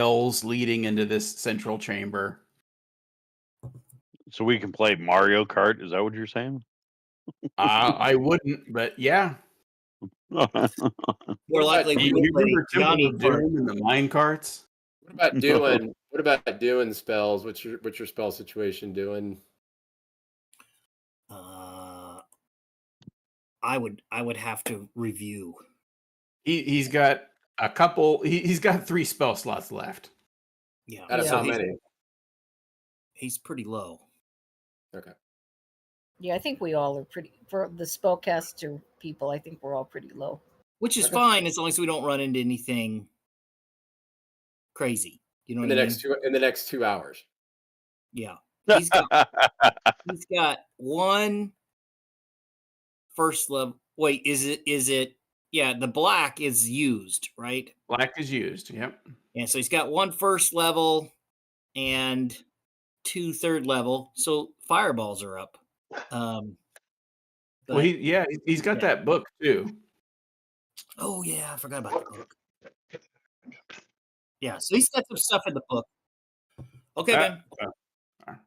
rails leading into this central chamber. So we can play Mario Kart. Is that what you're saying? I wouldn't, but yeah. More likely, You remember Temple of Doom and the mine carts? What about doing? What about doing spells? What's your spell situation doing? I would have to review. He's got a couple. He's got 3 spell slots left. Yeah. Out of how many? He's pretty low. Okay. Yeah, I think we all are pretty, for the spellcaster people, I think we're all pretty low. Which is fine as long as we don't run into anything crazy. You know in the next 2 hours. Yeah. He's got 1 first level. Wait, is it? Yeah, the black is used, right? Black is used. Yep. Yeah, so he's got 1 first level and 2 third level. So fireballs are up. Well, he's got that book too. Oh yeah, I forgot about the book. Yeah, so he's got some stuff in the book. Okay, man.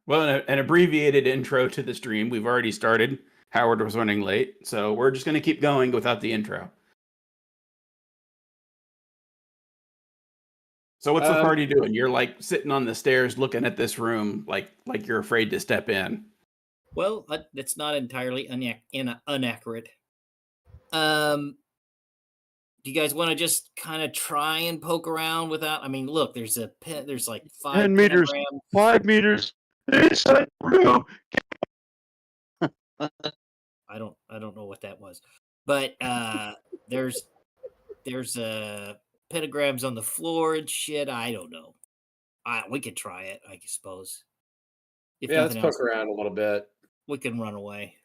Well, an abbreviated intro to the stream. We've already started. Howard was running late, so we're just going to keep going without the intro. So what's the party doing? You're like sitting on the stairs looking at this room like you're afraid to step in. Well, that's not entirely inaccurate. Do you guys want to just kind of try and poke around without? I mean, look, there's like 5 10 meters, 5 meters inside room. I don't know what that was, but there's pentagrams on the floor and shit. I don't know. We could try it, I suppose. Let's poke around a little bit. We can run away.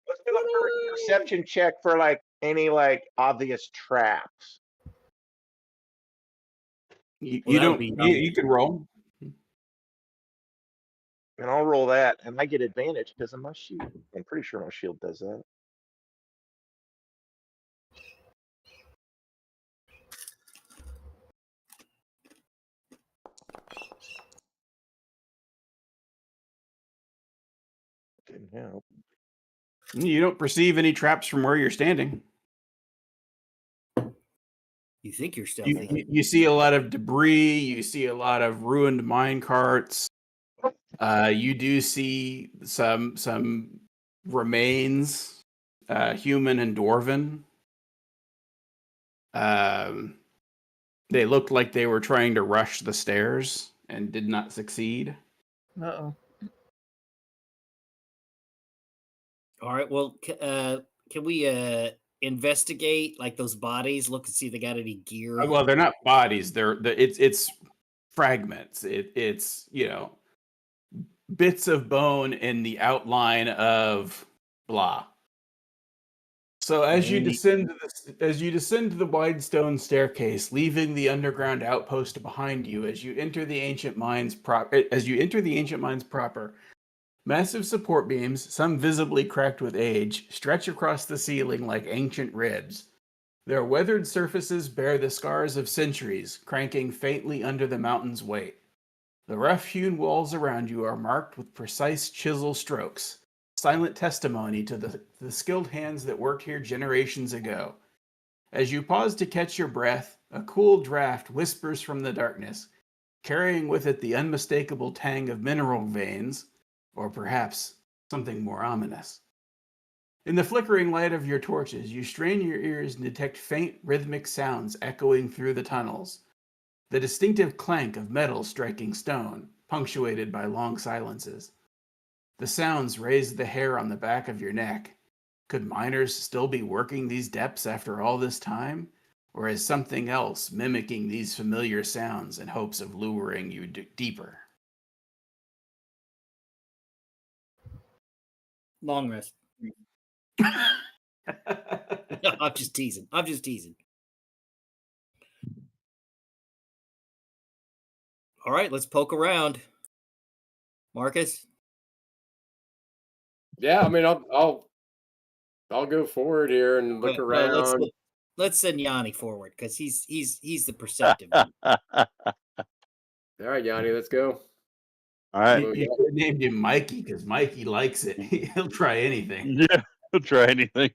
Let's do a perception check for like any like obvious traps. You can roll. And I'll roll that, and I get advantage because of my shield. I'm pretty sure my shield does that. Didn't help. You don't perceive any traps from where you're standing. You think you're stealthy. You see a lot of debris. You see a lot of ruined mine carts. You do see some remains, human and dwarven. They looked like they were trying to rush the stairs and did not succeed. Uh-oh. All right. Well, can we investigate like those bodies? Look and see if they got any gear. Well, they're not bodies. It's fragments. It's bits of bone in the outline of blah. So as you descend to the wide stone staircase, leaving the underground outpost behind you, as you enter the ancient mines proper, massive support beams, some visibly cracked with age, stretch across the ceiling like ancient ribs. Their weathered surfaces bear the scars of centuries, cranking faintly under the mountain's weight. The rough-hewn walls around you are marked with precise chisel strokes, silent testimony to the skilled hands that worked here generations ago. As you pause to catch your breath, a cool draft whispers from the darkness, carrying with it the unmistakable tang of mineral veins, or perhaps something more ominous. In the flickering light of your torches, you strain your ears and detect faint rhythmic sounds echoing through the tunnels. The distinctive clank of metal striking stone, punctuated by long silences. The sounds raise the hair on the back of your neck. Could miners still be working these depths after all this time? Or is something else mimicking these familiar sounds in hopes of luring you deeper? Long rest. I'm just teasing. All right, let's poke around. Marcus? Yeah, I mean, I'll go forward here and look around. Let's send Yanni forward because he's the perceptive one. right, Yanni, let's go. All right. You should have named him Mikey because Mikey likes it. He'll try anything. Yeah, we'll try anything.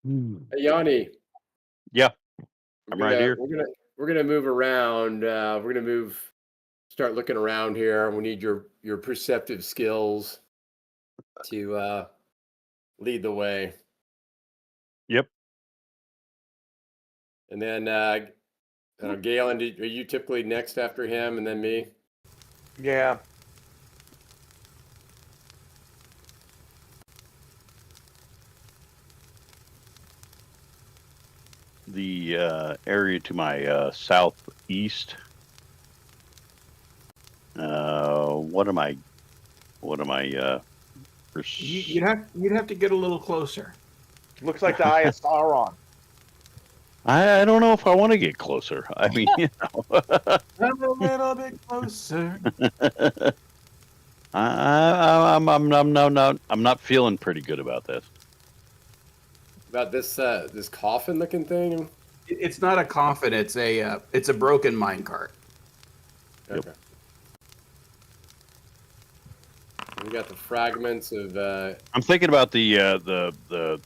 Hey, Yanni. Yeah, we're I'm right gonna- here. We're gonna move around. We're gonna start looking around here. We need your perceptive skills to lead the way. Yep. And then Galen, are you typically next after him, and then me? Yeah. The area to my southeast. What am I? You'd have to get a little closer. Looks like the eye of Sauron. I don't know if I want to get closer. I mean, Come a little bit closer. I'm not feeling pretty good about this. About this coffin looking thing? It's not a coffin. It's a broken minecart. Yep. Okay. We got the fragments of I'm thinking about the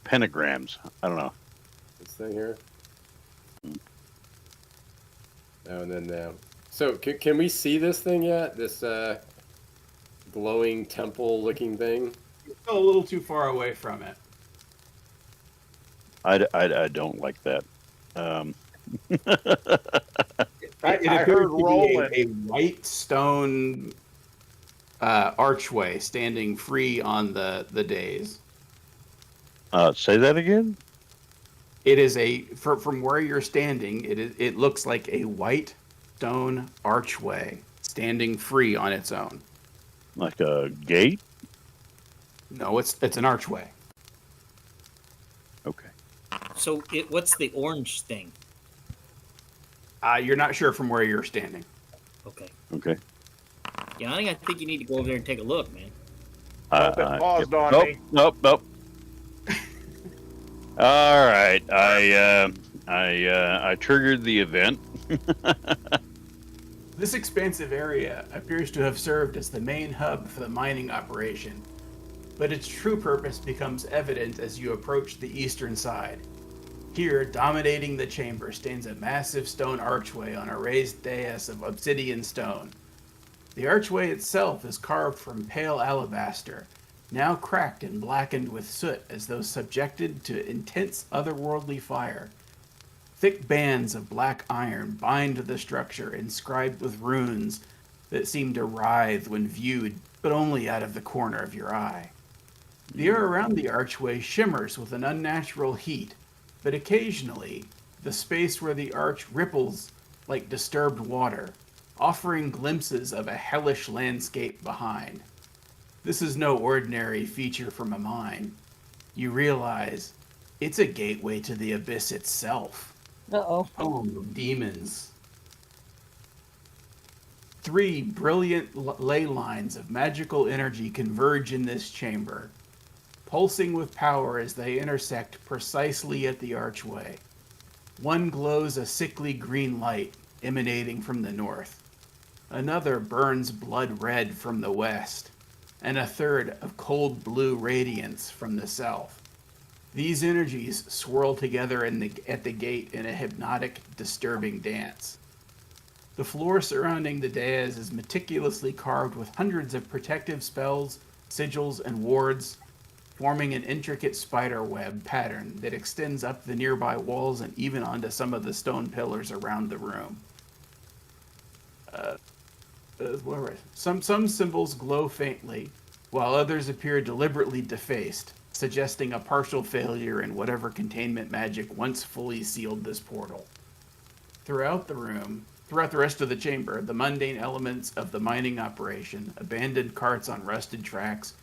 pentagrams. I don't know. this thing here. Oh, and then so can we see this thing yet? This glowing temple looking thing? You're still a little too far away from it. I don't like that. It I appears heard to be Roland. a white stone archway standing free on the dais. Say that again. It is from where you're standing. It looks like a white stone archway standing free on its own. Like a gate. No, it's an archway. Okay. So what's the orange thing? You're not sure from where you're standing. Okay. Okay. Yanni, I think you need to go over there and take a look, man. Nope, it paused on nope, me. Nope. All right. I triggered the event. This expansive area appears to have served as the main hub for the mining operation, but its true purpose becomes evident as you approach the eastern side. Here, dominating the chamber, stands a massive stone archway on a raised dais of obsidian stone. The archway itself is carved from pale alabaster, now cracked and blackened with soot as though subjected to intense otherworldly fire. Thick bands of black iron bind the structure, inscribed with runes that seem to writhe when viewed, but only out of the corner of your eye. The air around the archway shimmers with an unnatural heat, but occasionally the space where the arch ripples like disturbed water, offering glimpses of a hellish landscape behind. This is no ordinary feature from a mine. You realize it's a gateway to the abyss itself. Uh-oh. Home of demons. 3 brilliant ley lines of magical energy converge in this chamber, pulsing with power as they intersect precisely at the archway. One glows a sickly green light emanating from the north. Another burns blood red from the west, and a third of cold blue radiance from the south. These energies swirl together at the gate in a hypnotic, disturbing dance. The floor surrounding the dais is meticulously carved with hundreds of protective spells, sigils, and wards, forming an intricate spider web pattern that extends up the nearby walls and even onto some of the stone pillars around the room. Some symbols glow faintly, while others appear deliberately defaced, suggesting a partial failure in whatever containment magic once fully sealed this portal. Throughout the rest of the chamber, the mundane elements of the mining operation, abandoned carts on rusted tracks,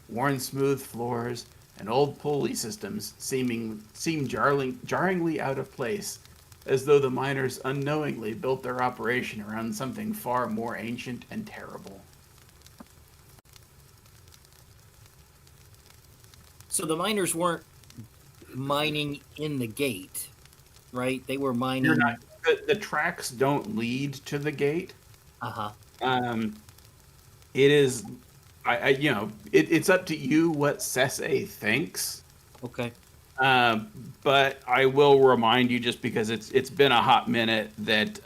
worn smooth floors, and old pulley systems seem jarringly out of place, as though the miners unknowingly built their operation around something far more ancient and terrible. So the miners weren't mining in the gate, right? They were mining. the tracks don't lead to the gate. Uh-huh. It is, it's up to you what Sese thinks. Okay. But I will remind you, just because it's been a hot minute, that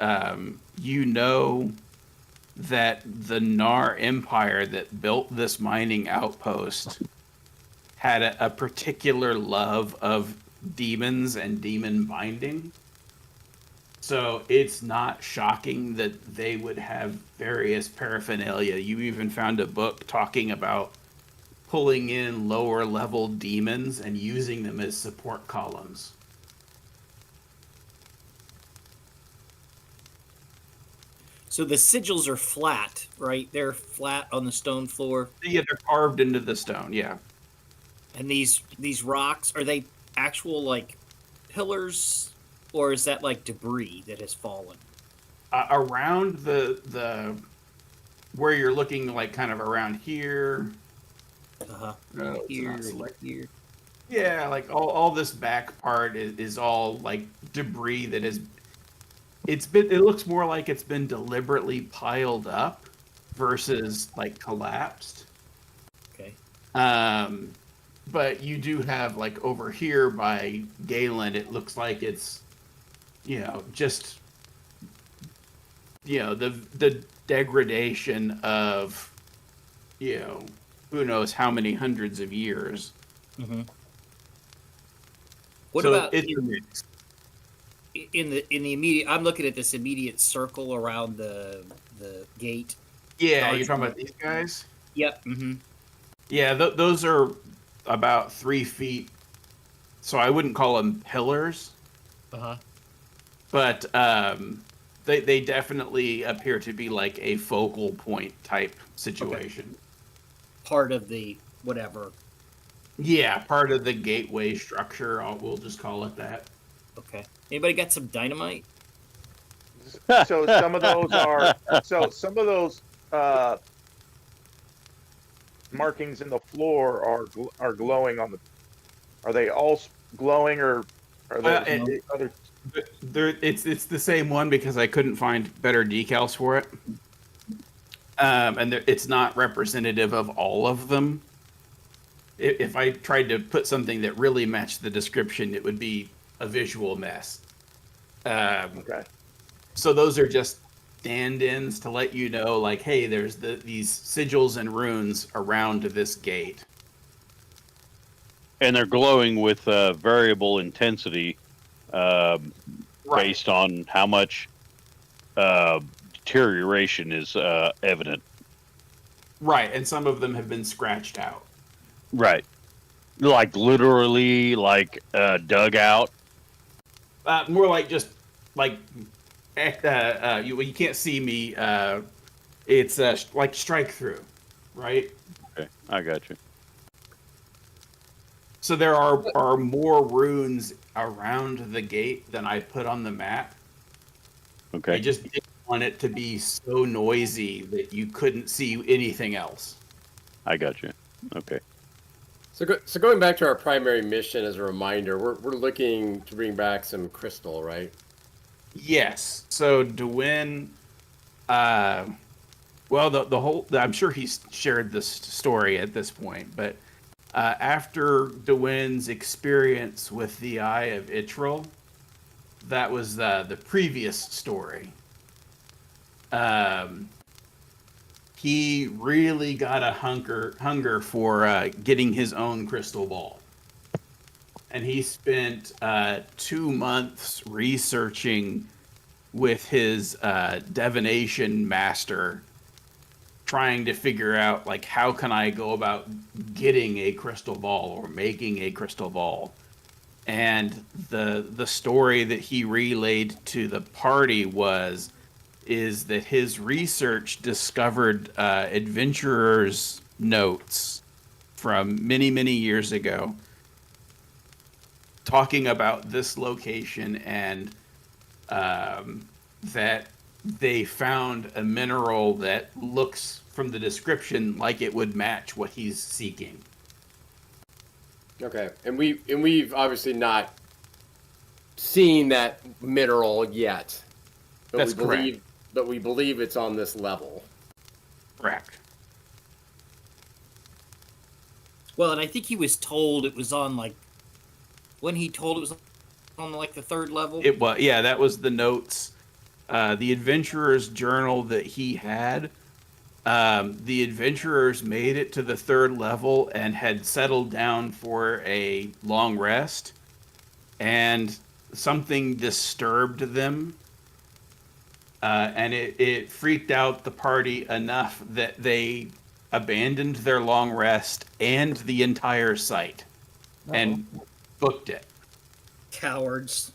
you know that the Nar Empire that built this mining outpost had a particular love of demons and demon binding. So it's not shocking that they would have various paraphernalia. You even found a book talking about pulling in lower level demons and using them as support columns. So the sigils are flat, right? They're flat on the stone floor. Yeah, they're carved into the stone. Yeah. And these rocks, are they actual like pillars, or is that like debris that has fallen? Around the where you're looking, like kind of around here. Uh-huh. No, it's Here, not select- here. Yeah, like all this back part is all like debris that is. It looks more like it's been deliberately piled up versus like collapsed. Okay. But you do have, like, over here by Galen, it looks like it's, just, the degradation of, who knows how many hundreds of years. Mm-hmm. What So about it's a mix. in the immediate? I'm looking at this immediate circle around the gate. Yeah, you're talking about these guys? Yep. Mm-hmm. Yeah, those are about 3 feet. So I wouldn't call them pillars, Uh-huh. but they definitely appear to be like a focal point type situation. Part of the whatever. Yeah, part of the gateway structure. We'll just call it that. Okay. Anybody got some dynamite? So some of those markings in the floor are glowing on the. Are they all glowing, or are they other? It's the same one because I couldn't find better decals for it, and it's not representative of all of them. If I tried to put something that really matched the description, it would be a visual mess. Okay. So those are just stand-ins to let you know, like, hey, there's these sigils and runes around this gate. And they're glowing with variable intensity based on how much deterioration is evident. Right, and some of them have been scratched out. Right. Like literally, like dug out. More like just like you can't see me. It's like strike through, right? Okay, I got you. So there are more runes around the gate than I put on the map. Okay. I just didn't want it to be so noisy that you couldn't see anything else. I got you. Okay. So going back to our primary mission as a reminder, we're looking to bring back some crystal, right? Yes. So Dwyn, well, the whole, I'm sure he's shared this story at this point, but after Dwyn's experience with the Eye of Itril, that was the previous story. He really got a hunger for getting his own crystal ball. And he spent 2 months researching with his divination master, trying to figure out, like, how can I go about getting a crystal ball or making a crystal ball. And the story that he relayed to the party is that his research discovered adventurers' notes from many, many years ago talking about this location, and that they found a mineral that looks, from the description, like it would match what he's seeking. Okay, and we've obviously not seen that mineral yet. But That's we believe it's on this level. correct. Well, and I think he was told it was on like when he told it was on like the third level. It was, yeah, that was the notes. The adventurer's journal that he had. The adventurers made it to the third level and had settled down for a long rest, and something disturbed them, and it freaked out the party enough that they abandoned their long rest and the entire site and booked it. Cowards.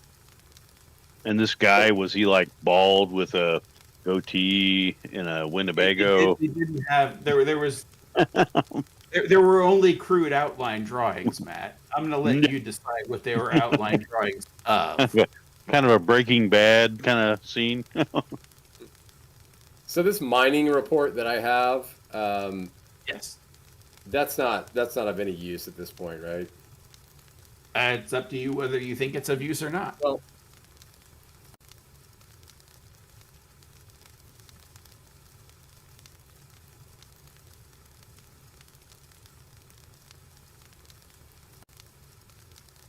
And this guy, was he like bald with a goatee and a Winnebago? They didn't have there was there were only crude outline drawings, Matt. I'm gonna let you decide what they were outline drawings of. Kind of a Breaking Bad kind of scene. So this mining report that I have, Yes, that's not of any use at this point, right? it's up to you whether you think it's of use or not. Well,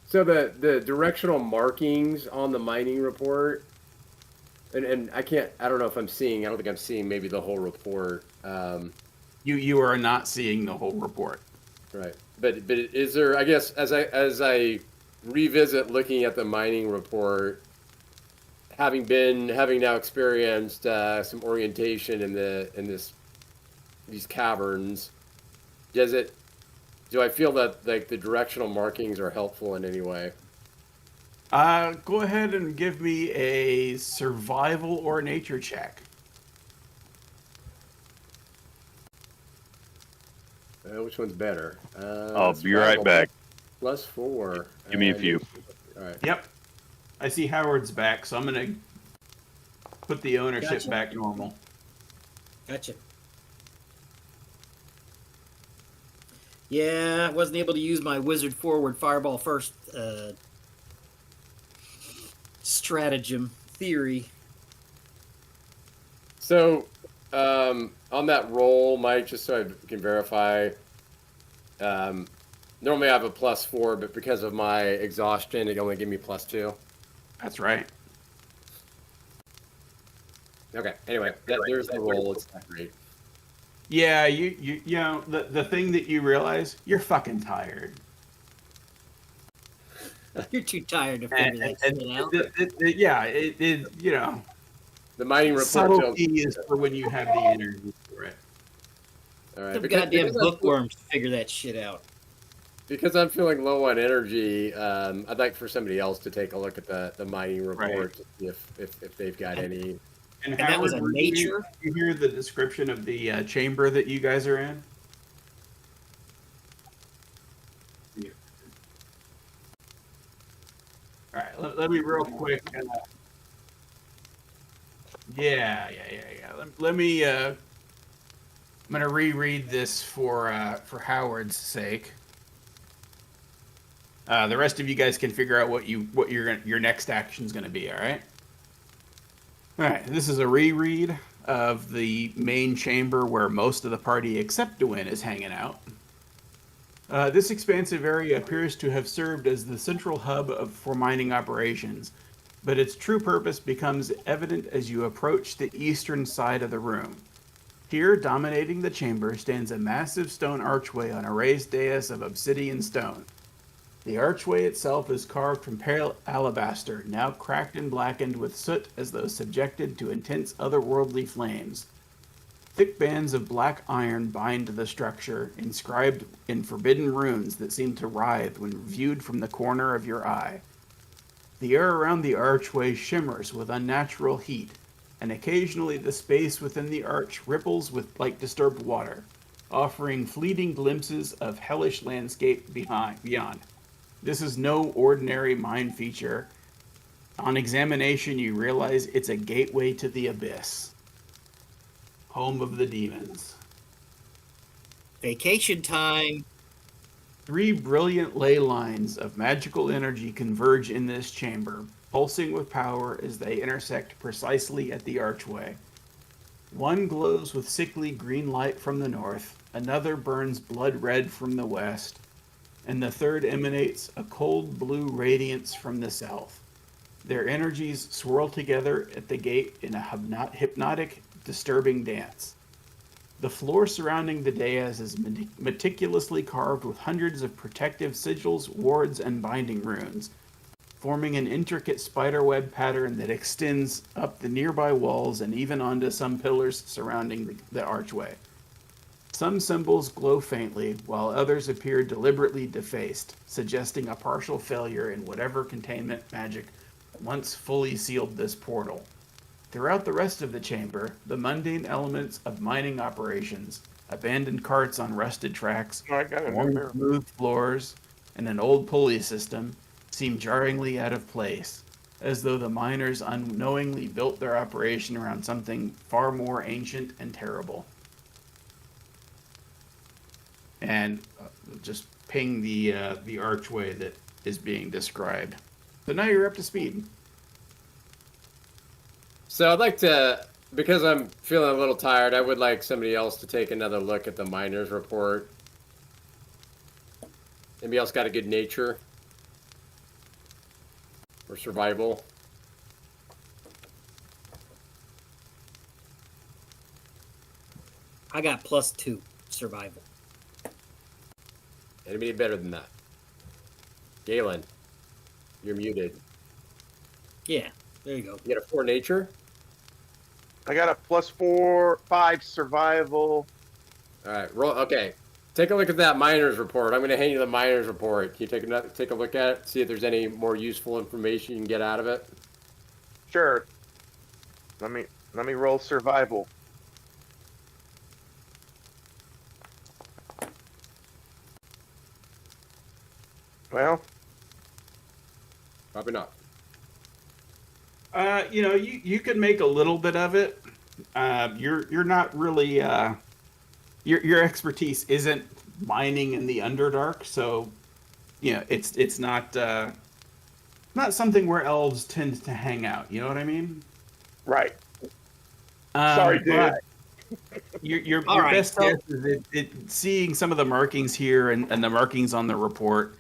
so the directional markings on the mining report, and I don't know if I don't think I'm seeing maybe the whole report. You are not seeing the whole report. Right. But is there, I guess, as I revisit looking at the mining report, having now experienced some orientation in these caverns, do I feel that like the directional markings are helpful in any way? Go ahead and give me a survival or nature check. Which one's better? I'll be right back. +4. Give me a few. All right. Yep. I see Howard's back, so I'm gonna put the ownership Gotcha. back normal. Gotcha. Yeah, I wasn't able to use my wizard forward fireball first stratagem theory. So, on that roll, Mike, just so I can verify, normally I have a +4, but because of my exhaustion, it only gave me +2. That's right. Okay. Anyway, there's the roll. It's not great. Yeah, you know the thing that you realize, you're fucking tired. You're too tired to figure that shit out. Yeah, it you know, The mining report subtlety tells. is for when you have the energy for it. All right. Some Because goddamn bookworms to figure that shit out. because I'm feeling low on energy, I'd like for somebody else to take a look at the mining report to see if they've got any. And that was a Howard, nature? You hear the description of the chamber that you guys are in? Yeah. All right, let me real quick. Yeah. Let me. I'm gonna reread this for Howard's sake. The rest of you guys can figure out what your next action is gonna be. All right. All right, this is a reread of the main chamber where most of the party except Dwayne is hanging out. This expansive area appears to have served as the central hub for mining operations, but its true purpose becomes evident as you approach the eastern side of the room. Here, dominating the chamber, stands a massive stone archway on a raised dais of obsidian stone. The archway itself is carved from pale alabaster, now cracked and blackened with soot as though subjected to intense otherworldly flames. Thick bands of black iron bind the structure, inscribed in forbidden runes that seem to writhe when viewed from the corner of your eye. The air around the archway shimmers with unnatural heat, and occasionally the space within the arch ripples like disturbed water, offering fleeting glimpses of hellish landscape beyond. This is no ordinary mine feature. On examination, you realize it's a gateway to the abyss, home of the demons. Vacation time. 3 brilliant ley lines of magical energy converge in this chamber, pulsing with power as they intersect precisely at the archway. One glows with sickly green light from the north, another burns blood red from the west, and the third emanates a cold blue radiance from the south. Their energies swirl together at the gate in a hypnotic, disturbing dance. The floor surrounding the dais is meticulously carved with hundreds of protective sigils, wards, and binding runes, forming an intricate spiderweb pattern that extends up the nearby walls and even onto some pillars surrounding the archway. Some symbols glow faintly, while others appear deliberately defaced, suggesting a partial failure in whatever containment magic once fully sealed this portal. Throughout the rest of the chamber, the mundane elements of mining operations, abandoned carts on rusted tracks, I got it worn there. smooth floors, and an old pulley system seem jarringly out of place, as though the miners unknowingly built their operation around something far more ancient and terrible. And just ping the archway that is being described. So now you're up to speed. So I'd like to, because I'm feeling a little tired, I would like somebody else to take another look at the miners report. Anybody else got a good nature or survival? I got +2 survival. Anybody better than that? Galen, you're muted. Yeah, there you go. You got a 4 nature? I got a +4/5 survival. All right, roll. Okay, take a look at that miners report. I'm going to hand you the miners report. Can you take a look at it? See if there's any more useful information you can get out of it. Sure. Let me roll survival. Well, Probably not. You could make a little bit of it. You're not really your expertise isn't mining in the Underdark, so it's not something where elves tend to hang out. You know what I mean? right. Sorry, dude. but Your All right, best so- guess is seeing some of the markings here and the markings on the report.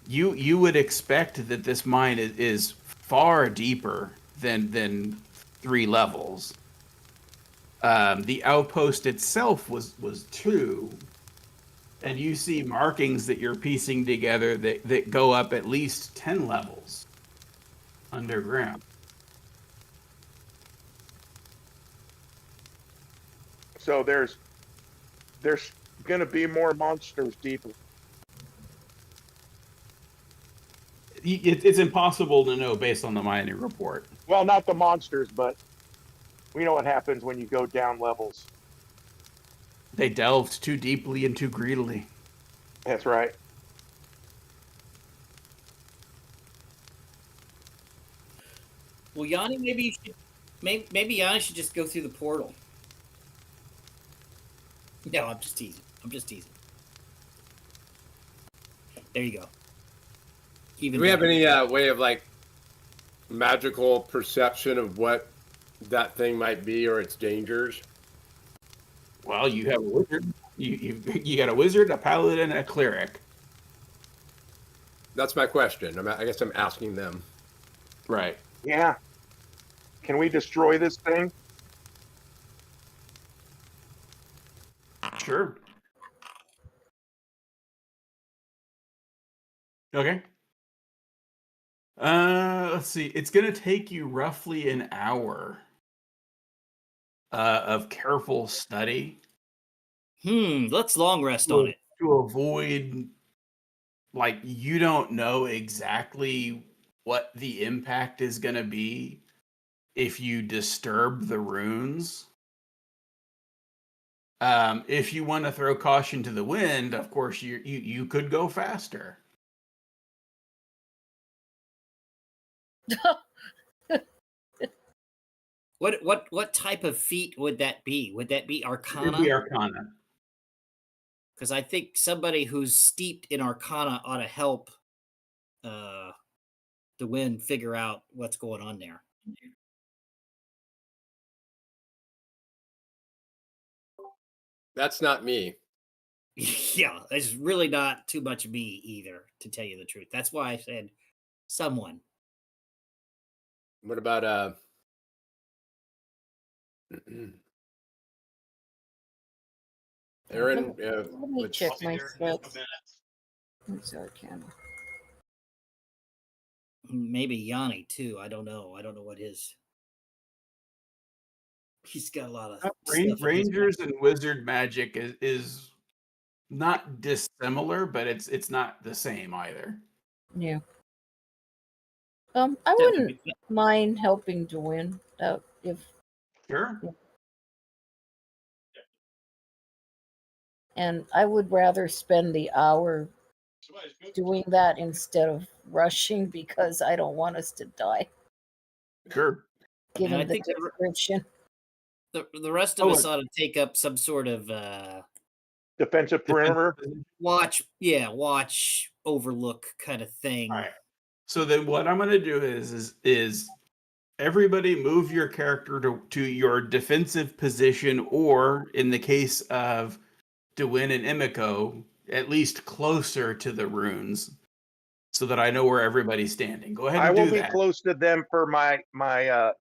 You would expect that this mine is far deeper than 3 levels. The outpost itself was 2, and you see markings that you're piecing together that go up at least 10 levels underground. So there's going to be more monsters deeper. It's impossible to know based on the mining report. Well, not the monsters, but we know what happens when you go down levels. They delved too deeply and too greedily. That's right. Well, Yanni, maybe Yanni should just go through the portal. No, I'm just teasing. There you go. Do we have any way of like magical perception of what that thing might be or its dangers? Well, you have a wizard. You got a wizard, a paladin, and a cleric. That's my question. I guess I'm asking them. Right. Yeah. Can we destroy this thing? Sure. Okay. Let's see. It's gonna take you roughly an hour of careful study Let's long rest on it. to avoid, like, you don't know exactly what the impact is gonna be if you disturb the runes. If you want to throw caution to the wind, of course you could go faster. What type of feat would that be? Would that be It'd Arcana? be Arcana. Because I think somebody who's steeped in Arcana ought to help Dwayne figure out what's going on there. That's not me. Yeah, it's really not too much me either, to tell you the truth. That's why I said someone. What about Aaron? Let me let's- check my stats. What's Arcana? Maybe Yanni too. I don't know. I don't know what his. He's got a lot of stuff in his Rangers and wizard magic is not dissimilar, but it's not the same either. Yeah. I back. wouldn't mind helping to win if, Sure. and I would rather spend the hour doing that instead of rushing because I don't want us to die. Sure. Given I the think description. the rest of us ought to take up some sort of Defensive perimeter. watch, overlook kind of thing. All right. So then what I'm going to do is everybody move your character to your defensive position, or in the case of Dewin and Emiko, at least closer to the runes, so that I know where everybody's standing. Go ahead and I will do be that. close to them for my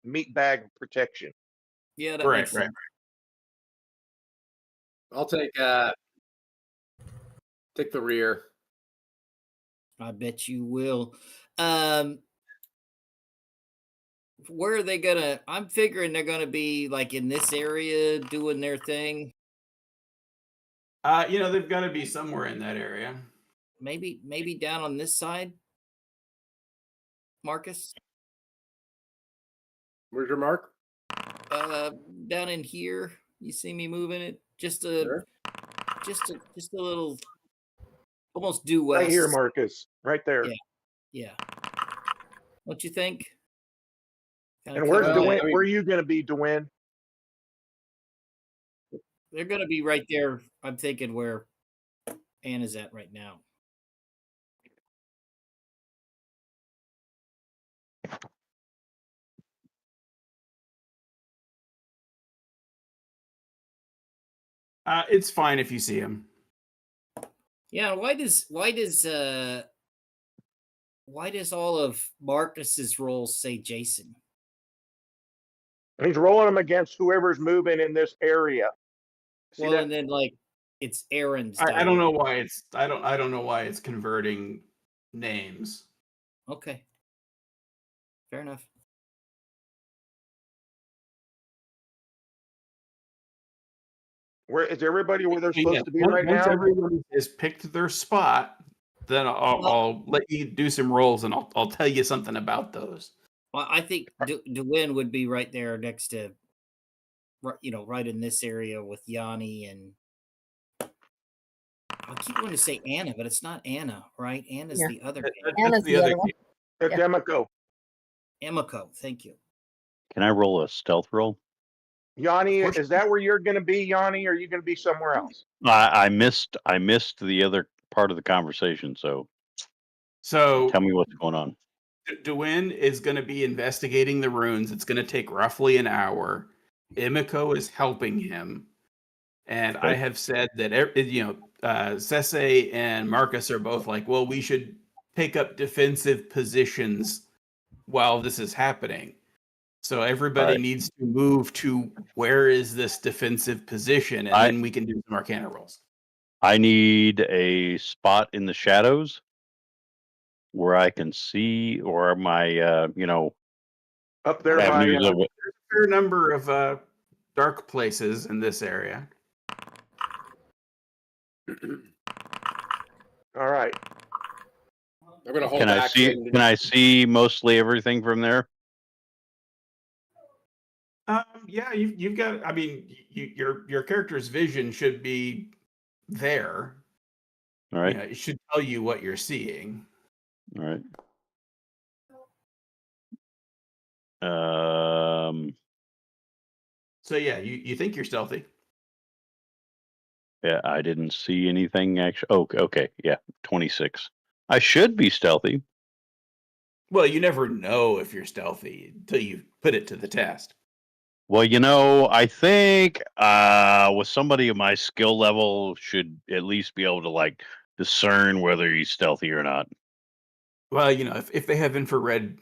meat bag protection. Yeah, that Right, makes sense. I'll take the rear. I bet you will. Where are they gonna? I'm figuring they're gonna be like in this area doing their thing. They've got to be somewhere in that area. Maybe down on this side, Marcus. Where's your mark? Down in here. You see me moving it? Just Sure. a little, almost due west. Right here, Marcus. Right there. Yeah. What you think? Kinda And where's cover Dwayne? that. I mean- Where are you going to be, Dwayne? They're gonna be right there. I'm thinking where Anna's at right now. It's fine if you see him. Yeah. Why does all of Marcus's rolls say Jason? And he's rolling them against whoever's moving in this area. See Well, that? and then like it's Aaron's. I die. don't know why I don't know why it's converting names. Okay. Fair enough. Where is everybody where they're Yeah, supposed to be once right now? everyone has picked their spot, then I'll let you do some rolls and I'll tell you something about those. Well, I think Dewin would be right there next to, right in this area with Yanni and. I keep wanting to say Anna, but it's not Anna, right? Anna's Yeah. the other That's Anna's the the other other one. key. At Yeah. Demico. Emiko. Thank you. Can I roll a stealth roll? Yanni, Of course. is that where you're going to be, Yanni? Or are you going to be somewhere else? I missed the other part of the conversation, so So tell me what's going on. Dewin is going to be investigating the runes. It's going to take roughly an hour. Emiko is helping him, and I Okay. have said that Sese and Marcus are both like, well, we should take up defensive positions while this is happening. So everybody Alright. needs to move to where is this defensive position, and then we can do some Arcana rolls. I need a spot in the shadows where I can see, or my Up there by avenues of There's a fair number of dark places in this area. all right. I'm gonna hold Can I see? action. Can I see mostly everything from there? Yeah, you've got. I mean, your character's vision should be there. All right. It should tell you what you're seeing. All right. Um. So yeah, you think you're stealthy. Yeah, I didn't see anything actually. Oh, okay. Yeah, 26. I should be stealthy. Well, you never know if you're stealthy until you put it to the test. Well, I think with somebody of my skill level should at least be able to like discern whether he's stealthy or not. Well, if they have infrared,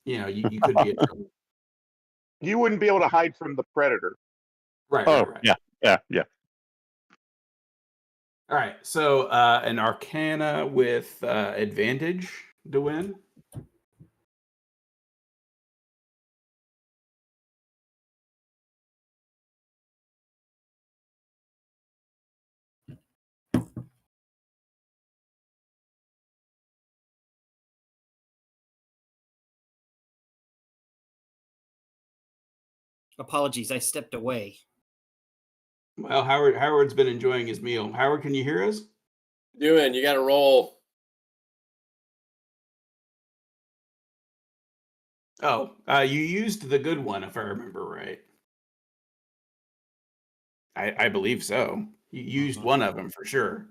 you could be in trouble. You wouldn't be able to hide from the predator. Right, Oh, right. yeah. All right, so an Arcana with advantage to win. Apologies, I stepped away. Well, Howard's been enjoying his meal. Howard, can you hear us? Doing, you got to roll. Oh, you used the good one, if I remember right. I believe so. You used one of them for sure.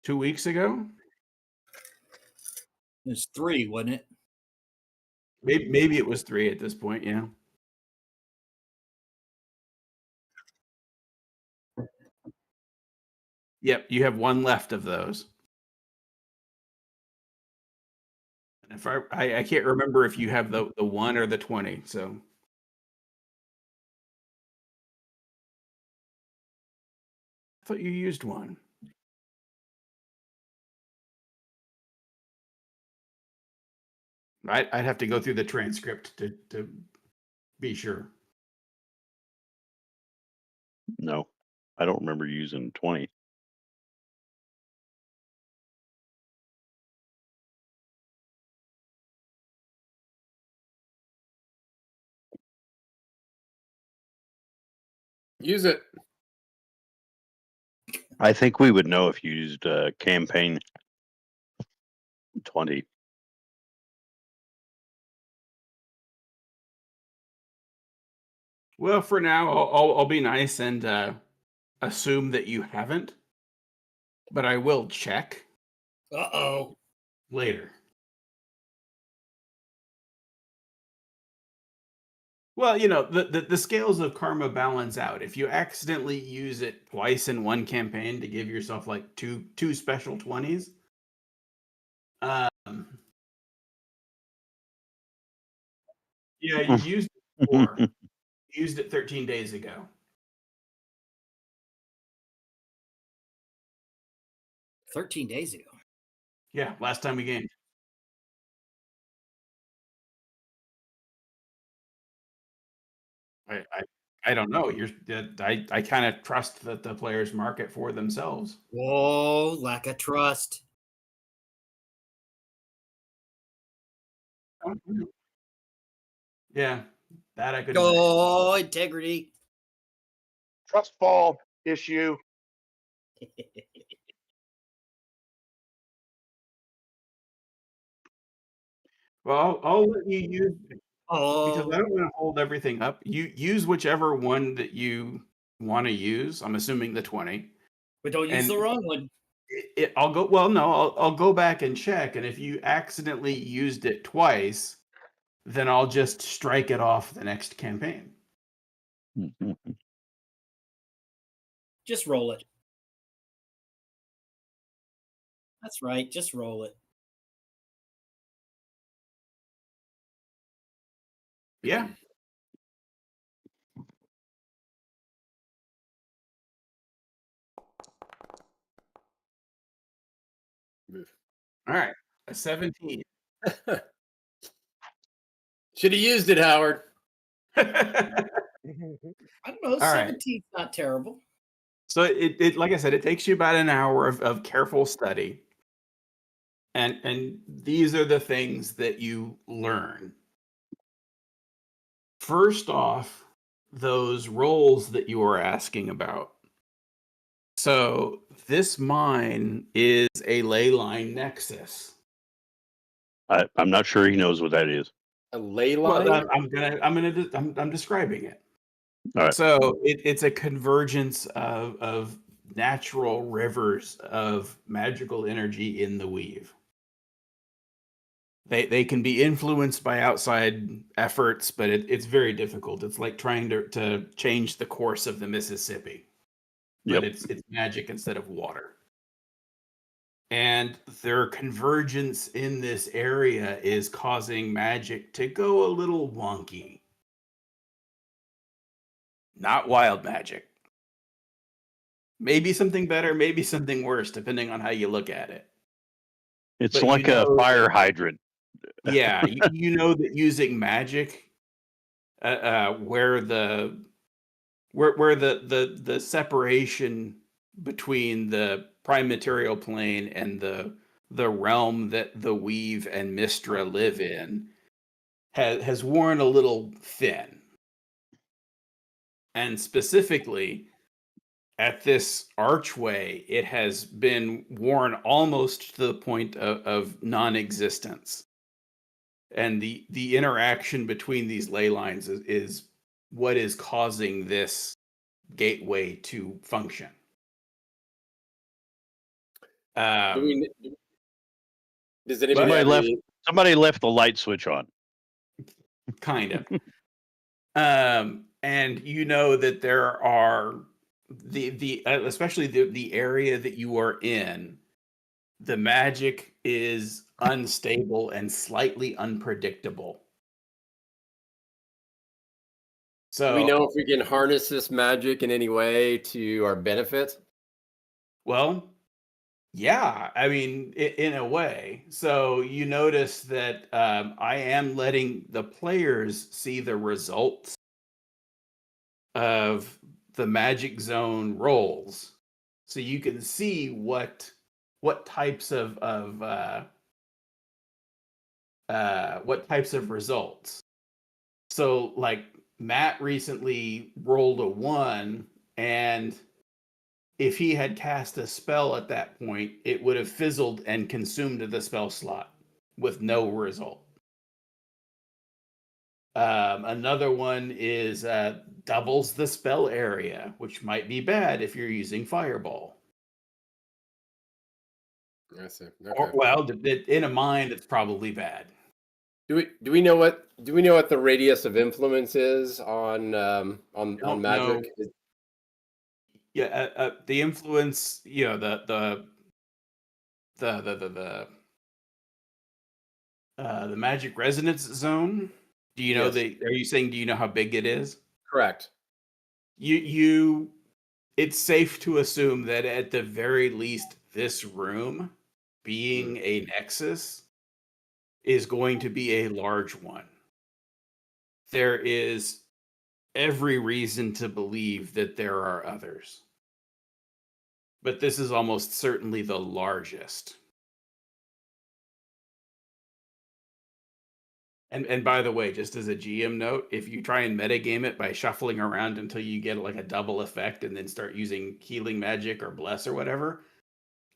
Two weeks ago? There's 3, wasn't it? Maybe it was 3 at this point, yeah. Yep, you have one left of those. And if I can't remember if you have the 1 or the 20, so I thought you used one. I'd have to go through the transcript to be sure. No, I don't remember using 20. Use it. I think we would know if you used campaign 20. Well, for now, I'll be nice and assume that you haven't, but I will check Uh-oh. later. Well, the scales of karma balance out. If you accidentally use it twice in one campaign to give yourself like two special 20s, yeah, you used it before. You used it 13 days ago. 13 days ago. Yeah, last time we gamed. I don't know. I kind of trust that the players mark it for themselves. Whoa, lack of trust. Yeah, that I could. Oh, integrity. Trust fall issue. Well, I'll let you use because Oh, I don't want to hold everything up. You use whichever one that you want to use. I'm assuming the 20. but don't use And the wrong one. I'll go. Well, no, I'll go back and check. And if you accidentally used it twice, then I'll just strike it off the next campaign. Just roll it. That's right. Just roll it. Yeah. All right. A 17. Should have used it, Howard. All I don't know. right. 17's not terrible. So it like I said, it takes you about an hour of careful study. And these are the things that you learn. First off, those roles that you were asking about. So this mine is a ley line nexus. I'm not sure he knows what that is. A ley Well, line? I'm describing it. All right. So it's a convergence of natural rivers of magical energy in the weave. They can be influenced by outside efforts, but it's very difficult. It's like trying to change the course of the Mississippi, but Yep. it's magic instead of water. And their convergence in this area is causing magic to go a little wonky. Not wild magic. Maybe something better, maybe something worse, depending on how you look at it. It's But like a fire hydrant. Yeah, you know that using magic, where the separation between the prime material plane and the realm that the Weave and Mistra live in has worn a little thin. And specifically at this archway, it has been worn almost to the point of non-existence. And the interaction between these ley lines is what is causing this gateway to function. Do we, does anybody Somebody have left. any? Somebody left the light switch on. Kind of. And you know that there are especially the area that you are in, the magic is unstable and slightly unpredictable. Do we So, know if we can harness this magic in any way to our benefit? well, yeah, I mean, in a way. So you notice that I am letting the players see the results of the Magic Zone rolls, so you can see what types of what types of results. So, like Matt recently rolled a 1, and if he had cast a spell at that point, it would have fizzled and consumed the spell slot with no result. Another one is doubles the spell area, which might be bad if you're using Fireball. I see. Or, Okay. well, in a mine, it's probably bad. Do we know what the radius of influence is on Don't magic? know. Yeah, the influence, the magic resonance zone. Do you know Yes. are you saying, do you know how big it is? Correct. It's safe to assume that at the very least, this room being a nexus is going to be a large one. There is every reason to believe that there are others, but this is almost certainly the largest. And by the way, just as a GM note, if you try and metagame it by shuffling around until you get like a double effect and then start using healing magic or bless or whatever,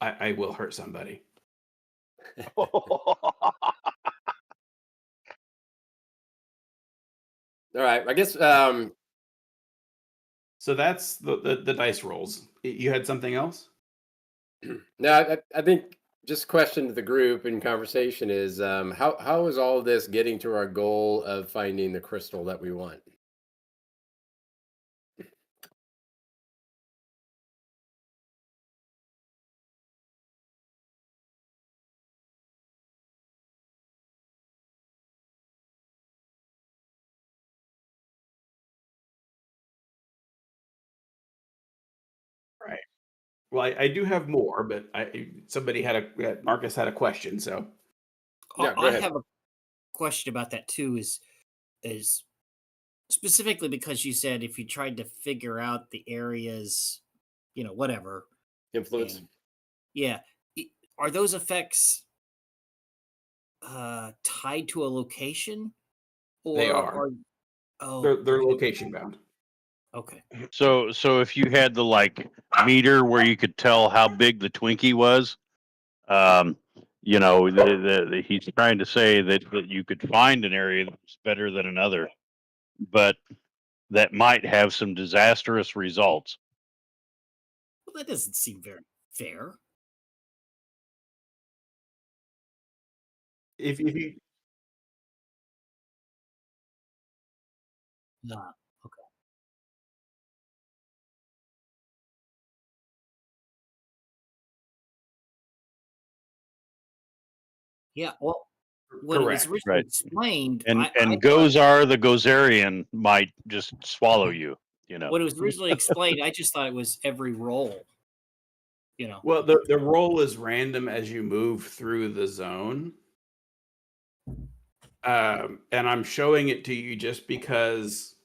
I will hurt somebody. All right. I guess So that's the dice rolls. You had something else? now I think just question to the group in conversation is how is all of this getting to our goal of finding the crystal that we want? Right. Well, I do have more, but Marcus had a question, so Yeah, go I ahead. have a question about that too. Is specifically because you said if you tried to figure out the areas, whatever. Influence. And, yeah, are those effects tied to a location, they or are. oh, They're okay. location bound. Okay. So if you had the meter where you could tell how big the Twinkie was, You know, he's trying to say that you could find an area that's better than another, but that might have some disastrous results. Well, that doesn't seem very fair. If you Ah, okay. Yeah. Well, when it was correct, originally Right. explained, And I thought Gozar the Gozerian might just swallow you. You know. when it was originally explained, I just thought it was every roll. You know. well, the roll is random as you move through the zone. And I'm showing it to you just because,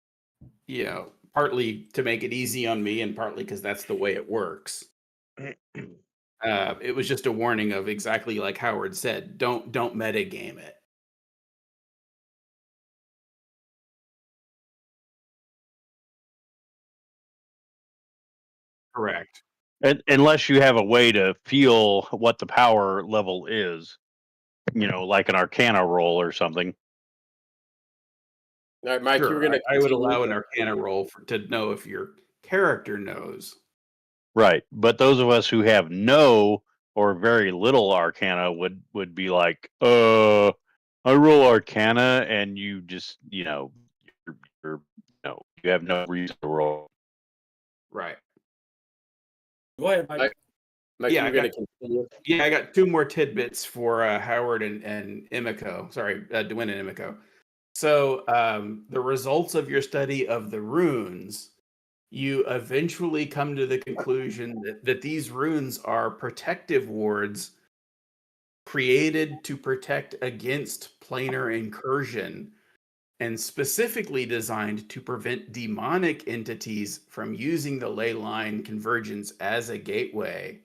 partly to make it easy on me and partly because that's the way it works. It was just a warning of exactly like Howard said, don't metagame it. Correct. Unless you have a way to feel what the power level is, like an Arcana roll or something. All right, Mike, you were Sure, going to I would continue. allow an Arcana roll to know if your character knows. Right. But those of us who have no or very little Arcana would be like, I roll Arcana, and you just, you have no reason to roll. Right. Go ahead, Mike. Mike, Yeah, you I were going got to continue. yeah, I got two more tidbits for Howard and Imiko. Sorry, Dwayne and Imiko. So the results of your study of the runes, you eventually come to the conclusion that these runes are protective wards created to protect against planar incursion and specifically designed to prevent demonic entities from using the ley line convergence as a gateway,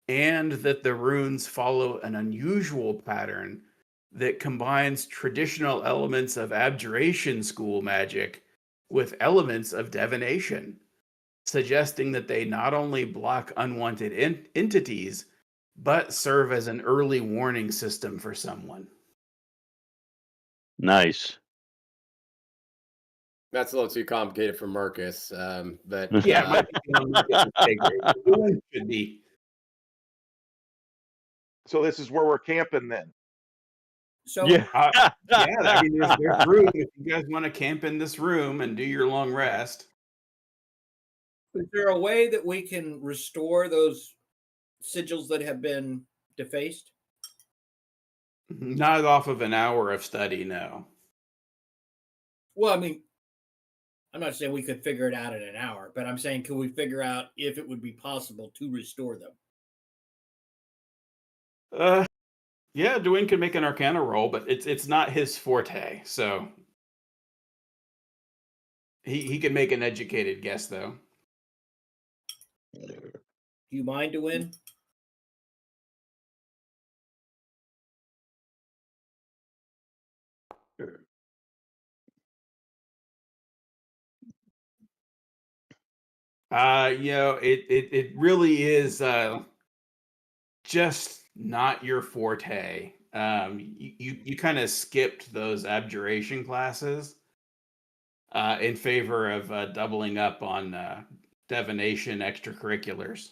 and that the runes follow an unusual pattern that combines traditional elements of abjuration school magic with elements of divination, suggesting that they not only block unwanted entities, but serve as an early warning system for someone. Nice. That's a little too complicated for Marcus, but Yeah, it might be on Marcus's pay grade. The one should be. So this is where we're camping then. So Yeah. Yeah, I mean, there's room if you guys want to camp in this room and do your long rest. Is there a way that we can restore those sigils that have been defaced? Not off of an hour of study, no. Well, I mean, I'm not saying we could figure it out in an hour, but I'm saying, can we figure out if it would be possible to restore them? Yeah, Dwayne can make an Arcana roll, but it's not his forte, so he can make an educated guess though. Do you mind to win? It really is just not your forte. You kind of skipped those abjuration classes in favor of doubling up on divination extracurriculars.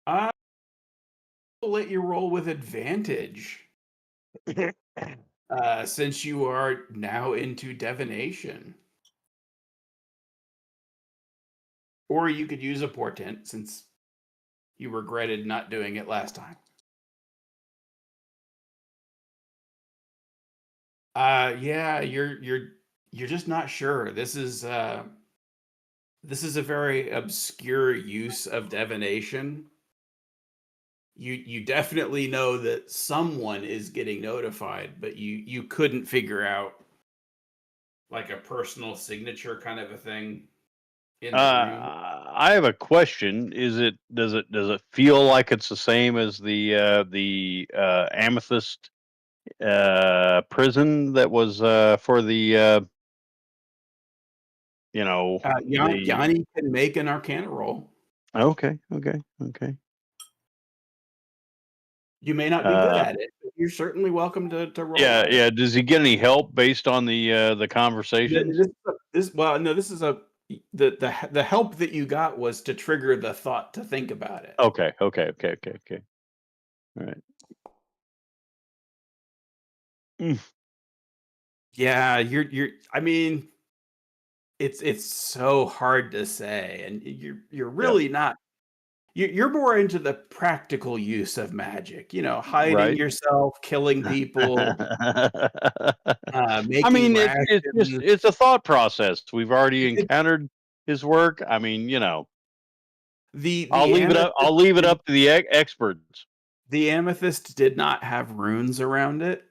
I'll let you roll with advantage. Since you are now into divination. Or you could use a portent since you regretted not doing it last time. Yeah, you're just not sure. This is a very obscure use of divination. You definitely know that someone is getting notified, but you couldn't figure out like a personal signature kind of a thing in the room. I have a question. Does it feel like it's the same as the amethyst prison that was for the the Yanni can make an Arcana roll. okay. You may not be good at it, but you're certainly welcome to roll. at it. Yeah. Does he get any help based on the conversations? This is the help that you got was to trigger the thought to think about it. Okay. All right. Yeah, you're. I mean, it's so hard to say, and you're really not. You're more into the practical use of magic. Hiding Right. yourself, killing people, I making mean, rations. it's a thought process. We've already encountered his work. I mean, The I'll leave it up. I'll leave it up to the experts. The amethyst did not have runes around it.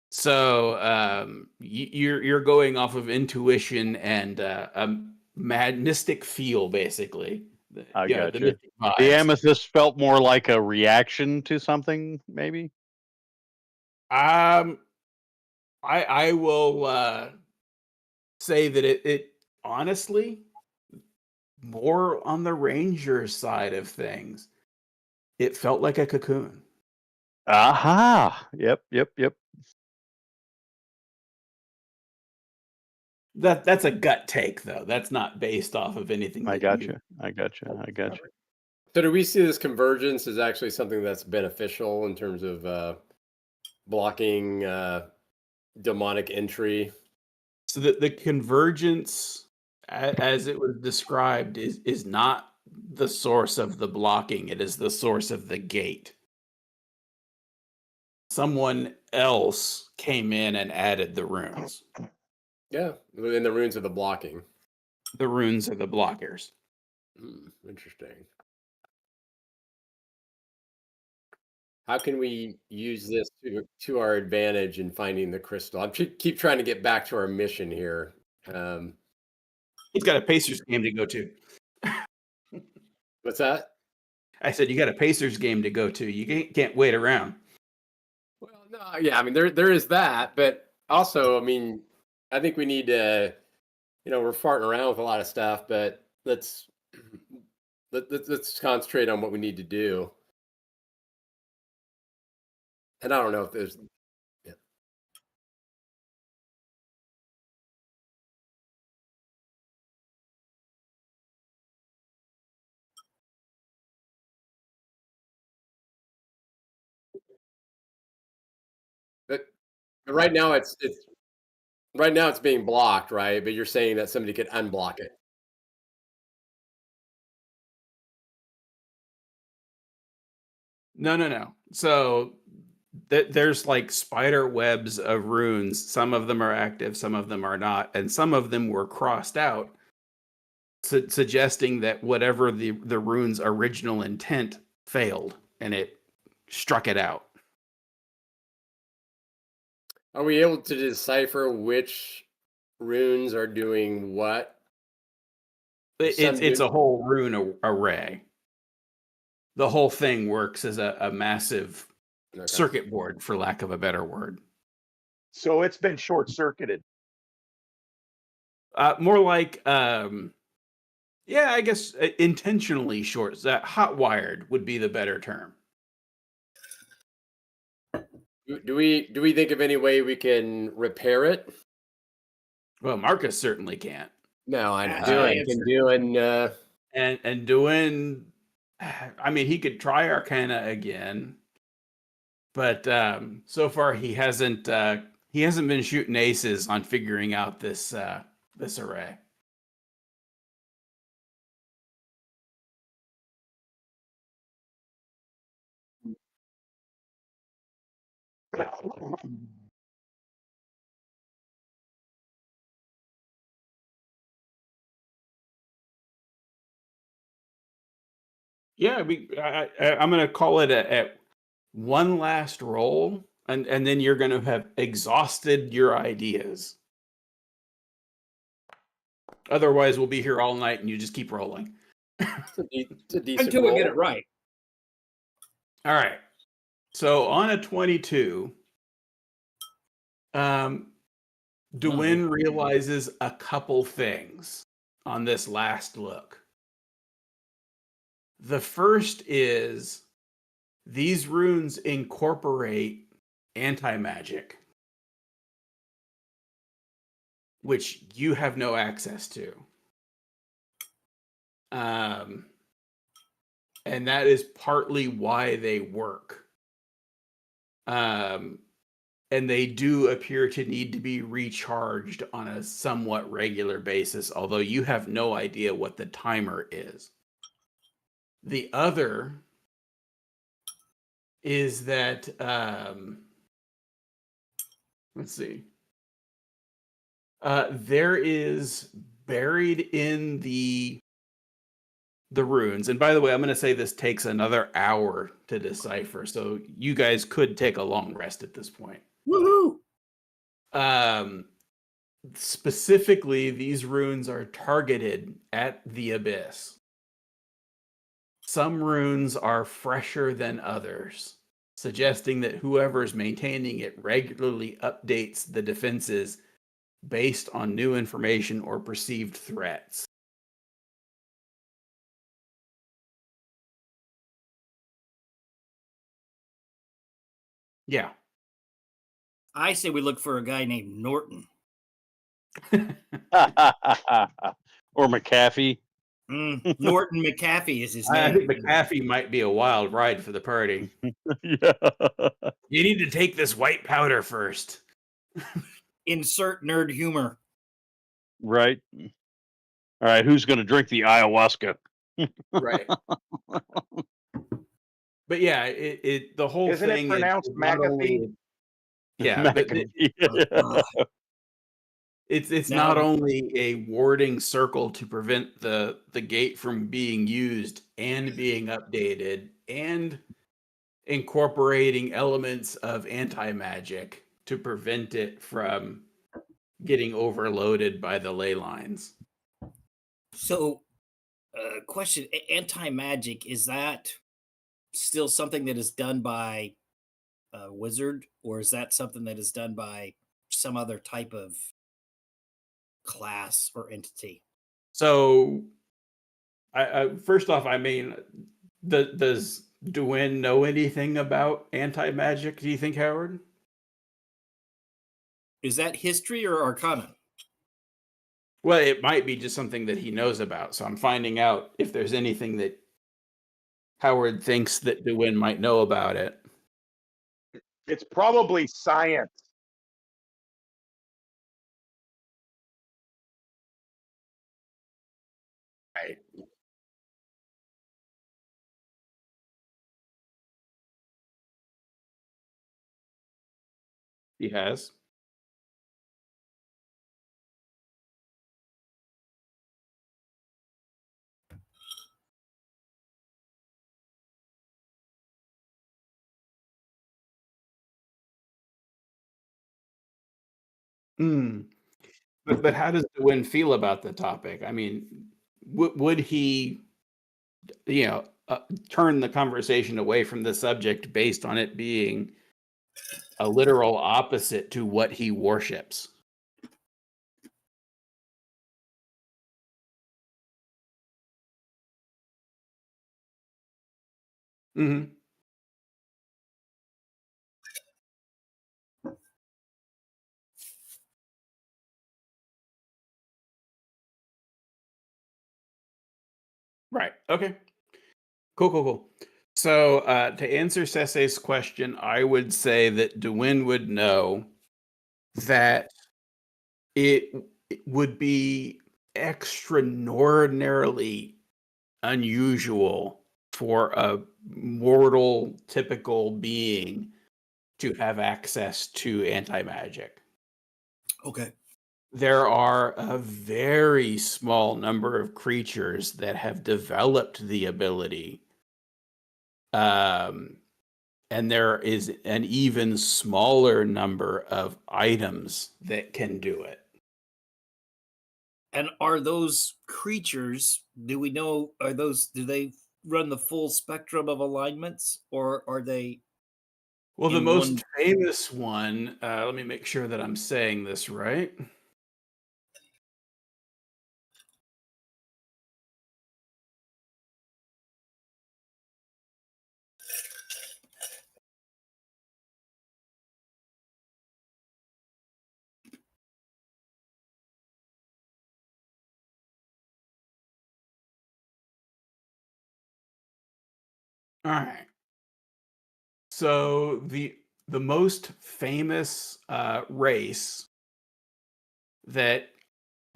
So you're going off of intuition and a mystic feel, basically. I got the you. mystic vibes. The amethyst felt more like a reaction to something, maybe. I will say that it honestly more on the ranger side of things. It felt like a cocoon. Aha! Yep. That's a gut take, though. That's not based off of anything. I got you. So do we see this convergence as actually something that's beneficial in terms of blocking demonic entry? So the convergence, as it was described, is not the source of the blocking. It is the source of the gate. Someone else came in and added the runes. Yeah, and the runes of the blocking. The runes are the blockers. Interesting. How can we use this to our advantage in finding the crystal? I keep trying to get back to our mission here. He's got a Pacers game to go to. What's that? I said you got a Pacers game to go to. You can't wait around. Well, no, yeah, I mean there is that, but also, I mean, I think we need to, we're farting around with a lot of stuff, but let's concentrate on what we need to do. And I don't know if there's. Yeah. But right now it's being blocked, right? But you're saying that somebody could unblock it. No. So there's like spider webs of runes. Some of them are active, some of them are not, and some of them were crossed out, suggesting that whatever the rune's original intent failed and it struck it out. Are we able to decipher which runes are doing what? It's a whole rune array. The whole thing works as a massive circuit board, for lack of a better word. So it's been short circuited. More like, I guess intentionally short. Hot wired would be the better term. Do we think of any way we can repair it? Well, Marcus certainly can't. No, I know. And doing, I mean, he could try Arcana again, but so far he hasn't been shooting aces on figuring out this array. Yeah, I'm going to call it at one last roll, and then you're going to have exhausted your ideas. Otherwise, we'll be here all night and you just keep rolling. It's a decent Until we get roll. it right. All right. So on a 22, Dwayne realizes a couple things on this last look. The first is these runes incorporate anti-magic, which you have no access to. And that is partly why they work. And they do appear to need to be recharged on a somewhat regular basis, although you have no idea what the timer is. The other is that, let's see. There is buried in the runes, and by the way, I'm going to say this takes another hour to decipher, so you guys could take a long rest at this point. Woohoo! Specifically, these runes are targeted at the abyss. Some runes are fresher than others, suggesting that whoever's maintaining it regularly updates the defenses based on new information or perceived threats. Yeah. I say we look for a guy named Norton. Or McAfee. Norton McAfee is his I name. think McAfee might be a wild ride for the party. Yeah. You need to take this white powder first. Insert nerd humor. Right. All right. Who's going to drink the ayahuasca? Right. But yeah, the whole Isn't thing it pronounced is not McAfee? only, yeah, but McAfee. it's Now- not only a warding circle to prevent the gate from being used and being updated and incorporating elements of anti-magic to prevent it from getting overloaded by the ley lines. So, question: anti-magic, is that still something that is done by a wizard, or is that something that is done by some other type of class or entity? So, I first off, I mean, does Dwayne know anything about anti-magic, do you think, Howard? Is that history or arcana? Well, it might be just something that he knows about. So I'm finding out if there's anything that Howard thinks that Dwayne might know about it. It's probably science. Right. He has. Mm. But how does Dwayne feel about the topic? I mean, would he, turn the conversation away from the subject based on it being a literal opposite to what he worships? Mm-hmm. Right. Okay. Cool. So to answer Sesse's question, I would say that Dwayne would know that it would be extraordinarily unusual for a mortal typical being to have access to anti-magic. Okay. There are a very small number of creatures that have developed the ability. And there is an even smaller number of items that can do it. And are those creatures, do we know, do they run the full spectrum of alignments, or are they Well, the in one? most famous one, let me make sure that I'm saying this right. All right. So the most famous race that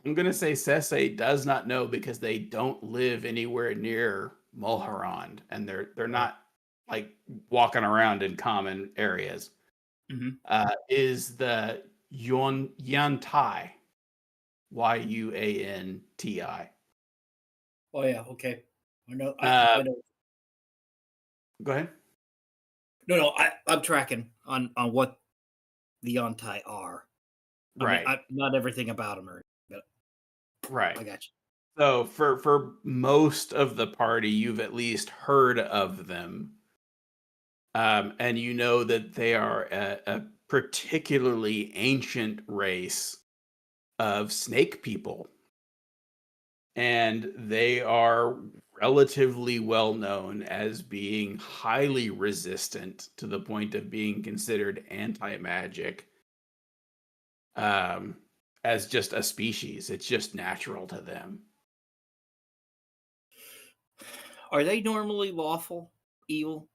I'm going to say Sese does not know because they don't live anywhere near Mulholland, and they're not like walking around in common areas. Mhm. Is the Yantai, Yuanti? Oh yeah, okay. I know. Uh, I know. Go ahead. No. I'm tracking on what the Yontai are. I mean, Right, not everything about them, but right. I got you. So for most of the party, you've at least heard of them, and you know that they are a particularly ancient race of snake people, and they are relatively well known as being highly resistant to the point of being considered anti-magic, um, as just a species. It's just natural to them. Are they normally lawful evil?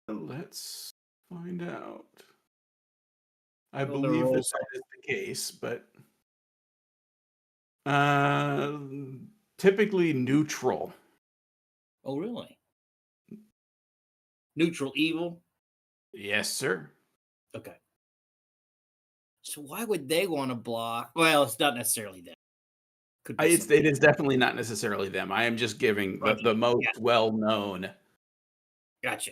Let's find out. I Well, their believe that roles. that is the case, but uh, typically neutral. Oh, really? Neutral evil. Yes, sir. Okay. So why would they want to block? Well, it's not necessarily them. Could be It's something. it is definitely not necessarily them. I am just giving Roger the that. most Yeah, well known, gotcha.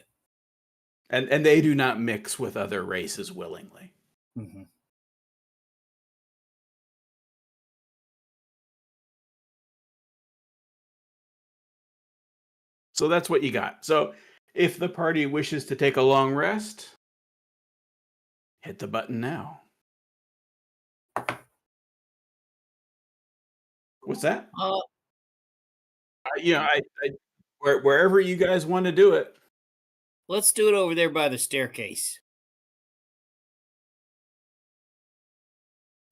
and they do not mix with other races willingly. Hmm. So that's what you got. So if the party wishes to take a long rest, hit the button now. What's that? Uh, Wherever you guys want to do it. let's do it over there by the staircase.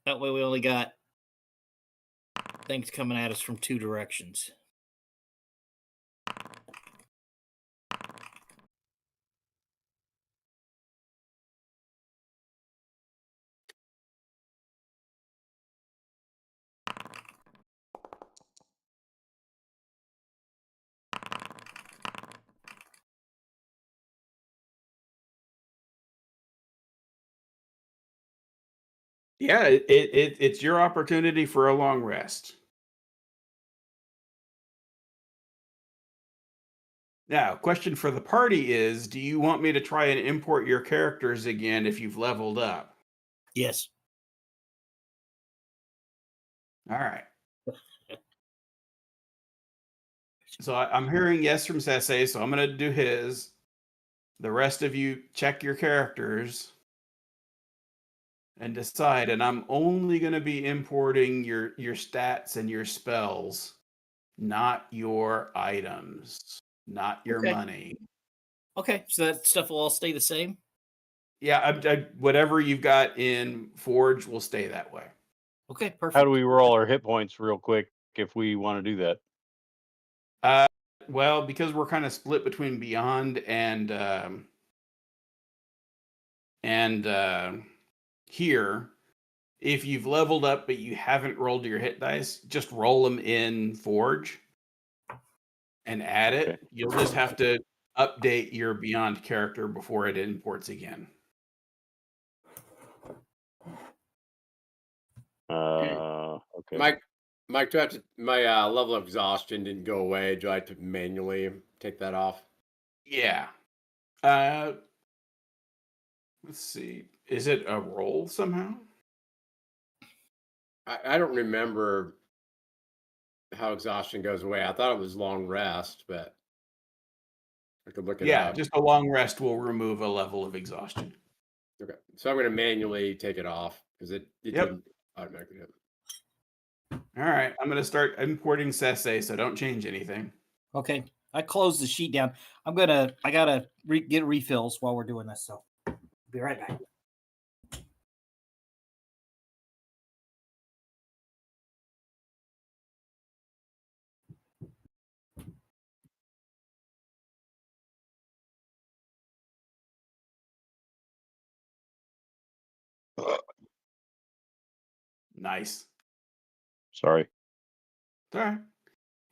That way, we only got things coming at us from two directions. Yeah, it's your opportunity for a long rest. Now, question for the party is, do you want me to try and import your characters again if you've leveled up? Yes. All right. So I'm hearing yes from Sese, so I'm going to do his. The rest of you check your characters and decide, and I'm only going to be importing your stats and your spells, not your items, not your Okay. money. Okay. So that stuff will all stay the same. Yeah, whatever you've got in Forge will stay that way. Okay. Perfect. How do we roll our hit points real quick if we want to do that? Well, because we're kind of split between Beyond and here, if you've leveled up but you haven't rolled your hit dice, just roll them in Forge and add it. Okay. You'll just have to update your Beyond character before it imports again. Okay. Mike, do I have to, my level of exhaustion didn't go away. Do I have to manually take that off? Yeah. Let's see. Is it a roll somehow? I don't remember how exhaustion goes away. I thought it was long rest, but I could look it Yeah, up. just a long rest will remove a level of exhaustion. Okay, so I'm going to manually take it off because it Yep. didn't automatically do it. All right, I'm going to start importing Sese, so don't change anything. Okay, I closed the sheet down. I gotta get refills while we're doing this. So, be right back. Nice. Sorry. All right.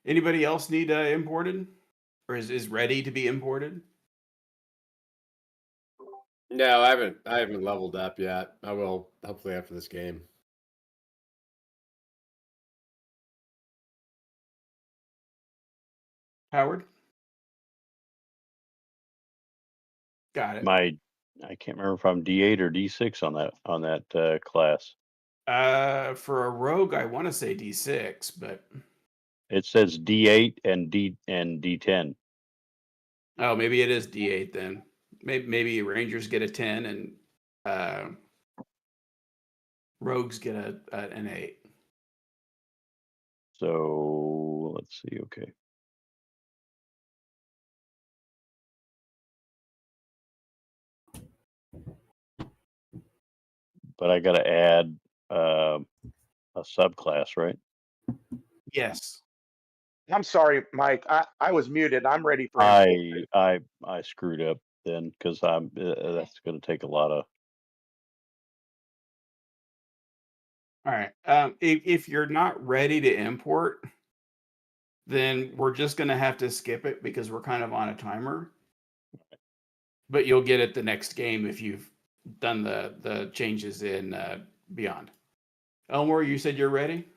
Anybody else need imported, or is ready to be imported? No, I haven't leveled up yet. I will hopefully after this game. Howard? Got it. I can't remember if I'm D8 or D6 on that class. For a rogue, I want to say D6, but It says D8 and D10. oh, maybe it is D8 then. Maybe Rangers get a 10 and rogues get an 8. So let's see. Okay. But I got to add a subclass, right? Yes. I'm sorry, Mike. I was muted. I'm ready for import. I screwed up then because that's going to take a lot of. All right. If you're not ready to import, then we're just going to have to skip it because we're kind of on a timer. But you'll get it the next game if you've done the changes in Beyond. Elmore, you said you're ready?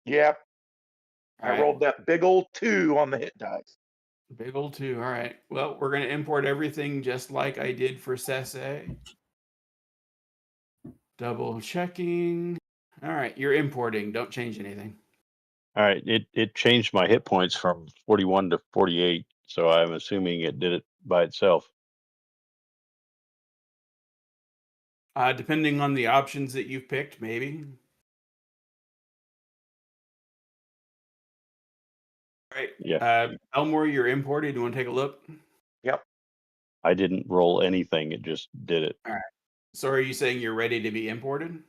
Yep. All I right. rolled that big old 2 on the hit dice. Big old 2. All right. Well, we're going to import everything just like I did for Sese. Double checking. All right. You're importing. Don't change anything. All right, it changed my hit points from 41 to 48, so I'm assuming it did it by itself. Depending on the options that you've picked, maybe. All right. Yeah. Elmore, you're imported. You want to take a look? Yep. I didn't roll anything; it just did it. All right. So are you saying you're ready to be imported?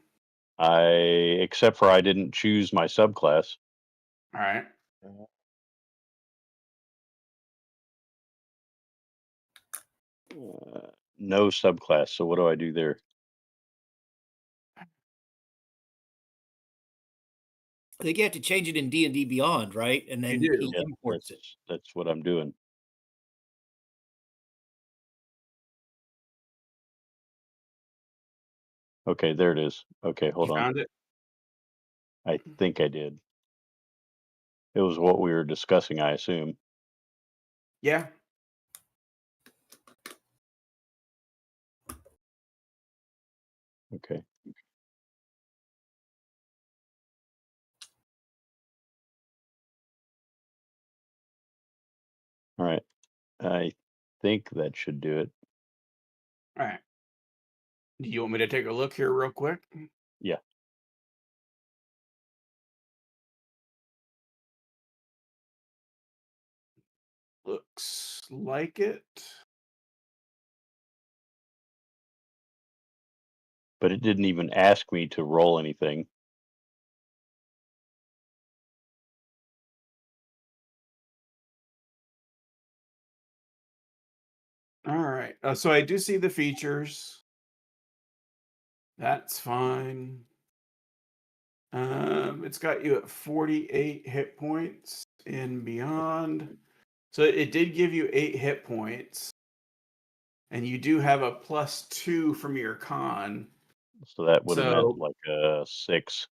Except for I didn't choose my subclass. All right. No subclass. So what do I do there? I think you have to change it in D&D Beyond, right? And then You do. he Yeah, imports it. that's what I'm doing. Okay, there it is. Okay, hold You on. found it? I think I did. It was what we were discussing, I assume. Yeah. Okay. All right. I think that should do it. All right. Do you want me to take a look here real quick? Yeah. Looks like it. But it didn't even ask me to roll anything. All right. So I do see the features. That's fine. It's got you at 48 hit points in Beyond. So it did give you 8 hit points. And you do have a +2 from your con. So that would have So meant like a 6.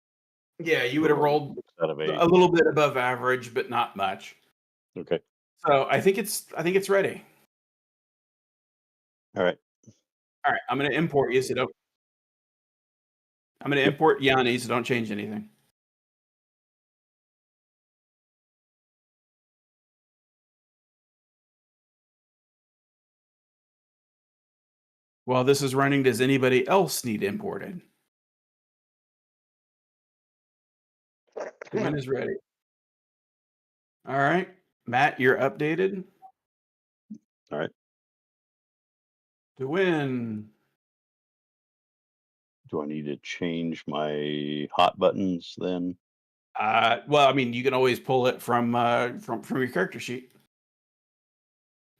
yeah, you would have rolled 6 out of 8. a little bit above average, but not much. Okay. So I think it's ready. All right. All right, I'm going to import you. So don't. I'm going to Yep. import Yanni, so don't change anything. While this is running, does anybody else need imported? The win is ready. All right. Matt, you're updated. All right. To win. Do I need to change my hot buttons then? Well, I mean, you can always pull it from your character sheet.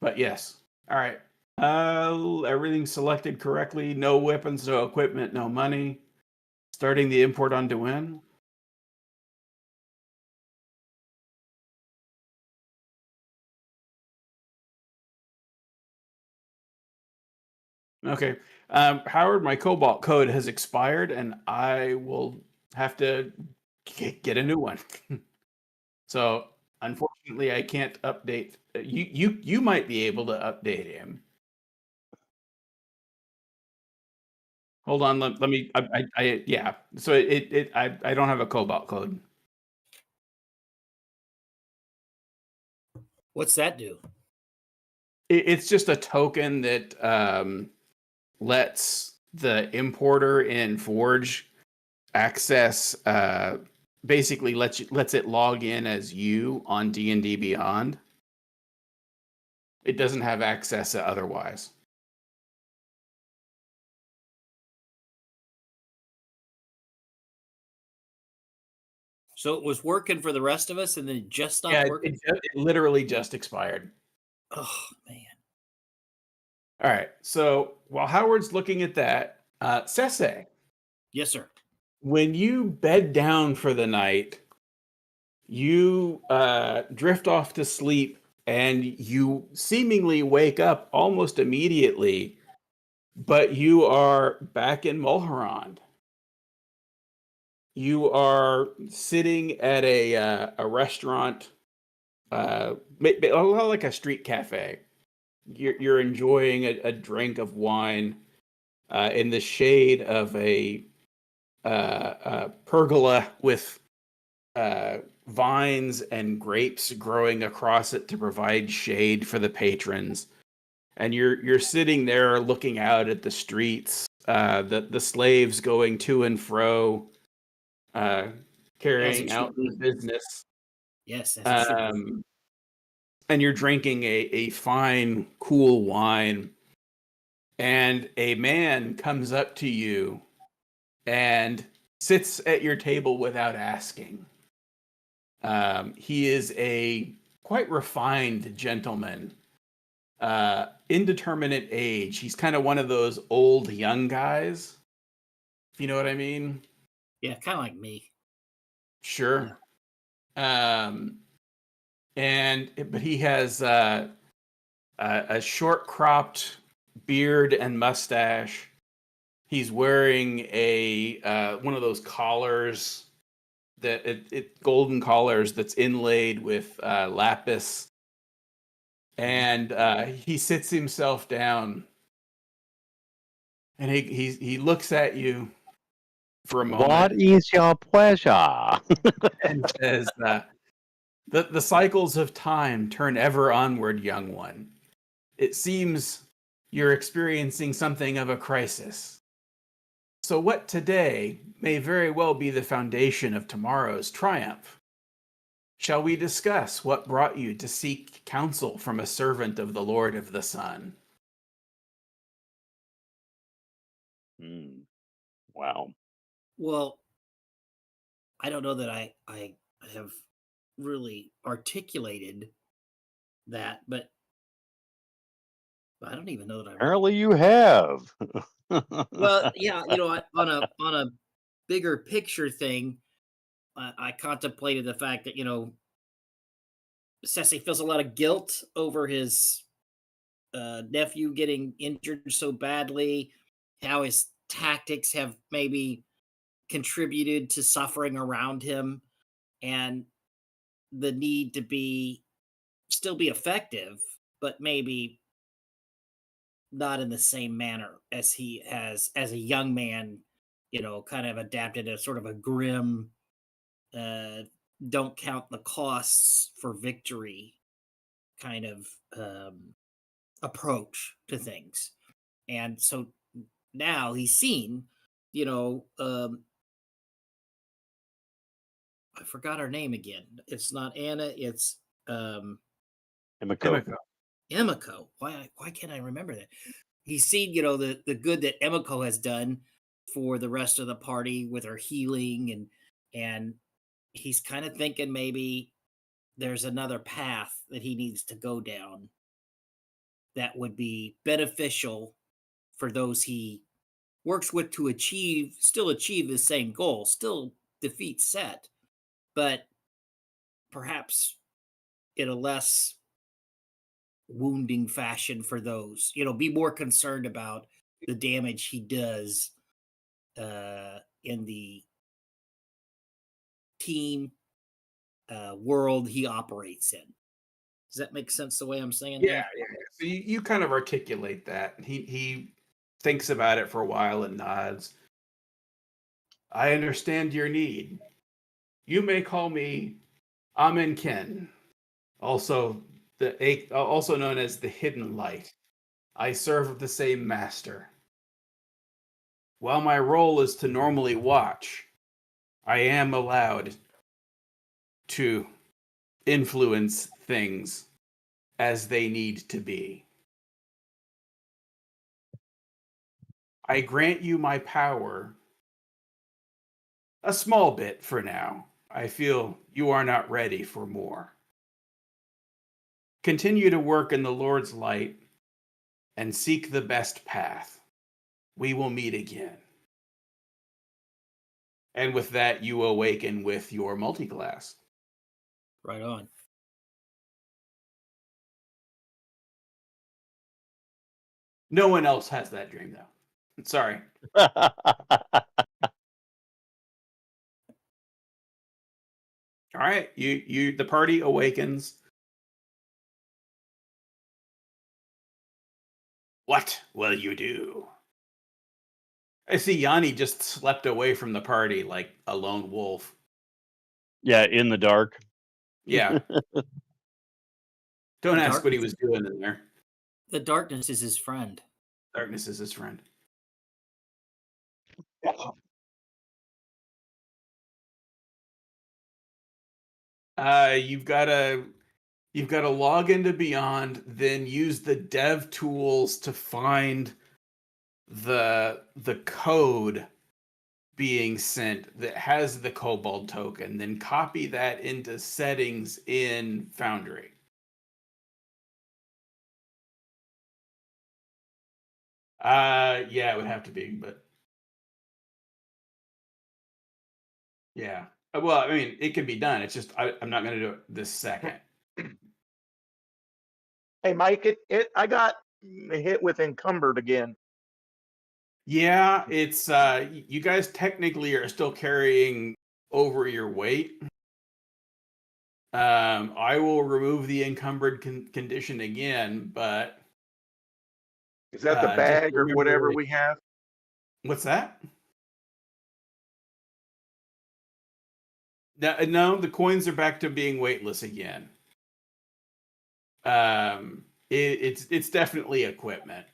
But yes. All right. Everything's selected correctly. No weapons, no equipment, no money. Starting the import on to win. Okay. Howard, my Cobalt code has expired, and I will have to get a new one. So unfortunately, I can't update. You might be able to update him. Hold on. Let me. Yeah. So I don't have a Cobalt code. What's that do? It's just a token that lets the importer in Forge access. Basically, lets it log in as you on D&D Beyond. It doesn't have access otherwise. So it was working for the rest of us, and then it just stopped Yeah, working. it literally just expired. Oh man! All right. So while Howard's looking at that, Sese, Yes, sir. when you bed down for the night, you drift off to sleep, and you seemingly wake up almost immediately, but you are back in Mulholland. You are sitting at a restaurant, a lot like a street cafe. You're enjoying a drink of wine in the shade of a pergola with vines and grapes growing across it to provide shade for the patrons. And you're sitting there looking out at the streets, the slaves going to and fro, carrying out the business. Yes, as it should be. And you're drinking a fine, cool wine. And a man comes up to you and sits at your table without asking. He is a quite refined gentleman, indeterminate age. He's kind of one of those old young guys, if you know what I mean. Yeah, kind of like me. Sure. But he has a short cropped beard and mustache. He's wearing a one of those collars that golden collars that's inlaid with lapis, and he sits himself down, and he looks at you for a moment. What is your pleasure? And says, the cycles of time turn ever onward, young one. It seems you're experiencing something of a crisis. So what today may very well be the foundation of tomorrow's triumph. Shall we discuss what brought you to seek counsel from a servant of the Lord of the Sun? Wow. Well, I don't know that I have really articulated that, but I don't even know that I. Apparently, you have. Well, yeah, on a bigger picture thing, I contemplated the fact that Ceci feels a lot of guilt over his nephew getting injured so badly, how his tactics have maybe contributed to suffering around him, and the need to still be effective, but maybe not in the same manner as he has as a young man, kind of adapted a sort of a grim, uh, don't count the costs for victory kind of approach to things. And so now he's seen, you know, I forgot her name again. It's not Anna, it's Emiko. Emiko. Why can't I remember that? He's seen, you know, the good that Emiko has done for the rest of the party with her healing, and he's kind of thinking maybe there's another path that he needs to go down that would be beneficial for those he works with to still achieve the same goal, still defeat Set, but perhaps in a less wounding fashion for those, you know, be more concerned about the damage he does in the team world he operates in. Does that make sense the way I'm saying Yeah, that? yeah. So you kind of articulate that. He thinks about it for a while and nods. I understand your need. You may call me Amen Ken, also also known as the Hidden Light. I serve the same master. While my role is to normally watch, I am allowed to influence things as they need to be. I grant you my power, a small bit for now. I feel you are not ready for more. Continue to work in the Lord's light and seek the best path. We will meet again. And with that, you awaken with your multiclass. Right on. No one else has that dream, though. Sorry. All right, the party awakens. What will you do? I see Yanni just slept away from the party like a lone wolf. Yeah, in the dark. Yeah. Don't The ask what he darkness- was doing in there. The darkness is his friend. Darkness is his friend. You've got to log into Beyond, then use the dev tools to find the code being sent that has the Cobalt token, then copy that into settings in Foundry. Yeah, it would have to be, but yeah. Well, I mean, it can be done. It's just I'm not going to do it this second. Hey, Mike, I got hit with encumbered again. Yeah, it's you guys technically are still carrying over your weight. I will remove the encumbered condition again, but Is that the just bag or remember whatever it- we have? What's that? No, the coins are back to being weightless again. It's definitely equipment.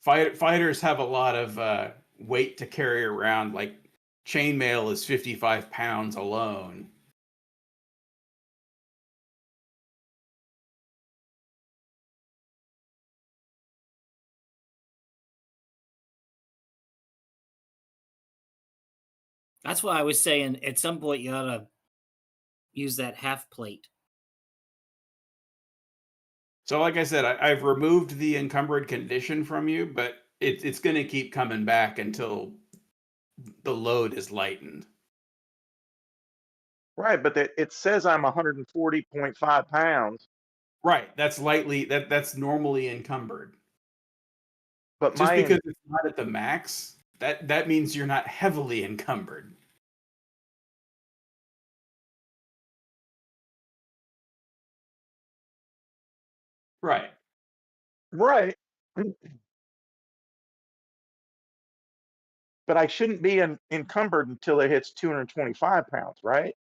Fighters have a lot of weight to carry around. Like chainmail is 55 pounds alone. That's why I was saying at some point you ought to use that half plate. So, like I said, I've removed the encumbered condition from you, but it's going to keep coming back until the load is lightened. Right, but it says I'm 140.5 pounds. Right. That's normally encumbered. But Just because it's not at the max, that means you're not heavily encumbered. Right. right. But I shouldn't be encumbered until it hits 225 pounds, right?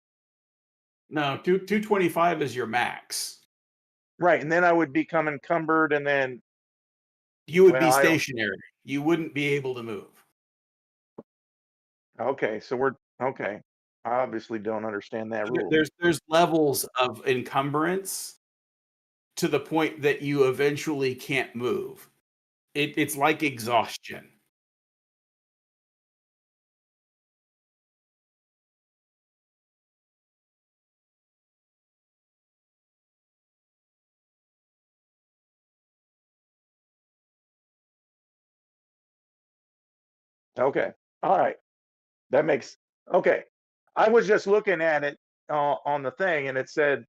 No, 225 is your max. Right, and then I would become encumbered, and then You would Well, be I don't- stationary. You wouldn't be able to move. Okay, so we're okay. I obviously don't understand that rule. There's levels of encumbrance to the point that you eventually can't move. It's like exhaustion. Okay. All right. That makes okay. I was just looking at it on the thing, and it said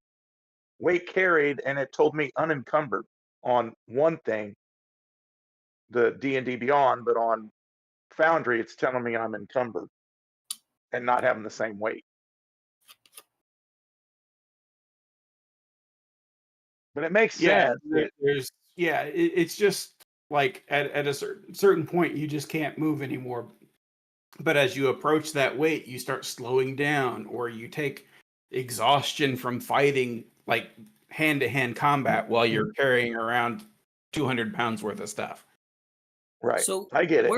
weight carried, and it told me unencumbered on one thing, the D&D Beyond, but on Foundry, it's telling me I'm encumbered and not having the same weight. But it makes Yeah, sense. that- it's just like at a certain point you just can't move anymore. But as you approach that weight, you start slowing down, or you take exhaustion from fighting like hand to hand combat while you're carrying around 200 pounds worth of stuff. right. So I get it.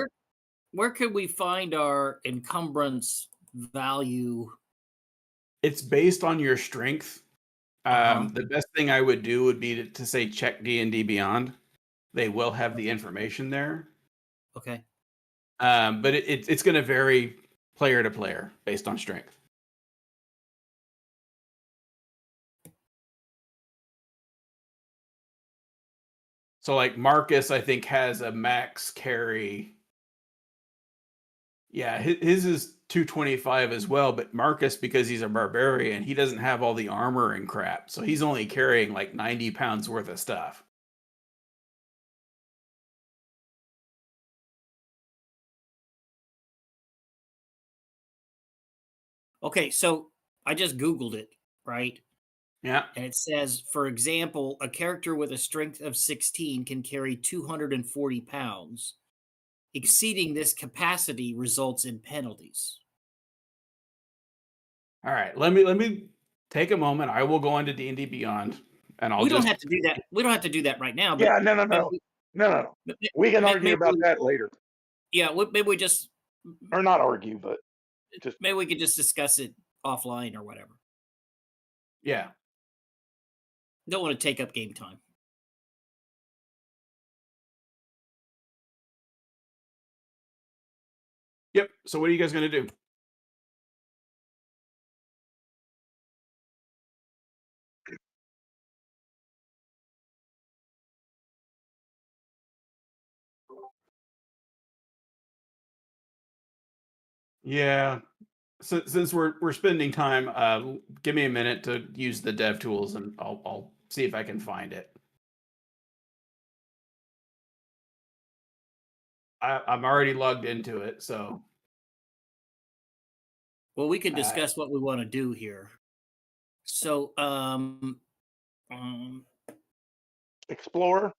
where could we find our encumbrance value? It's based on your strength. Uh-huh. The best thing I would do would be to say check D&D Beyond. They will have the information there. Okay. But it's going to vary player to player based on strength. So like Marcus, I think, has a max carry. Yeah, his is 225 as well, but Marcus, because he's a barbarian, he doesn't have all the armor and crap. So he's only carrying like 90 pounds worth of stuff. Okay, so I just Googled it, right? Yeah. And it says, for example, a character with a strength of 16 can carry 240 pounds. Exceeding this capacity results in penalties. All right. Let me take a moment. I will go on to D&D Beyond, and I'll We don't just have to do that. We don't have to do that right now. But, Yeah, no. but We can argue maybe about we- that later. Yeah, maybe we just Or not argue, but just maybe we could just discuss it offline or whatever. yeah. Don't want to take up game time. Yep. So what are you guys going to do? Yeah. So, since we're spending time, give me a minute to use the dev tools, and I'll see if I can find it. I'm already logged into it, so Well, we can Uh, discuss what we want to do here. So, explore.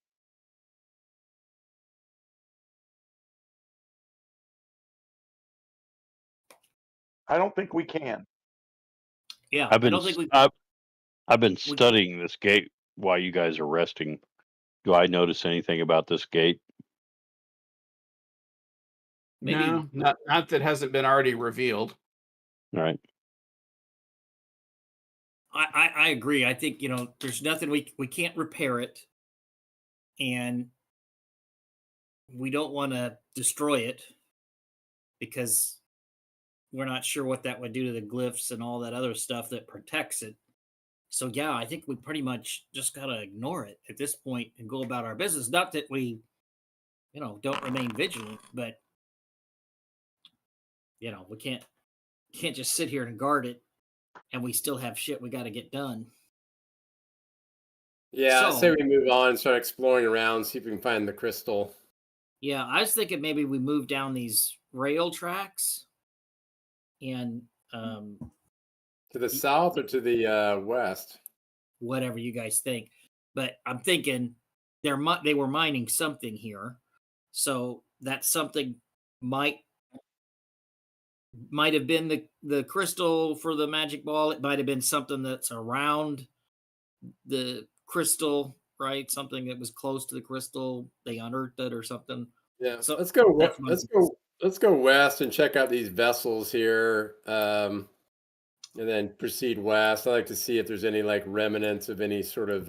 I don't think we can. yeah, I've I been don't think we. I've been studying this gate while you guys are resting. Do I notice anything about this gate? Maybe- no, not that hasn't been already revealed. All right. I agree. I think there's nothing we can't repair it, and we don't want to destroy it because we're not sure what that would do to the glyphs and all that other stuff that protects it. So yeah, I think we pretty much just gotta ignore it at this point and go about our business. Not that we, don't remain vigilant, but we can't just sit here and guard it, and we still have shit we got to get done. Yeah, I say So- we move on and start exploring around, see if we can find the crystal. Yeah, I was thinking maybe we move down these rail tracks, and To the south or to the west? whatever you guys think. But I'm thinking they were mining something here, so that something might have been the crystal for the magic ball. It might have been something that's around the crystal right? Something that was close to the crystal. They unearthed it or something. Yeah. So Let's go. that's my Let's go west and check out these vessels here, and then proceed west. I like to see if there's any like remnants of any sort of.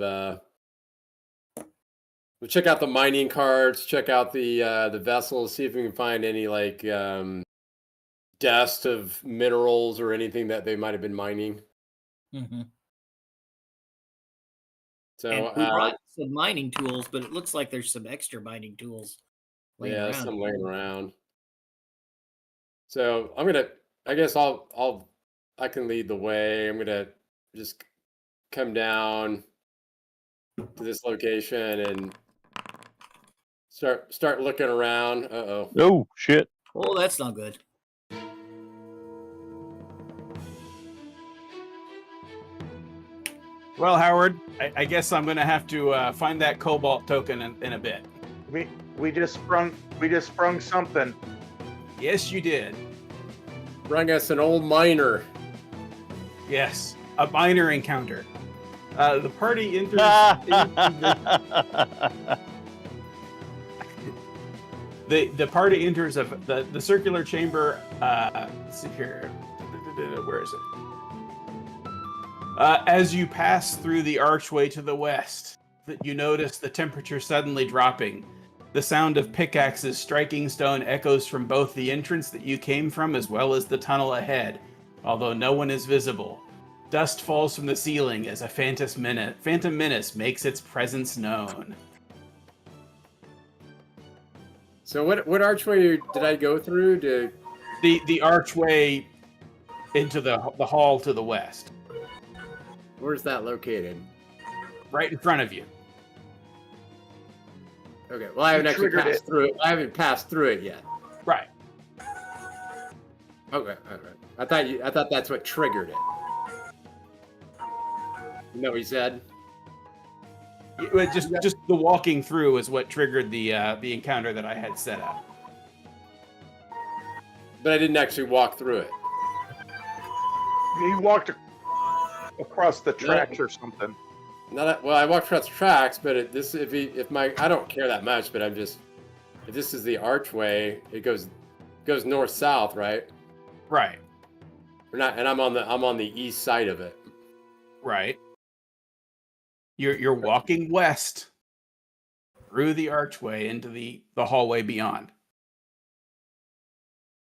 We'll check out the mining carts. Check out the vessels. See if we can find any like dust of minerals or anything that they might have been mining. Mhm. So And we brought some mining tools, but it looks like there's some extra mining tools laying yeah, around. some laying around. So I'm gonna. I guess I can lead the way. I'm gonna just come down to this location and start looking around. Uh-oh. Oh shit! Oh, that's not good. Well, Howard, I guess I'm gonna have to find that cobalt token in a bit. We just sprung something. Yes, you did. Bring us an old miner. Yes, a minor encounter. The party enters. The party enters the circular chamber. Let's see here. Where is it? As you pass through the archway to the west, you notice the temperature suddenly dropping. The sound of pickaxes striking stone echoes from both the entrance that you came from as well as the tunnel ahead, although no one is visible. Dust falls from the ceiling as a phantom menace makes its presence known. So what archway did I go through to? The archway into the hall to the west, Where's that located? right in front of you. Okay. Well, I haven't actually triggered passed through it. I haven't passed through it yet. Right. Okay. All right. I thought that's what triggered it. You know what he said? Just the walking through is what triggered the encounter that I had set up. But I didn't actually walk through it. You walked across the tracks or something. Well, I walked across the tracks, but I don't care that much. But if this is the archway, it goes north south, right? Right. We're not, and I'm on the east side of it. Right. You're walking west through the archway into the hallway beyond.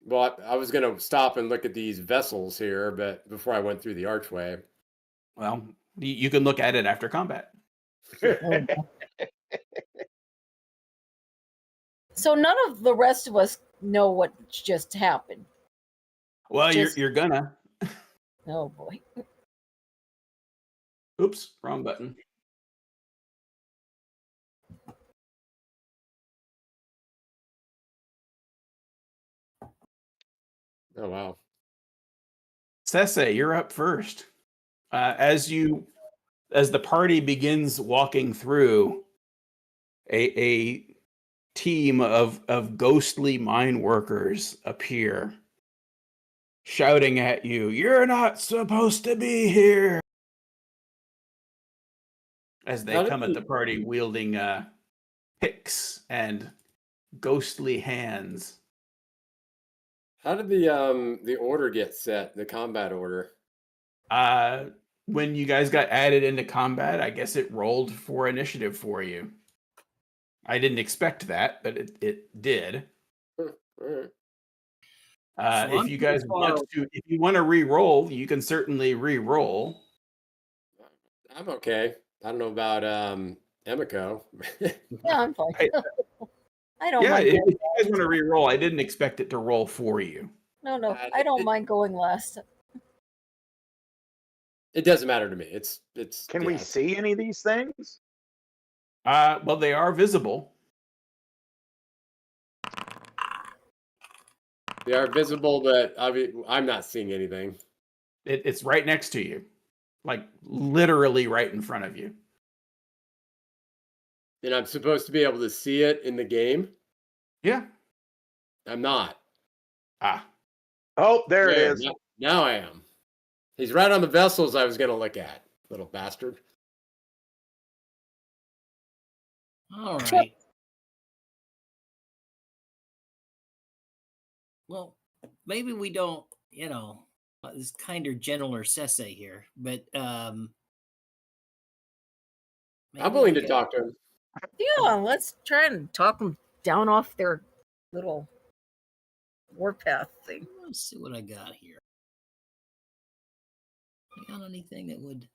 Well, I was gonna stop and look at these vessels here, but before I went through the archway. Well, you can look at it after combat. So none of the rest of us know what just happened. Well, Just- you're gonna. Oh boy. Oops, wrong button. Oh wow. Sese, you're up first. As the party begins walking through, a team of ghostly mine workers appear, shouting at you, "You're not supposed to be here!" As they How did come at you- the party wielding picks and ghostly hands. How did the order get set? The combat order. When you guys got added into combat, I guess it rolled for initiative for you. I didn't expect that, but it did. All right. So If you guys if you want to re-roll, you can certainly re-roll. I'm okay. I don't know about Emiko. Yeah, I'm fine. Right. I don't Yeah, mind. if Going, you guys want to re-roll, I didn't expect it to roll for you. no, I don't mind going last. It doesn't matter to me. It's. Can we see any of these things? Well, they are visible. They are visible, but I'm not seeing anything. It's right next to you, like literally right in front of you. And I'm supposed to be able to see it in the game. Yeah. I'm not. Ah. Oh, there it is. Now I am. He's right on the vessels I was going to look at, little bastard. All right. Well, maybe we don't, it's kind of gentler Sese here, but I'm maybe willing like to talk to him. Yeah, let's try and talk them down off their little warpath thing. Let's see what I got here. I got anything that would.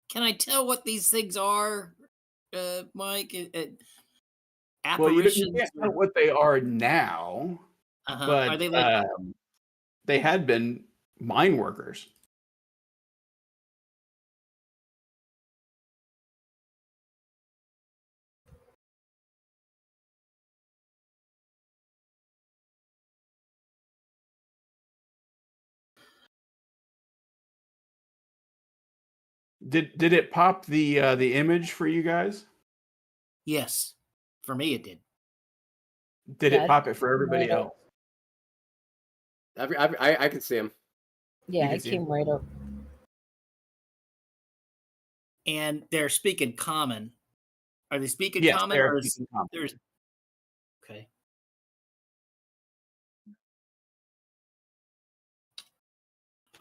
Can I tell what these things are, Mike? Well, you Apparitions? can't know what they are now, Are but they like? they had been mine workers. Did it pop the image for you guys? Yes, for me it did. Did Yeah, it pop it for everybody right up. else? I can see him. Yeah, can it see came right up. And they're speaking common. Are they speaking Yes, common they're or speaking common. there's okay?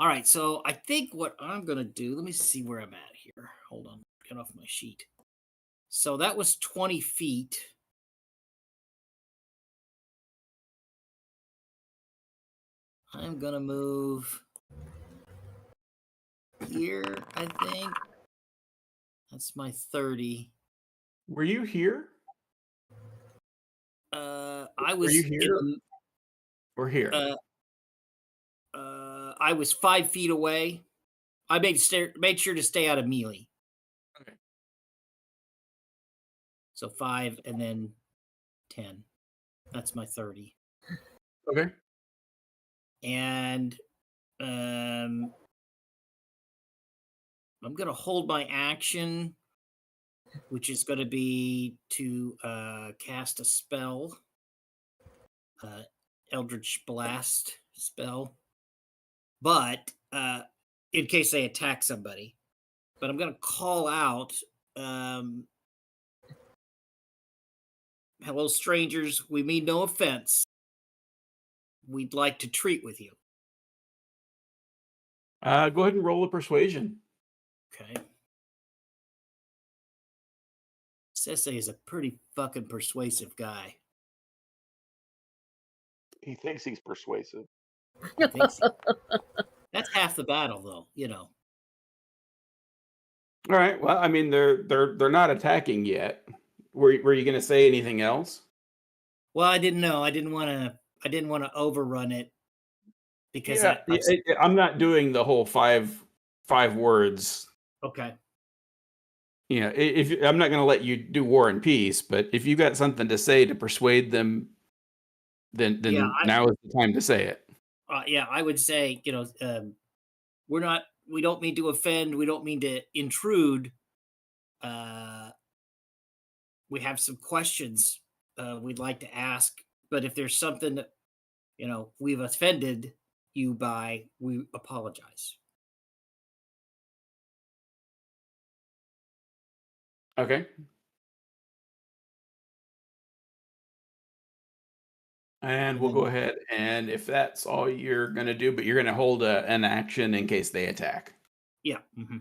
All right, so I think what I'm gonna do. Let me see where I'm at here. Hold on, get off my sheet. So that was 20 feet. I'm gonna move here. I think that's my 30. Were you here? I Were you was here or here? I was 5 feet away. I made sure to stay out of melee. Okay. So 5 and then 10. That's my 30. Okay. And I'm gonna hold my action, which is gonna be to cast a spell. Eldritch Blast spell. But in case they attack somebody. But I'm gonna call out hello strangers, we mean no offense. We'd like to treat with you. Go ahead and roll a persuasion. Okay. Sese is a pretty fucking persuasive guy. He thinks he's persuasive. He thinks that's half the battle, though. All right. Well, I mean, they're not attacking yet. Were you going to say anything else? Well, I didn't know. I didn't want to overrun it because I'm not doing the whole five words. okay. If I'm not going to let you do War and Peace, but if you got something to say to persuade them, then now is the time to say it. Yeah, I would say we don't mean to offend. We don't mean to intrude. We have some questions we'd like to ask, but if there's something that we've offended you by, we apologize. Okay. And we'll go ahead, and if that's all you're going to do, but you're going to hold an action in case they attack. Yeah. Mm-hmm.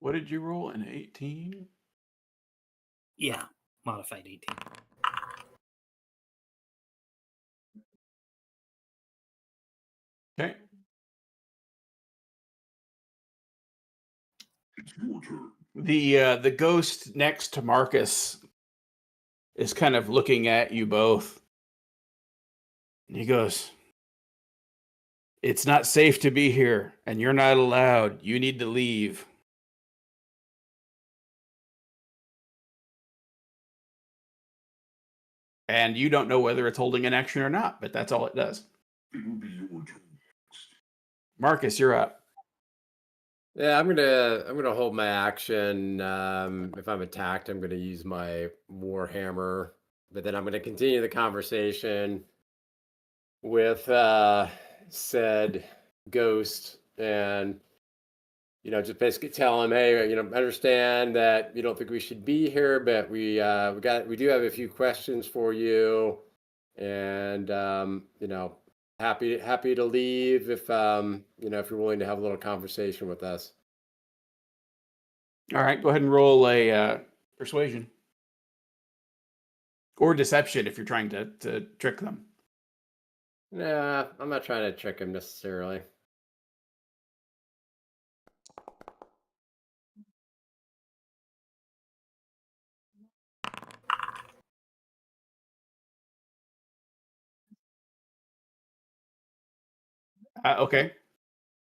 What did you roll? An 18? Yeah, modified 18. Okay. The ghost next to Marcus is kind of looking at you both. And he goes, "It's not safe to be here, and you're not allowed. You need to leave." And you don't know whether it's holding an action or not, but that's all it does. Marcus, you're up. Yeah, I'm gonna hold my action. If I'm attacked, I'm gonna use my war hammer, but then I'm gonna continue the conversation. with said ghost, and just basically tell him, hey, understand that you don't think we should be here, but we do have a few questions for you, and happy to leave if if you're willing to have a little conversation with us. All right, go ahead and roll a persuasion or deception if you're trying to trick them. Nah, I'm not trying to trick him necessarily. Okay.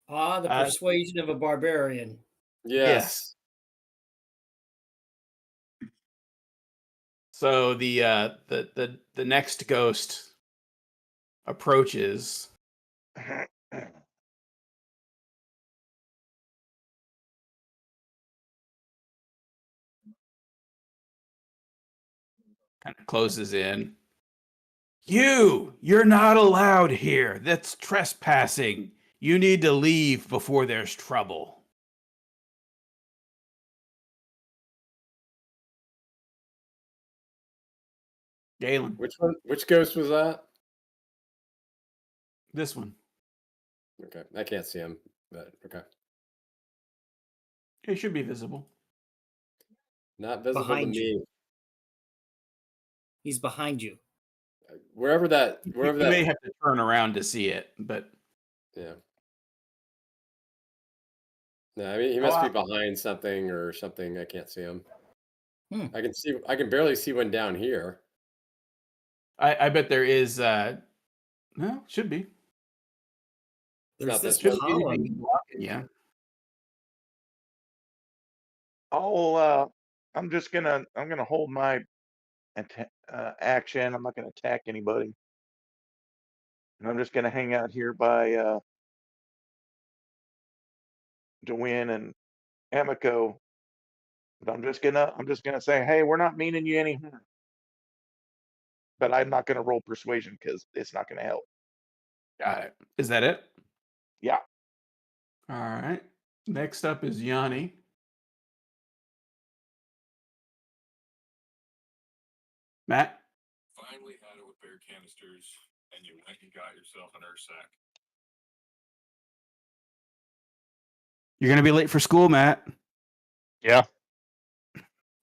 Ah, the persuasion of a barbarian. Yes. So the next ghost approaches. Kind of closes in. You're not allowed here. That's trespassing. You need to leave before there's trouble. Galen, Which one? Which ghost was that? this one. Okay, I can't see him, but okay. It should be visible. Not visible Behind to you. me. He's behind you. Wherever that, You may have to turn around to see it, but yeah. No, I mean he must be behind something or something. I can't see him. I can barely see one down here. I bet there is. No, should be. There's not this this one. column. Yeah. I'm gonna hold my action. I'm not gonna attack anybody. And I'm just gonna hang out here by DeWin and Amico. But I'm just gonna say, hey, we're not meaning you any harm. But I'm not gonna roll persuasion because it's not gonna help. Got it. Is that it? Yeah. All right. Next up is Yanni. Matt? Finally had it with bear canisters, and you went and got yourself an Ursac. You're going to be late for school, Matt. Yeah.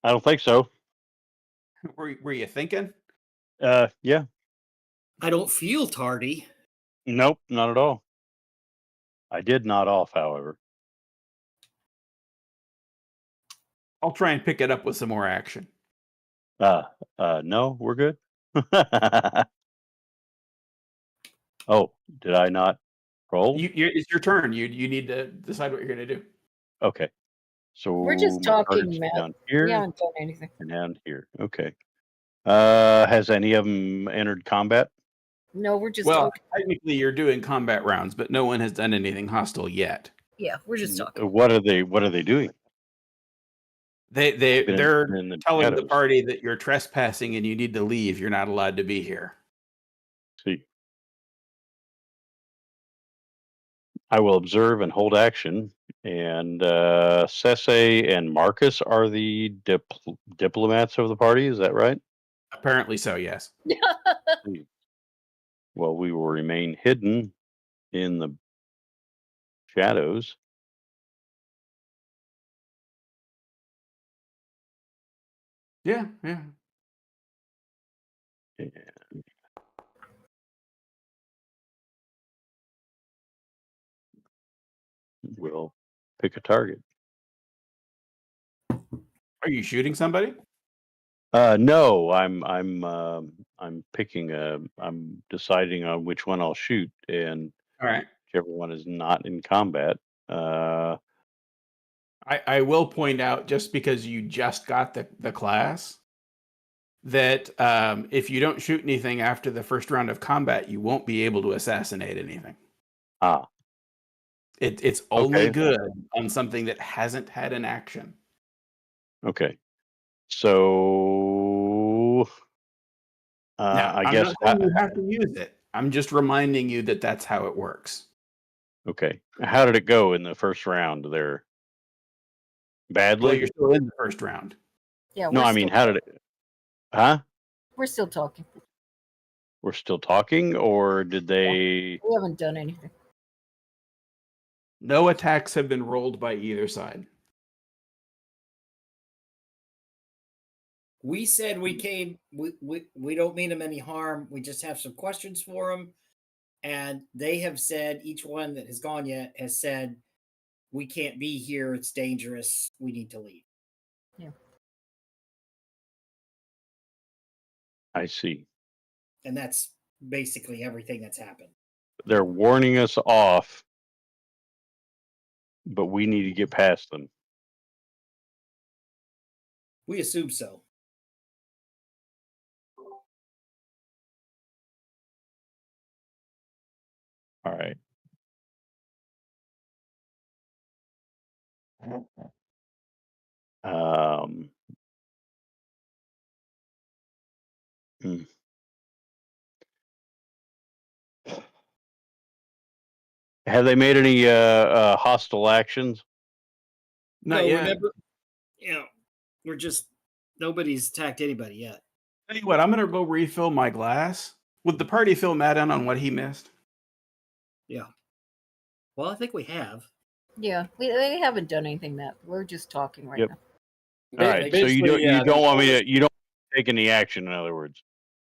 I don't think so. Were you thinking? Yeah. I don't feel tardy. Nope, not at all. I did nod off, however. I'll try and pick it up with some more action. No, we're good. Oh, did I not roll? It's your turn. You need to decide what you're going to do. Okay. So We're just my talking, target's Matt. down here We haven't done anything. and down here. Okay. Has any of them entered combat? No, we're just Well, talking. technically, you're doing combat rounds, but no one has done anything hostile yet. Yeah, we're just talking. What are they doing? They're in the telling the shadows. party that you're trespassing and you need to leave. You're not allowed to be here. See. I will observe and hold action. And Cesse and Marcus are the diplomats of the party. Is that right? Apparently so, yes. Well, we will remain hidden in the shadows. Yeah. And we'll pick a target. Are you shooting somebody? No, I'm picking I'm deciding on which one I'll shoot, and All right. whichever one is not in combat. I will point out, just because you just got the class, that if you don't shoot anything after the first round of combat, you won't be able to assassinate anything. It's only good on something that hasn't had an action. Okay. So Now, I I'm guess not saying you have to use it. I'm just reminding you that that's how it works. Okay. How did it go in the first round there? Well, Badly? you're still in the first round. Yeah, No, we're I still mean, how did it? Huh? we're still talking. We're still talking, or did they? We haven't done anything. No attacks have been rolled by either side. We said we came. We don't mean them any harm. We just have some questions for them, and they have said each one that has gone yet has said we can't be here. It's dangerous. We need to leave. I see. And that's basically everything that's happened. They're warning us off, but we need to get past them. We assume so. All right. Hmm. Have they made any hostile actions? Not no, yet. remember, we're just nobody's attacked anybody yet. Tell you what, I'm gonna go refill my glass. Would the party fill Matt in on what he missed? Yeah. Well, I think we have. Yeah, we haven't done anything, Matt. We're just talking right Yep. now. All right. So you don't want me to take any action. In other words.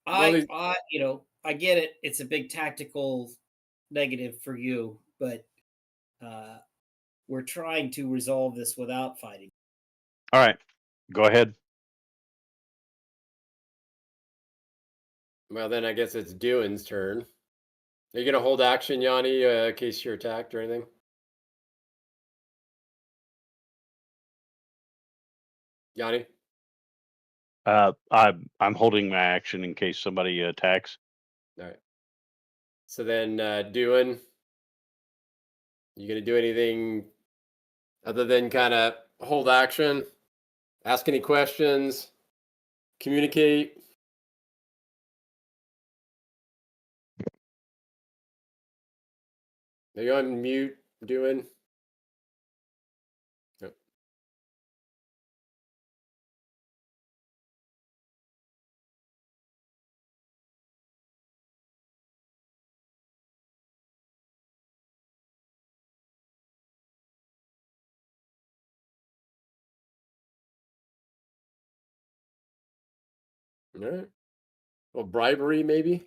I get it. It's a big tactical negative for you, but we're trying to resolve this without fighting. All right. Go ahead. Well, then I guess it's Dewin's turn. Are you going to hold action, Yanni, in case you're attacked or anything? Yanni? I'm holding my action in case somebody attacks. All right. So then, Dewin, you going to do anything other than kind of hold action, ask any questions, communicate? Are you on mute, Dewin? Yep. All right. Well, bribery, maybe?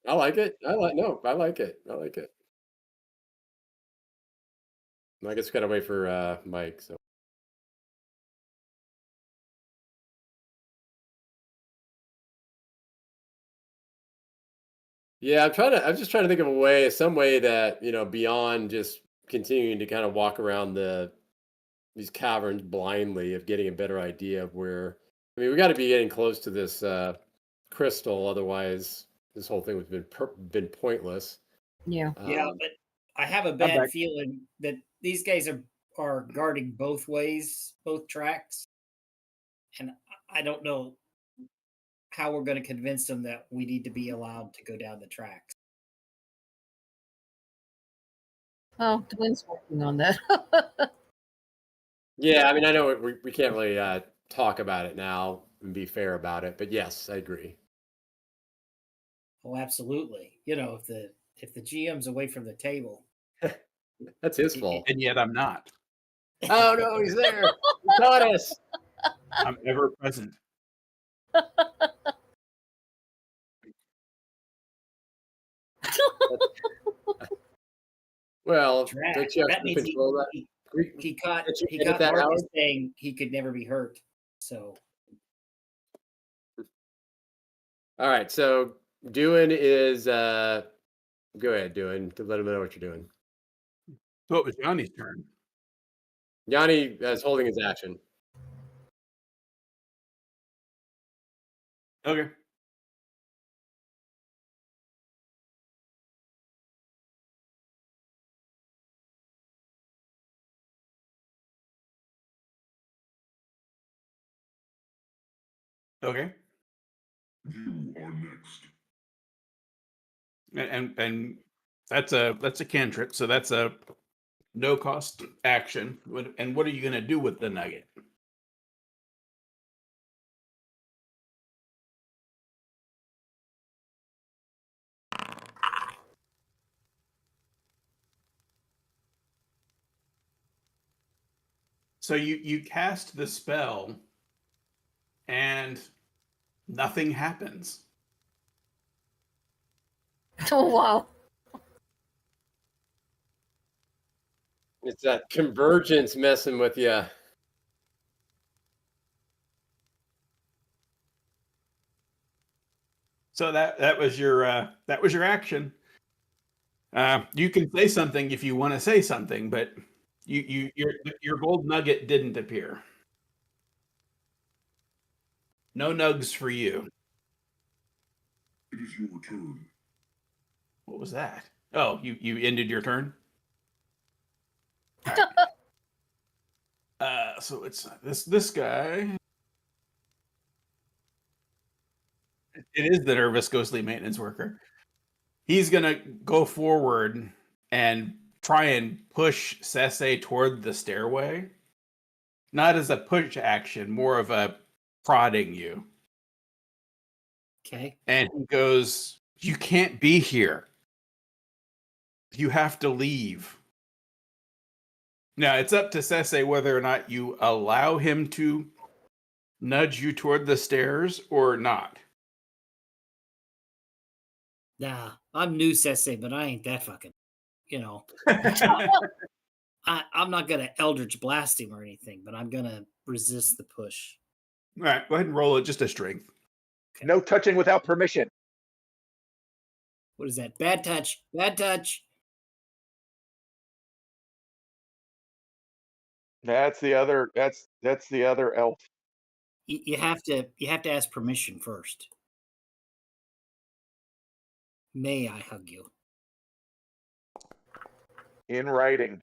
I like it. I like it. I like it. I guess we gotta wait for Mike. So yeah, I'm just trying to think of a way, some way that beyond just continuing to kind of walk around these caverns blindly, of getting a better idea of where. I mean, we got to be getting close to this crystal, otherwise this whole thing would have been pointless. Yeah. Yeah, but I have a bad feeling that these guys are guarding both ways, both tracks, and I don't know how we're going to convince them that we need to be allowed to go down the tracks. Oh, Dwayne's working on that. Yeah, I mean, I know we can't really talk about it now and be fair about it, but yes, I agree. Oh, absolutely. If the GM's away from the table, That's his fault. And yet I'm not. Oh no, he's there. He caught us. I'm ever present. Well, track. don't you have That to means control that? he caught Can't you he edit caught that Marcus out? saying he could never be hurt. So All right, so Dewin is go ahead, Dewin, to let him know what you're doing. So it was Johnny's turn. Yanni is holding his action. Okay. Okay. You are next. And that's a cantrip, so that's a no cost action. And what are you going to do with the nugget? So you cast the spell and nothing happens. Oh wow. It's that convergence messing with you. So that was your action. You can say something if you want to say something, but your gold nugget didn't appear. No nugs for you. It is your turn. What was that? Oh, you ended your turn. So it's this guy. It is the nervous, ghostly maintenance worker. He's gonna go forward and try and push Sese toward the stairway. Not as a push action, more of a prodding you. Okay. And he goes, "You can't be here. You have to leave." Now it's up to Sese whether or not you allow him to nudge you toward the stairs or not. Nah, I'm new Sese, but I ain't that fucking, you know. I'm not gonna Eldritch Blast him or anything, but I'm gonna resist the push. All right, go ahead and roll it just a strength. No touching without permission. What is that? Bad touch. Bad touch. That's the other. That's the other elf. You have to ask permission first. May I hug you? In writing.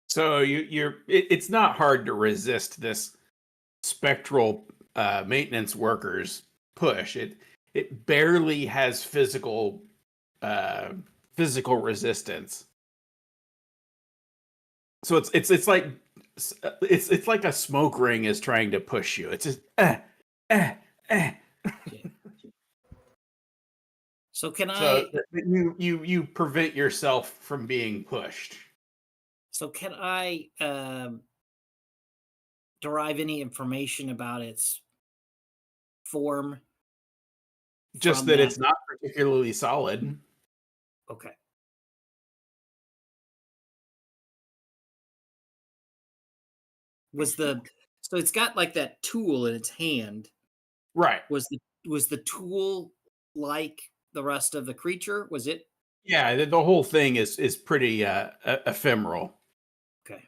So it's not hard to resist this spectral maintenance worker's push. It barely has physical resistance. So it's like it's like a smoke ring is trying to push you. It's just eh. So can So I? you prevent yourself from being pushed. So can I derive any information about its form? Just from that it's not particularly solid. Okay. So it's got like that tool in its hand. Right. Was the tool like the rest of the creature? Was it? Yeah, the whole thing is pretty ephemeral. Okay.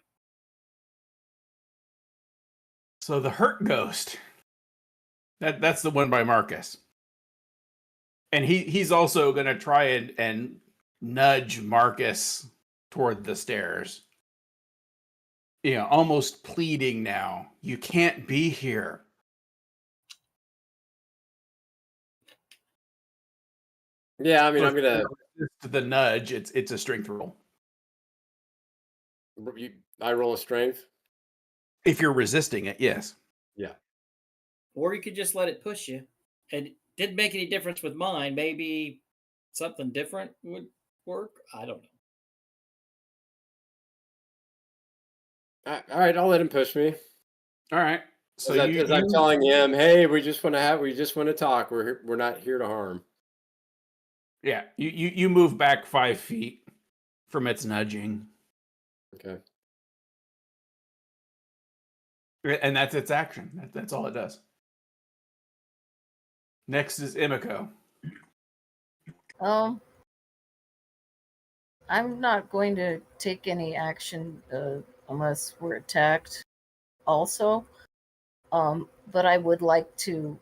So the hurt ghost. That's the one by Marcus. And he's also going to try and nudge Marcus toward the stairs. You know, almost pleading now. You can't be here. Yeah, I mean, So I'm gonna. resist the nudge. It's a strength roll. I roll a strength. If you're resisting it, yes. Yeah. Or you could just let it push you. And it didn't make any difference with mine. Maybe something different would work. I don't know. All right, I'll let him push me. All right. So As I'm telling him, hey, we just want to talk. We're not here to harm. Yeah, you move back 5 feet from its nudging. Okay. And that's its action. That's all it does. Next is Imiko. I'm not going to take any action unless we're attacked. Also, but I would like to.